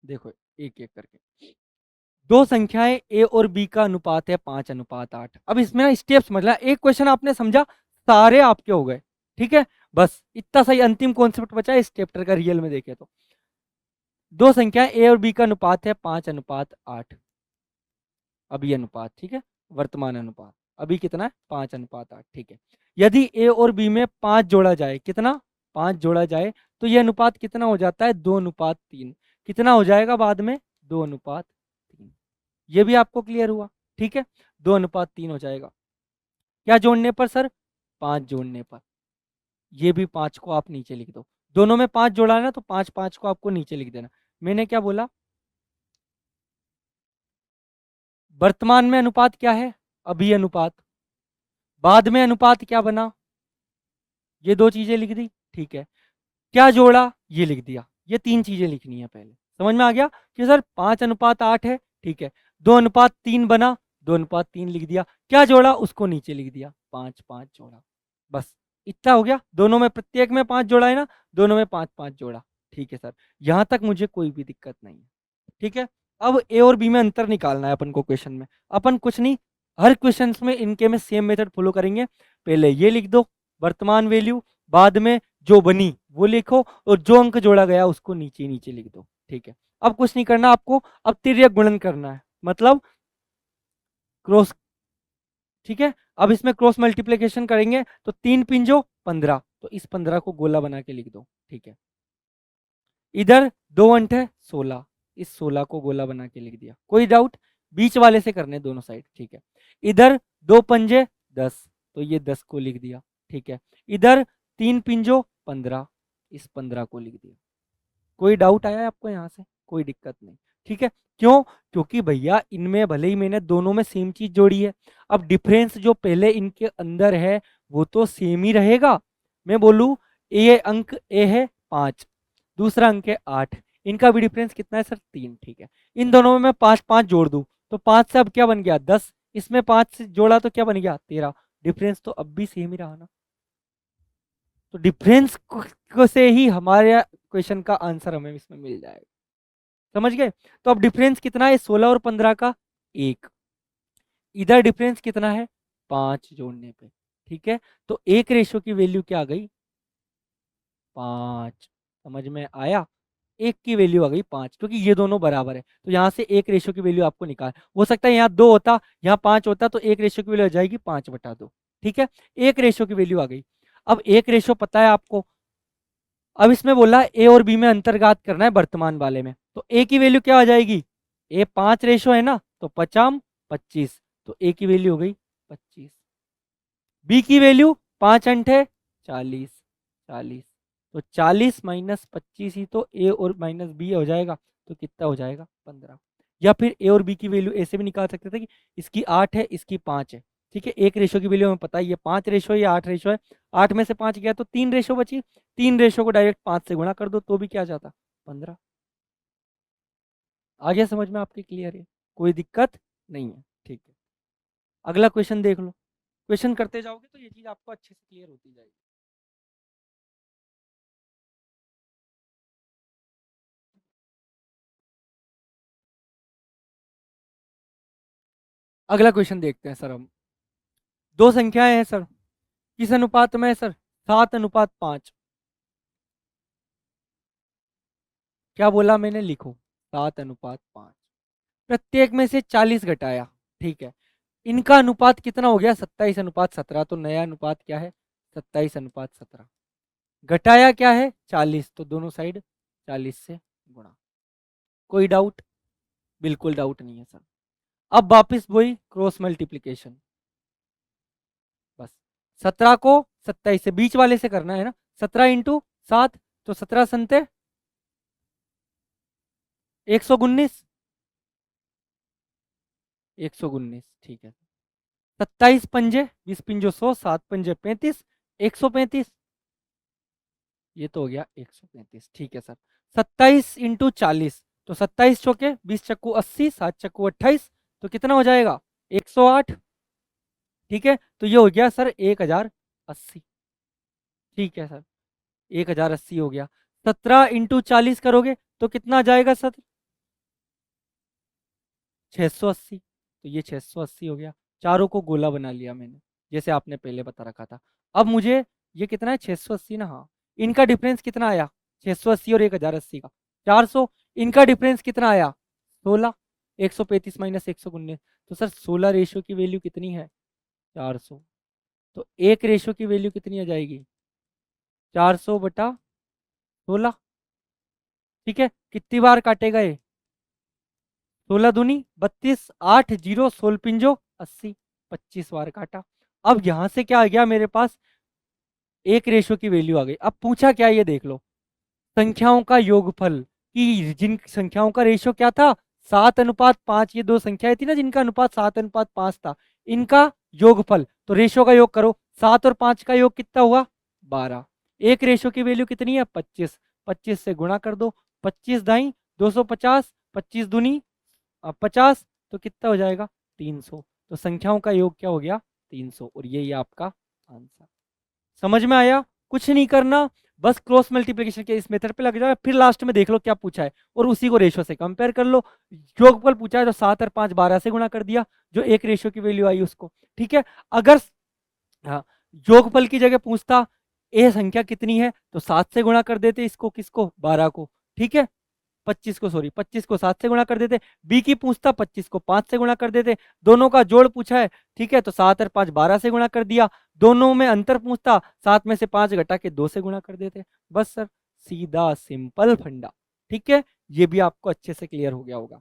देखो एक एक करके, दो संख्याएं ए और बी का अनुपात है 5:8। अब इसमें ना स्टेप समझ ला, एक क्वेश्चन आपने समझा, सारे आपके हो गए। ठीक है, बस इतना सही अंतिम कॉन्सेप्ट बचा है इस चैप्टर का, रियल में देखे तो। दो संख्याएं ए और बी का अनुपात है 5:8, अभी अनुपात, ठीक है, वर्तमान अनुपात अभी कितना है, 5:8। ठीक है, यदि ए और बी में 5 जोड़ा जाए, कितना, 5 जोड़ा जाए, तो यह अनुपात कितना हो जाता है, 2:3। कितना हो जाएगा बाद में, 2:3। ये भी आपको क्लियर हुआ। ठीक है, 2:3 हो जाएगा, क्या जोड़ने पर सर, 5 जोड़ने पर। ये भी 5 को आप नीचे लिख दो, दोनों में 5 जोड़ा है ना, तो 5 5 को आपको नीचे लिख देना। मैंने क्या बोला, वर्तमान में अनुपात क्या है, अभी अनुपात, बाद में अनुपात क्या बना, ये दो चीजें लिख दी। ठीक है, क्या जोड़ा, ये लिख दिया। ये तीन चीजें लिखनी है पहले, समझ में आ गया कि सर 5:8 है। ठीक है, 2:3 बना, 2:3 लिख दिया, क्या जोड़ा उसको नीचे लिख दिया, 5 5 जोड़ा। बस इतना हो गया, दोनों में प्रत्येक में 5 जोड़ा है ना, दोनों में 5 5 जोड़ा। ठीक है सर, यहां तक मुझे कोई भी दिक्कत नहीं है। ठीक है, अब ए और बी में अंतर निकालना है अपन को क्वेश्चन में। अपन कुछ नहीं, हर क्वेश्चन में इनके में सेम मेथड फॉलो करेंगे। पहले ये लिख दो वर्तमान वैल्यू, बाद में जो बनी वो लिखो, और जो अंक जोड़ा गया उसको नीचे नीचे लिख दो। ठीक है, अब कुछ नहीं करना आपको, अब तिर्यक गुणन करना है, मतलब क्रॉस। ठीक है, अब इसमें क्रॉस मल्टीप्लिकेशन करेंगे, तो 3 15, तो इस 15 को गोला बना के लिख दो। ठीक है, इधर 2 अंक है 16, इस 16 को गोला बना के लिख दिया। कोई डाउट, बीच वाले से करने दोनों साइड। ठीक है, इधर 2 पंजे 10, तो ये 10 को लिख दिया। ठीक है, इधर 3 पंजो 15, इस 15 को लिख दिया। कोई डाउट आया है आपको यहाँ से, कोई दिक्कत नहीं। ठीक है, क्यों, क्योंकि भैया इनमें भले ही मैंने दोनों में सेम चीज जोड़ी है, अब डिफरेंस जो पहले इनके अंदर है वो तो सेम ही रहेगा। मैं बोलूं ए अंक ए है 5, दूसरा अंक है 8, इनका भी डिफरेंस कितना है सर, 3। ठीक है, इन दोनों में मैं 5 5 जोड़ दूं, तो 5 से अब क्या बन गया 10, इसमें 5 से जोड़ा तो क्या बन गया 13, डिफरेंस तो अब भी सेम ही रहा ना। तो डिफरेंस को से ही हमारे क्वेश्चन का आंसर हमें इसमें मिल जाएगा, समझ गए। तो अब डिफरेंस कितना है 16 और 15 का, 1। इधर डिफरेंस कितना है 5 जोड़ने पे। ठीक है, तो एक रेशो की वैल्यू क्या आ गई, 5। समझ में आया, एक की वैल्यू आ गई 5, क्योंकि ये दोनों बराबर है, तो यहाँ से एक रेशो की वैल्यू आपको निकाल, हो सकता है यहाँ 2 होता, यहाँ 5 होता, तो एक रेशो की वैल्यू आ जाएगी 5/2। ठीक है, एक रेशो की वैल्यू आ गई। अब एक रेशो पता है आपको, अब इसमें बोला ए और बी में अंतर्घात करना है वर्तमान वाले में, तो ए की वैल्यू क्या आ जाएगी, ए 5 रेशो है ना, तो 50 25, तो ए की वैल्यू हो गई 25। बी की वैल्यू 5 अंक है 40 40, तो 40 माइनस 25 ही तो ए और माइनस बी हो जाएगा, तो कितना हो जाएगा 15। या फिर ए और बी की वैल्यू ऐसे भी निकाल सकते थे कि इसकी 8 है, इसकी 5 है, ठीक है। एक रेशो की वैल्यू हमें पता है ये 5 रेशो है या 8 रेशो है, 8 में से 5 गया तो 3 रेशो बची, 3 रेशो को डायरेक्ट 5 से गुणा कर दो तो भी क्या जाता 15। आ गया समझ में आपके, क्लियर है, कोई दिक्कत नहीं है, ठीक है। अगला क्वेश्चन देख लो, क्वेश्चन करते जाओगे तो ये चीज आपको अच्छे से क्लियर होती जाएगी। अगला क्वेश्चन देखते हैं सर हम। दो संख्याएं हैं सर, किस अनुपात में है सर, 7:5। क्या बोला मैंने, लिखो 7:5। प्रत्येक में से 40 घटाया, ठीक है। इनका अनुपात कितना हो गया, 27:17। तो नया अनुपात क्या है, 27:17। घटाया क्या है 40, तो दोनों साइड 40 से गुणा। कोई डाउट, बिल्कुल डाउट नहीं है सर। अब वापिस वही क्रॉस मल्टीप्लीकेशन, बस 17 को 27 से बीच वाले से करना है ना, 17 × 7, तो 17 संते 119, 119, ठीक है। 27 पंजे 20 पिंजो 100, 7 पंजे 35, 135, ये तो हो गया 135, ठीक है सर। 27 × 40, तो 27 चौके 20 चक्कू 80, 7 चक्कू 28, तो कितना हो जाएगा 108, ठीक है। तो ये हो गया सर 1080, ठीक है सर, 1080 हो गया। 17 × 40 करोगे तो कितना आ जाएगा सर, 680, तो ये 680 हो गया। चारों को गोला बना लिया मैंने, जैसे आपने पहले बता रखा था। अब मुझे ये कितना है 680 ना, हाँ। इनका डिफरेंस कितना आया, 680 और 1080 का 400। इनका डिफरेंस कितना आया 16, 135 माइनस 119, तो सर 16 रेशियो की वैल्यू कितनी है 400। तो एक रेशियो की वैल्यू कितनी आ जाएगी 400/16, ठीक है। कितनी बार काटेगा ये, 16 दूनी 32, 8 जीरो 16 पिंजो 80, 25 बार काटा। अब यहां से क्या आ गया मेरे पास, एक रेशो की वैल्यू आ गई। अब पूछा क्या ये देख लो, संख्याओं का योगफल, कि जिन संख्याओं का रेशो क्या था 7:5, ये दो संख्याएं थी ना जिनका अनुपात 7:5 था, इनका योगफल, तो रेशो का योग करो, 7 और 5 का योग कितना हुआ 12। एक रेशो की वैल्यू कितनी है 25, 25 से गुणा कर दो, 25 दाई 250, 25 दूनी 50, तो कितना हो जाएगा 300। तो संख्याओं का योग क्या हो गया 300, और यही आपका आंसर। समझ में आया, कुछ नहीं करना, बस क्रॉस मल्टीप्लिकेशन के इस मेथड पे लग जाओ, फिर लास्ट में देख लो क्या पूछा है और उसी को रेशो से कंपेयर कर लो। योगफल पूछा है तो 7 और 5 12 से गुणा कर दिया, जो एक रेशो की वैल्यू आई उसको, ठीक है। अगर हाँ योगफल की जगह पूछता ए संख्या कितनी है, तो 7 से गुणा कर देते इसको, किसको 12 को, ठीक है। 25 को, सॉरी 25 को 7 से गुणा कर देते। बी की पूछता 25 को 5 से गुणा कर देते। दोनों का जोड़ पूछा है, ठीक है, तो 7 और 5 12 से गुणा कर दिया। दोनों में अंतर पूछता, 7 में से 5 घटा के 2 से गुणा कर देते। बस सर, सीधा सिंपल फंडा, ठीक है। ये भी आपको अच्छे से क्लियर हो गया होगा।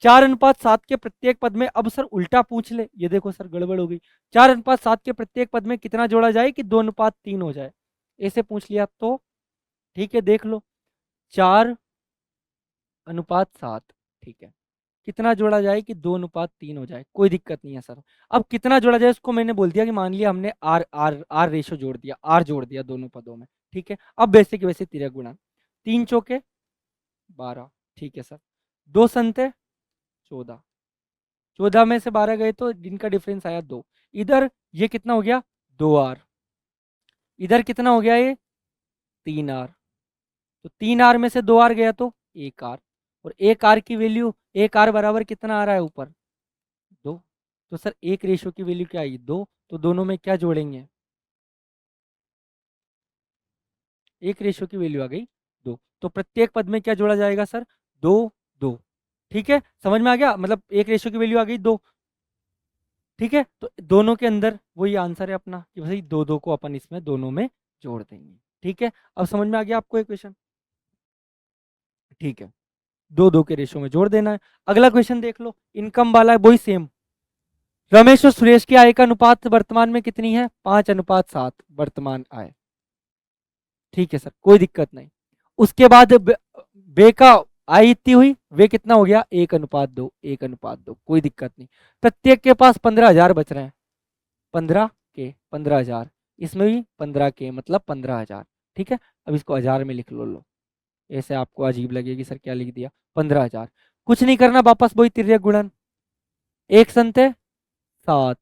4:7 के प्रत्येक पद में, अब सर उल्टा पूछ ले, ये देखो सर गड़बड़ हो गई। 4:7 के प्रत्येक पद में कितना जोड़ा जाए कि 2:3 हो जाए, ऐसे पूछ लिया तो ठीक है, देख लो 4:7, ठीक है। कितना जोड़ा जाए कि 2:3 हो जाए, कोई दिक्कत नहीं है सर। अब कितना जोड़ा जाए उसको मैंने बोल दिया कि मान लिया हमने आर आर आर रेशो जोड़ दिया, आर जोड़ दिया दोनों पदों में, ठीक है। अब वैसे के वैसे तिरक गुणा, 3 चौके 12, ठीक है सर। 2 संते 14, 14 में से 12 गए तो जिनका डिफरेंस आया 2। इधर ये कितना हो गया 2 आर, इधर कितना हो गया ये 3 आर, तो 3 आर में से 2 आर गया तो 1 आर, और 1 आर की वैल्यू, 1 आर बराबर कितना आ रहा है ऊपर 2। तो सर एक रेशो की वैल्यू क्या आई 2, तो दोनों में क्या जोड़ेंगे, एक रेशो की वैल्यू आ गई 2, तो प्रत्येक पद में क्या जोड़ा जाएगा सर 2 2, ठीक है। समझ में आ गया, मतलब एक रेशो की वैल्यू आ गई 2, ठीक है। तो दोनों के अंदर वही आंसर है अपना कि भाई 2 2 को अपन इसमें दोनों में जोड़ देंगे, ठीक है। अब समझ में आ गया आपको एक क्वेश्चन, ठीक है। 2 2 के रेशो में जोड़ देना है। अगला क्वेश्चन देख लो, इनकम वाला है, वही सेम। रमेश और सुरेश की आय का अनुपात वर्तमान में कितनी है 5:7 वर्तमान आय, ठीक है सर, कोई दिक्कत नहीं। उसके बाद बे का आय इतनी हुई, वे कितना हो गया 1:2, 1:2, कोई दिक्कत नहीं। प्रत्येक के पास 15,000 बच रहे हैं, 15,000, इसमें भी 15 मतलब 15,000। ठीक है, अब इसको हजार में लिख लो। ऐसे आपको अजीब लगेगी सर क्या लिख दिया, 15,000। कुछ नहीं करना, वापस वही तिर्यक गुणन, एक संते 7,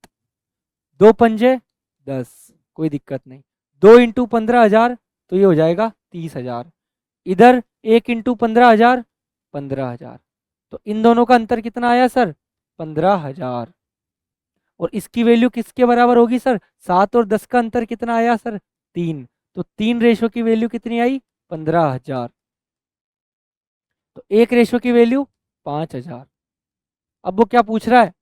दो पंजे 10, कोई दिक्कत नहीं। 2 × 15,000 तो ये हो जाएगा 30,000। इधर 1 × 15,000, 15,000। तो इन दोनों का अंतर कितना आया सर, 15,000। और इसकी वैल्यू किसके बराबर होगी सर, 7 और 10 का अंतर कितना आया सर, 3। तो 3 रेशो की वैल्यू कितनी आई, 15,000। तो 1 रेशो की वैल्यू 5,000। अब वो क्या पूछ रहा है,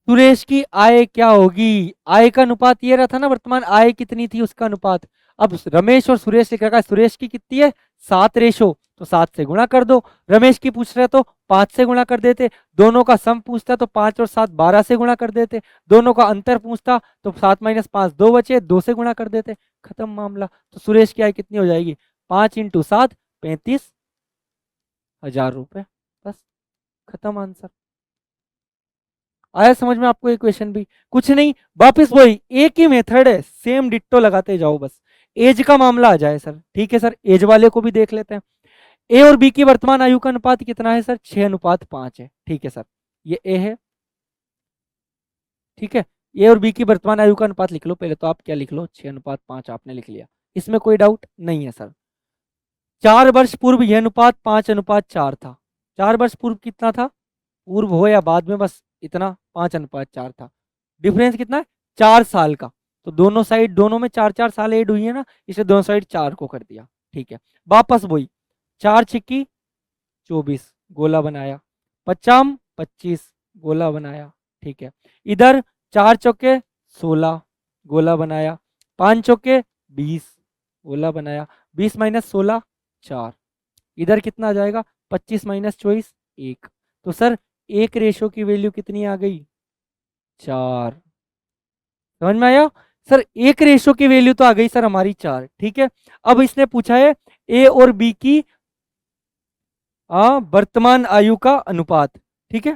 सुरेश की आय क्या होगी। आय का अनुपात ये रहा था ना, वर्तमान आय कितनी थी उसका अनुपात। अब रमेश और सुरेश लिख रखा है, सुरेश की कितनी है 7 रेशो, तो 7 से गुणा कर दो। रमेश की पूछ रहे तो 5 से गुणा कर देते। दोनों का सम पूछता तो 5 और 7 12 से गुणा कर देते। दोनों का अंतर पूछता तो 7 - 5 2 बचे, 2 से गुणा कर देते, खत्म मामला। तो सुरेश की आय कितनी हो जाएगी, 5 × 7 35,000 रुपए, बस खत्म आंसर। आया समझ में आपको ये क्वेश्चन भी, कुछ नहीं, वापस वही एक ही मेथड है, सेम डिट्टो लगाते जाओ, बस एज का मामला आ जाए सर। ठीक है सर, एज वाले को भी देख लेते हैं। ए और बी की वर्तमान आयु का अनुपात कितना है सर, 6:5 है। ठीक है सर, ये ए है। ठीक है, ए और बी की वर्तमान आयु का अनुपात लिख लो पहले, तो आप क्या लिख लो, 6:5 आपने लिख लिया, इसमें कोई डाउट नहीं है सर। 4 वर्ष पूर्व यह अनुपात 5:4 था। 4 वर्ष पूर्व कितना था, पूर्व हो या बाद में, बस इतना 5:4 था। डिफरेंस कितना है, 4 साल का। तो दोनों साइड, दोनों में 4 4 साल ऐड हुई है ना, इसलिए दोनों साइड 4 को कर दिया। ठीक है, वापस वही 4 × 6 = 24, गोला बनाया। 5×25, गोला बनाया। ठीक है, इधर 4 × 4 = 16, गोला बनाया। 5 × 4 = 20, गोला बनाया। 20 - 16 4, इधर कितना आ जाएगा, 25 - 24 1। तो सर एक रेशो की वैल्यू कितनी आ गई, 4। समझ में आया सर, एक रेशो की वैल्यू तो आ गई सर हमारी 4। ठीक है, अब इसने पूछा है ए और बी की वर्तमान आयु का अनुपात। ठीक है,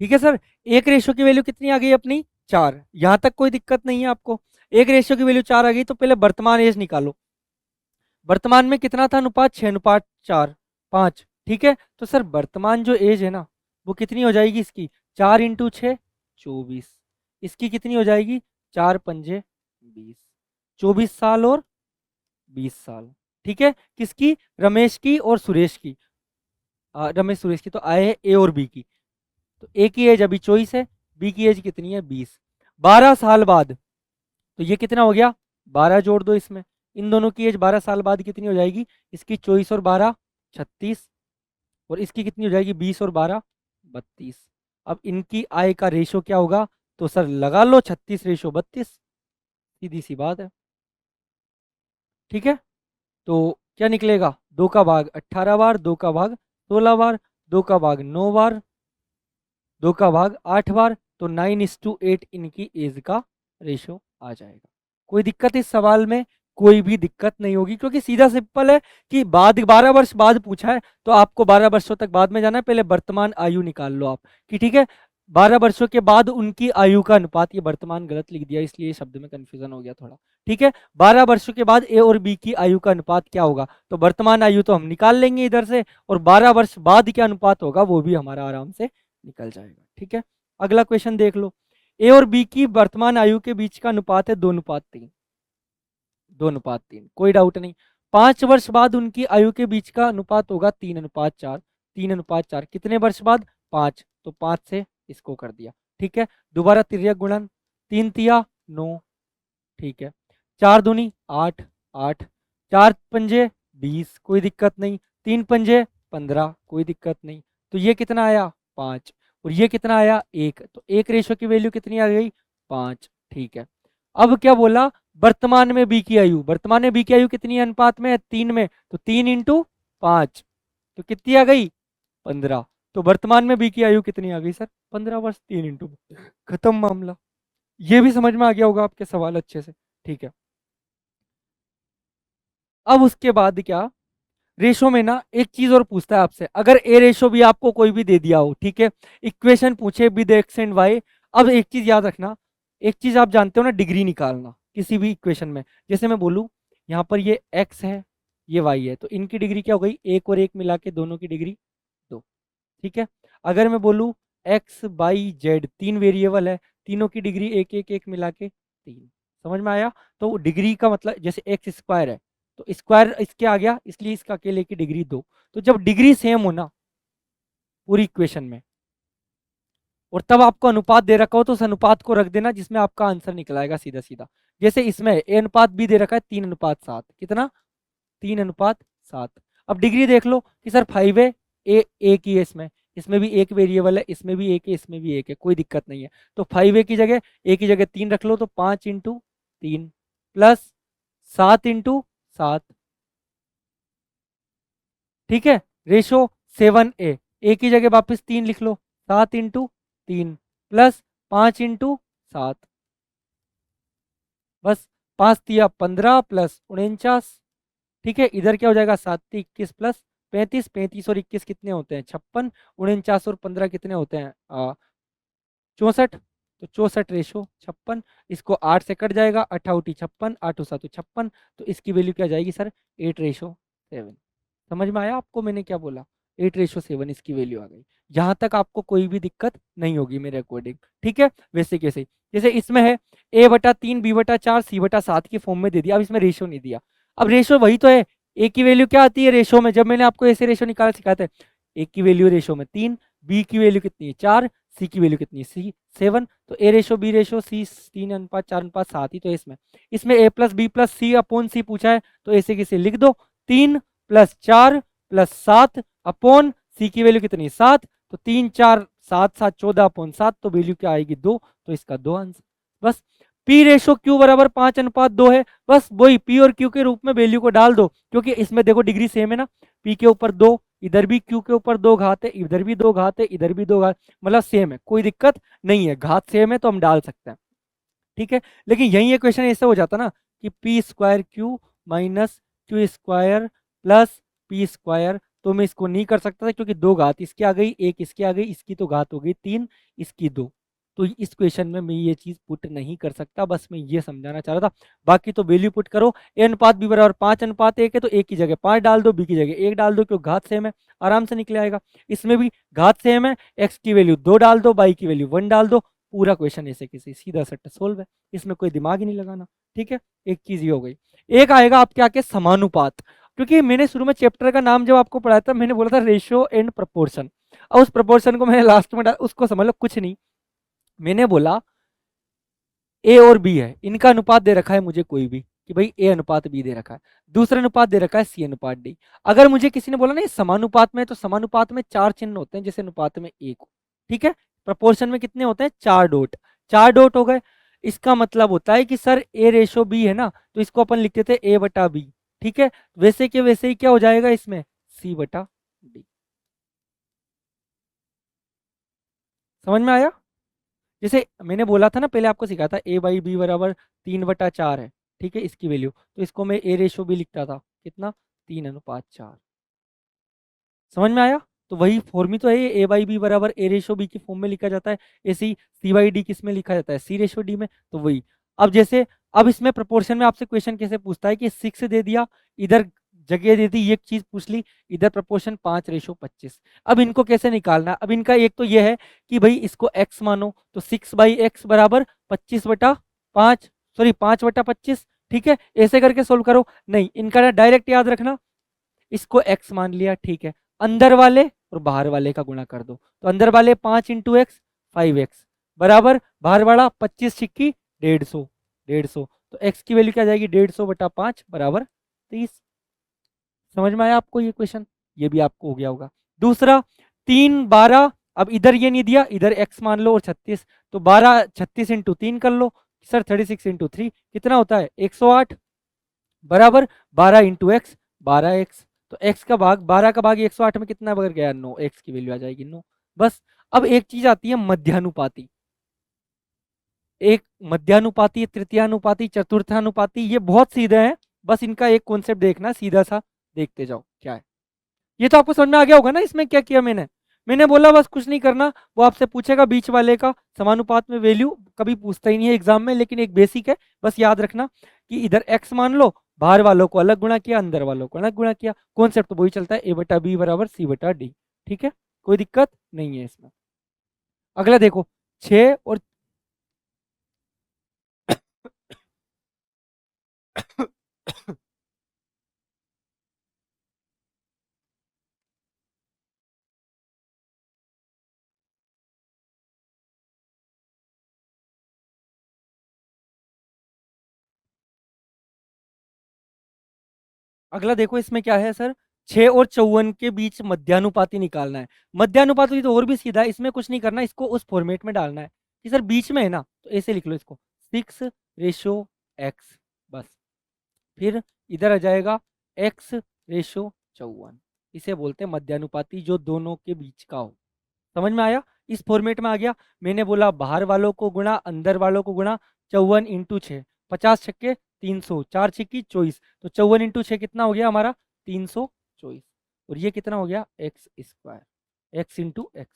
ठीक है सर, एक रेशो की वैल्यू कितनी आ गई अपनी, 4। यहां तक कोई दिक्कत नहीं है आपको। एक रेशो की वैल्यू 4 आ गई, तो पहले वर्तमान एज निकालो। वर्तमान में कितना था अनुपात, 6:4 5। ठीक है, तो सर वर्तमान जो एज है ना, वो कितनी हो जाएगी इसकी, 4 × 6 = 24। इसकी कितनी हो जाएगी, 4 × 5 = 20, 24 साल और 20 साल। ठीक है, किसकी, रमेश की और सुरेश की। रमेश सुरेश की तो आए है ए और बी की। तो ए की एज अभी 24 है, बी की एज कितनी है 20। 12 साल बाद, तो ये कितना हो गया, 12 जोड़ दो इसमें। इन दोनों की एज 12 साल बाद कितनी हो जाएगी, इसकी 24 और 12 36, और इसकी कितनी हो जाएगी, 20 और 12 32। अब इनकी आय का रेशो क्या होगा, तो सर लगा लो 36:32, सीधी सी बात है। ठीक है, तो क्या निकलेगा, 2 का भाग 18 बार, 2 का भाग 16 बार, 2 का भाग 9 बार, 2 का भाग 8 बार, तो 9:8 इनकी एज का रेशो आ जाएगा। कोई दिक्कत इस सवाल में, कोई भी दिक्कत नहीं होगी, क्योंकि सीधा सिंपल है कि बाद 12 वर्ष बाद पूछा है, तो आपको 12 वर्षों तक बाद में जाना है, पहले वर्तमान आयु निकाल लो आप कि ठीक है, 12 वर्षों के बाद उनकी आयु का अनुपात, ये वर्तमान गलत लिख दिया इसलिए शब्द में कंफ्यूजन हो गया थोड़ा। ठीक है, 12 वर्षों के बाद ए और बी की आयु का अनुपात क्या होगा, तो वर्तमान आयु तो हम निकाल लेंगे इधर से, और 12 वर्ष बाद क्या अनुपात होगा वो भी हमारा आराम से निकल जाएगा। ठीक है, अगला क्वेश्चन देख लो। ए और बी की वर्तमान आयु के बीच का अनुपात है 2:3, 2:3, कोई डाउट नहीं। 5 वर्ष बाद उनकी आयु के बीच का अनुपात होगा 3:4, 3:4 कितने वर्ष बाद, 5, तो 5 से इसको कर दिया। ठीक है, दोबारा तिर्यक गुणन, 3 तिया 9। ठीक है, 4 दूनी 8, 8, 4 पंजे 20, कोई दिक्कत नहीं। 3 पंजे 15, कोई दिक्कत नहीं। तो ये कितना आया 5, और ये कितना आया 1, तो एक रेशो की वैल्यू कितनी आ गई 5। ठीक है, अब क्या बोला, वर्तमान में बी की आयु, वर्तमान में बी की आयु कितनी है अनुपात में, 3 में, तो 3 × 5, तो कितनी आ गई 15। तो वर्तमान में बी की आयु कितनी आ गई सर, 15 वर्ष, 3 × खत्म मामला। ये भी समझ में आ गया होगा आपके सवाल अच्छे से। ठीक है, अब उसके बाद क्या, रेशो में ना एक चीज और पूछता है आपसे, अगर ए रेशो भी आपको कोई भी दे दिया हो, ठीक है, इक्वेशन पूछे विद एक्स एंड वाई। अब एक चीज याद रखना, एक चीज आप जानते हो ना, डिग्री निकालना किसी भी इक्वेशन में। जैसे मैं बोलूं यहाँ पर ये एक्स है, ये वाई है, तो इनकी डिग्री क्या हो गई, एक और एक मिला के दोनों की डिग्री 2। ठीक है, अगर मैं बोलूं एक्स बाई जेड, तीन वेरिएबल है, तीनों की डिग्री एक एक एक मिला के 3। समझ में आया? तो डिग्री का मतलब जैसे एक्स स्क्वायर है, तो स्क्वायर इसके आ गया, इसलिए इसका अकेले की डिग्री 2। तो जब डिग्री सेम हो ना पूरी इक्वेशन में, और तब आपको अनुपात दे रखा हो, तो उस अनुपात को रख देना जिसमें आपका आंसर निकल आएगा सीधा सीधा। जैसे इसमें ए अनुपात बी दे रखा है 3:7, कितना, 3:7। अब डिग्री देख लो कि सर 5 है, ए एक ही है इसमें, इसमें भी एक वेरिएबल है, इसमें भी एक है, इसमें भी एक है, कोई दिक्कत नहीं है। तो 5 ए की जगह, ए की जगह 3 रख लो, तो 5 × 3 प्लस 7 × 7। ठीक है, रेशो 7 ए, ए की जगह वापस 3 लिख लो, 7 × 3 प्लस 5 × 7। बस, 5 × 3 = 15 प्लस 49। ठीक है, इधर क्या हो जाएगा, 7 × 21 प्लस 35, 35 और 21 कितने होते हैं, 56, 49 और 15 कितने होते हैं, 64। तो 64 रेशो 56, इसको 8 से कट जाएगा, 8×8 = 56, 8×7 = 56, तो इसकी वैल्यू क्या जाएगी सर, 8:7। समझ में आया आपको मैंने क्या बोला, 8:7 इसकी वैल्यू आ गई। यहाँ तक आपको कोई भी दिक्कत नहीं होगी मेरे अकॉर्डिंग। ठीक है, वैसे कैसे, जैसे इसमें है a/3 b/4 c/7 की फॉर्म में दे दिया, अब इसमें रेशो नहीं दिया। अब रेशो वही तो है, ए की वैल्यू क्या आती है रेशो में, जब मैंने आपको ऐसे रेशो निकाला सिखाया था, ए की वैल्यू रेशो में 3, बी की वैल्यू कितनी है 4, सी की वैल्यू कितनी है 7, तो ए रेशो बी रेशो सी 3:4:7 ही तो है इसमें। इसमें a + b + c/c पूछा है, तो ऐसे कैसे लिख दो, 3 + 4 + 7 अपॉन सी की वैल्यू कितनी 7, तो 3 4 7 7 14/7, तो वैल्यू क्या आएगी 2, तो इसका 2 आंसर। बस, पी रेशो क्यू बराबर 5:2 है, बस वही पी और क्यू के रूप में वैल्यू को डाल दो, क्योंकि इसमें देखो डिग्री सेम है ना, पी के ऊपर 2, इधर भी क्यू के ऊपर 2 घात है, इधर भी 2 घात है, इधर भी 2 घात, मतलब सेम है, कोई दिक्कत नहीं है, घात सेम है तो हम डाल सकते हैं। ठीक है, लेकिन यही ये क्वेश्चन ऐसा हो जाता ना कि p² minus q² plus p², तो मैं इसको नहीं कर सकता था, क्योंकि 2 घात इसकी आ गई, एक इसकी आ गई, इसकी तो घात हो गई 3, इसकी 2, तो इस क्वेश्चन में मैं ये चीज पुट नहीं कर सकता, बस मैं ये समझाना चाह रहा था। बाकी तो वैल्यू पुट करो, a/b बराबर 5:1 है, तो a की जगह 5 डाल दो, b की जगह 1 डाल दो, क्योंकि घात सेम है, आराम से निकले आएगा। इसमें भी घात सेम है, x की वैल्यू 2 डाल दो, y की वैल्यू 1 डाल दो, पूरा क्वेश्चन ऐसे कैसे, सीधा सट्टा सोल्व है, इसमें कोई दिमाग ही नहीं लगाना। ठीक है, एक चीज ये हो गई। एक आएगा आपके आके समानुपात, क्योंकि मैंने शुरू में चैप्टर का नाम जब आपको पढ़ाया था, मैंने बोला था रेशियो एंड प्रपोर्शन, और उस प्रपोर्शन को मैंने लास्ट में डाला, उसको समझ लो कुछ नहीं। मैंने बोला ए और बी है, इनका अनुपात दे रखा है मुझे कोई भी, कि भाई ए अनुपात बी दे रखा है, दूसरा अनुपात दे रखा है सी अनुपात डी। अगर मुझे किसी ने बोला ना ये समानुपात में है, तो समानुपात में 4 चिन्ह होते हैं, जैसे अनुपात में 1 हो। ठीक है, प्रपोर्शन में कितने होते हैं, 4 डॉट, 4 डॉट हो गए। इसका मतलब होता है कि सर ए रेशो बी है ना, तो इसको अपन लिखते थे a/b। ठीक है, वैसे के वैसे ही क्या हो जाएगा इसमें, c/d। समझ में आया? जैसे मैंने बोला था ना, पहले आपको सिखाया था a/b बराबर 3/4 है, ठीक है, इसकी वैल्यू, तो इसको मैं ए रेशो भी लिखता था, कितना, 3:4। समझ में आया? तो वही फॉर्म ही तो है, a/b बराबर ए रेशो बी की फॉर्म में लिखा जाता है, ऐसे ही c/d किस में लिखा जाता है, c रेशो डी में, तो वही। अब जैसे, अब इसमें प्रोपोर्शन में आपसे क्वेश्चन कैसे पूछता है कि 6 दे दिया, इधर जगह दे दी, एक चीज पूछ ली, इधर प्रपोर्शन 5:25। अब इनको कैसे निकालना है? अब इनका एक तो ये है कि भाई इसको x मानो, तो 6/x बराबर 25/5, सॉरी 5/25। ठीक है, ऐसे करके सोल्व करो। नहीं, इनका डायरेक्ट याद रखना, इसको x मान लिया, ठीक है, अंदर वाले और बाहर वाले का गुणा कर दो, तो अंदर वाले 5 × x 5x बराबर बाहर वाला 25 × 150, 150, तो x की वैल्यू क्या आ जाएगी, 150/5 बराबर 30। समझ में आया आपको ये क्वेश्चन? ये भी आपको हो गया होगा। दूसरा, 3 12, अब इधर ये नहीं दिया, इधर x मान लो और 36, तो 12 36 × 3 कर लो, सर 36 × 3 कितना होता है, 108 बराबर 12 × x 12x, तो x का भाग 12 का भाग 108 में कितना बन गया, 9, x की वैल्यू आ जाएगी 9। बस, अब एक चीज आती है मध्यानुपाती, एक मध्यानुपाती, तृतीयानुपाती, चतुर्थानुपाती, ये बहुत सीधे हैं, बस इनका एक कॉन्सेप्ट देखना, सीधा सा देखते जाओ क्या है। ये तो आपको समझ में आ गया होगा ना इसमें क्या किया मैंने। मैंने बोला बस कुछ नहीं करना, वो आपसे पूछेगा बीच वाले का समानुपात में वैल्यू, कभी पूछता ही नहीं है एग्जाम में, लेकिन एक बेसिक है, बस याद रखना कि इधर x मान लो, बाहर वालों को अलग गुणा किया, अंदर वालों को अलग गुणा किया, कॉन्सेप्ट तो वही चलता है, a/b बराबर c/d। ठीक है, कोई दिक्कत नहीं है इसमें। अगला देखो 6 और अगला देखो इसमें क्या है सर, 6 और 54 के बीच मध्यानुपाती निकालना है। मध्यानुपाती तो और भी सीधा है, इसमें कुछ नहीं करना, इसको उस फॉर्मेट में डालना है कि सर बीच में है ना, तो ऐसे लिख लो इसको 6:x, बस। फिर इधर आ जाएगा x/54, इसे बोलते हैं मध्यानुपाती, जो दोनों के बीच का हो। समझ में आया, इस फॉर्मेट में आ गया। मैंने बोला बाहर वालों को गुणा, अंदर वालों को गुणा, 54 × 6, 50 छक्के 300, 4 छिक्की 24, तो 54 × 6 कितना हो गया हमारा 324, और ये कितना हो गया x², x × x।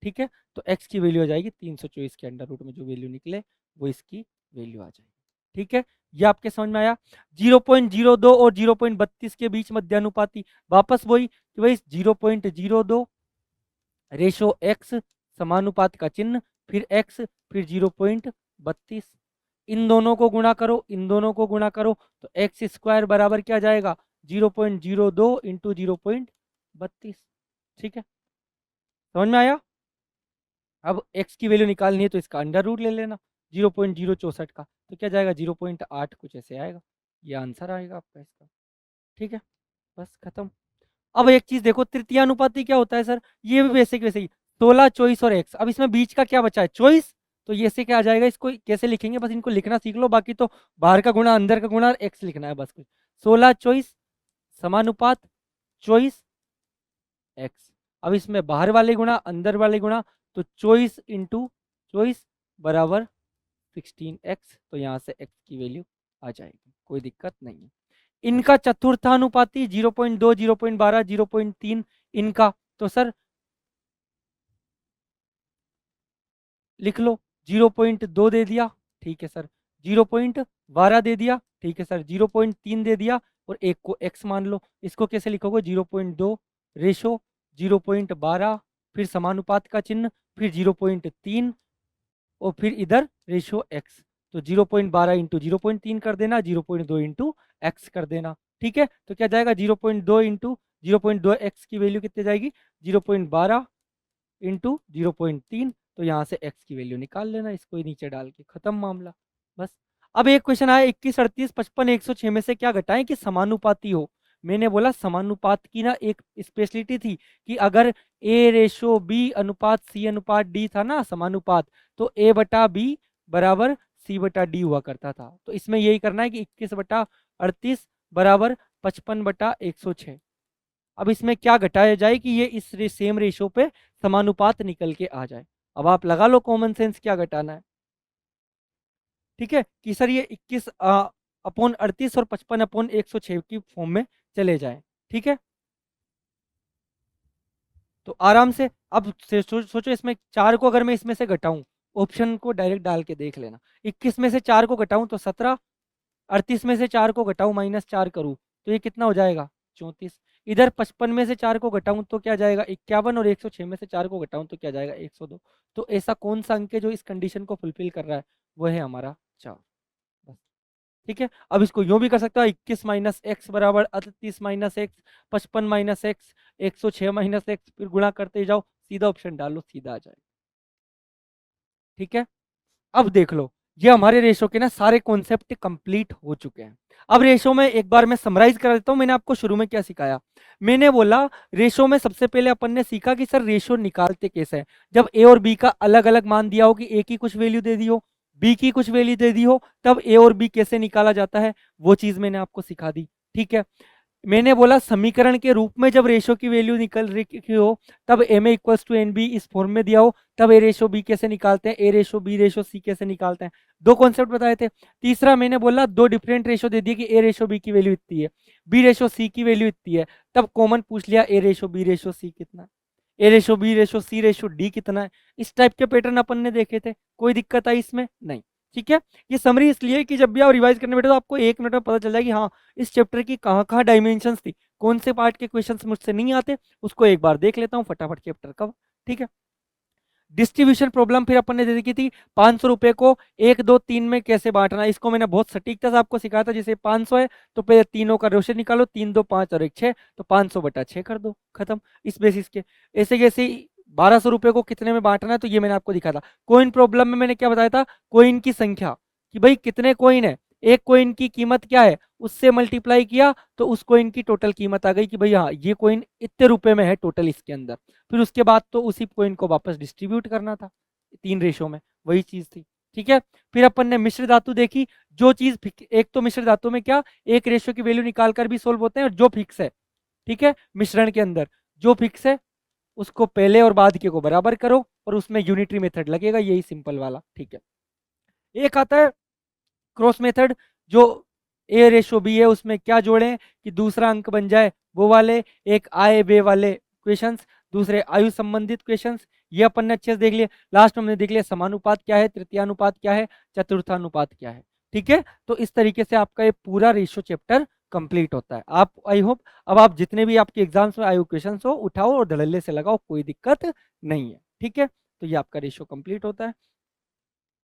ठीक है, तो x की वैल्यू आ जाएगी 324 के अंडर रूट में जो वैल्यू निकले वो इसकी वैल्यू आ जाएगी। ठीक है, ये आपके समझ में आया। 0.02 और 0.32 के बीच मध्यानुपाती, वापस वही कि भाई 0.02 रेशो x, समानुपात का चिन्ह, फिर x, फिर 0.32, इन दोनों को गुणा करो, इन दोनों को गुणा करो, तो x² बराबर क्या जाएगा 0.02 × 0.32। ठीक है, समझ में आया। अब x की वैल्यू निकालनी है तो इसका अंडर रूट ले लेना 0.064 का, तो क्या जाएगा 0.8, कुछ ऐसे आएगा, ये आंसर आएगा आपका इसका। ठीक है, बस खत्म। अब एक चीज देखो, तृतीय अनुपाती क्या होता है सर, ये भी वैसे ही 16, 24 और x। अब इसमें बीच का क्या बचा है चॉइस, तो ये से क्या आ जाएगा, इसको कैसे लिखेंगे बस इनको लिखना सीख लो, बाकी तो बाहर का गुणा, अंदर का गुणा और x लिखना है बस कुछ। 16 24 समानुपात चॉइस x। अब इसमें बाहर वाले गुणा, अंदर वाले गुणा, तो 24 × 24 बराबर 16x, तो यहाँ से x की वैल्यू आ जाएगी, कोई दिक्कत नहीं है। इनका चतुर्थानुपाती 0.2, 0.12, 0.3 इनका, तो सर लिख लो 0.2 दे दिया, ठीक है सर, 0.12 दे दिया, ठीक है सर, 0.3 दे दिया, और एक को x मान लो। इसको कैसे लिखोगे 0.2 रेशो 0.12, फिर समानुपात का चिन्ह, फिर 0.3, और फिर इधर रेशो x, तो 0.12 × 0.3 कर देना, 0.2 × x कर देना। ठीक है, तो क्या जाएगा 0.2 × 0.2 x की वैल्यू कितनी जाएगी 0.12 × 0.3, तो यहाँ से x की वैल्यू निकाल लेना, इसको ही नीचे डाल के खत्म मामला, बस। अब एक क्वेश्चन आया 21, 38, 55, 106 में से क्या घटाएं कि समानुपाती हो। मैंने बोला समानुपात की ना एक स्पेशलिटी थी कि अगर a/b अनुपात c अनुपात d था ना समानुपात, तो a/b बराबर c/d हुआ करता था। तो इसमें यही करना है कि 21/38 बराबर 55/106। अब इसमें क्या घटाया जाए कि ये इस सेम रेशो पे समानुपात निकल के आ जाए। अब आप लगा लो कॉमन सेंस क्या घटाना है। ठीक है, कि सर ये 21/38 और 55/106 की फॉर्म में चले जाए। ठीक है, तो आराम से अब से सोचो इसमें 4 को अगर मैं इसमें से घटाऊं, ऑप्शन को डायरेक्ट डाल के देख लेना, 21 में से 4 को घटाऊं तो 17, 38 में से 4 को घटाऊं -4 करूं तो ये कितना हो जाएगा 34, इधर 55 में से 4 को घटाऊं तो क्या जाएगा 51, और 106 में से 4 को घटाऊं तो क्या जाएगा 102। तो ऐसा कौन सा अंक है जो इस कंडीशन को फुलफिल कर रहा है, वो है हमारा 4, बस। ठीक है, अब इसको यूं भी कर सकता है 21 - x बराबर 38 - x, 55 - x, 106 - x, फिर गुणा करते जाओ, सीधा ऑप्शन डालो, सीधा आ जाएगा। ठीक है, अब देख लो ये हमारे रेशो के ना सारे कॉन्सेप्ट कंप्लीट हो चुके हैं। अब रेशो में एक बार मैं समराइज कर देता हूं, मैंने आपको शुरू में क्या सिखाया। मैंने बोला रेशो में सबसे पहले अपन ने सीखा कि सर रेशो निकालते कैसे हैं, जब ए और बी का अलग अलग मान दिया हो कि ए की कुछ वैल्यू दे दी हो, बी की कुछ वैल्यू दे दी हो, तब ए और बी कैसे निकाला जाता है वो चीज मैंने आपको सिखा दी। ठीक है, मैंने बोला समीकरण के रूप में जब रेशो की वैल्यू निकल रही हो, तब M A equals to N B इस फॉर्म में दिया हो, तब ए रेशो बी कैसे निकालते हैं, ए रेशो बी रेशो सी कैसे निकालते हैं। दो कॉन्सेप्ट बताए थे। तीसरा मैंने बोला दो डिफरेंट रेशो दे दिए कि ए रेशो बी की वैल्यू इतनी है, बी रेशो सी की वैल्यू इतनी है, तब कॉमन पूछ लिया ए रेशो बी रेशो सी कितना, ए ratio B ratio C ratio D कितना है। इस टाइप के पैटर्न अपन ने देखे थे। कोई दिक्कत आई इसमें? नहीं। ठीक है, ये समरी इसलिए कि जब भी आप रिवाइज करने बैठे तो आपको 1 मिनट में पता चल जाए कि हाँ इस चैप्टर की कहाँ कहाँ डायमेंशंस थी, कौन से पार्ट के क्वेश्चंस मुझसे नहीं आते, उसको एक बार देख लेता हूँ फटाफट चैप्टर का। ठीक है, डिस्ट्रीब्यूशन प्रॉब्लम फिर अपन ने दे देखी थी 500 रुपए को 1 2 3 में कैसे बांटना है। इसको मैंने बहुत सटीकता से आपको सिखाया था। जैसे 500 है तो पहले तीनों का रेशो निकालो, 3 2 5 और 1 6, तो 500/6 कर दो, खत्म। इस बेसिस के ऐसे जैसे 1200 रुपए को कितने में बांटना है, तो ये मैंने आपको दिखा था। कोइन प्रॉब्लम में मैंने क्या बताया था, कोइन की संख्या, कि भाई कितने कोइन है, एक कोइन की कीमत क्या है, उससे मल्टीप्लाई किया तो उस कोइन की टोटल कीमत आ गई कि भाई हाँ ये कोइन इतने रुपए में है टोटल इसके अंदर। फिर उसके बाद तो उसी कोइन को वापस डिस्ट्रीब्यूट करना था 3 रेशो में, वही चीज थी। ठीक है, फिर अपन ने मिश्र धातु देखी। जो चीज एक तो मिश्र धातु में क्या एक रेशो की वैल्यू निकाल कर भी सोल्व होते हैं, और जो फिक्स है, ठीक है, मिश्रण के अंदर जो फिक्स है उसको पहले और बाद के को बराबर करो, और उसमें यूनिटरी मेथड लगेगा, यही सिंपल वाला। ठीक है, एक आता है क्रॉस मेथड, जो ए रेशो बी है उसमें क्या जोड़ें कि दूसरा अंक बन जाए, वो वाले। एक आए बे वाले क्वेश्चंस, दूसरे आयु संबंधित क्वेश्चंस, ये अपन ने अच्छे से देख लिए। लास्ट में हमने देख लिया समानुपात क्या है, तृतीयानुपात क्या है, चतुर्थानुपात क्या है। ठीक है, तो इस तरीके से आपका ये पूरा रेशो चैप्टर कंप्लीट होता है। आप आई होप अब आप जितने भी आपके एग्जाम्स में आयु क्वेश्चन हो उठाओ और धड़ल्ले से लगाओ, कोई दिक्कत नहीं है। ठीक है, तो ये आपका रेशो कंप्लीट होता है।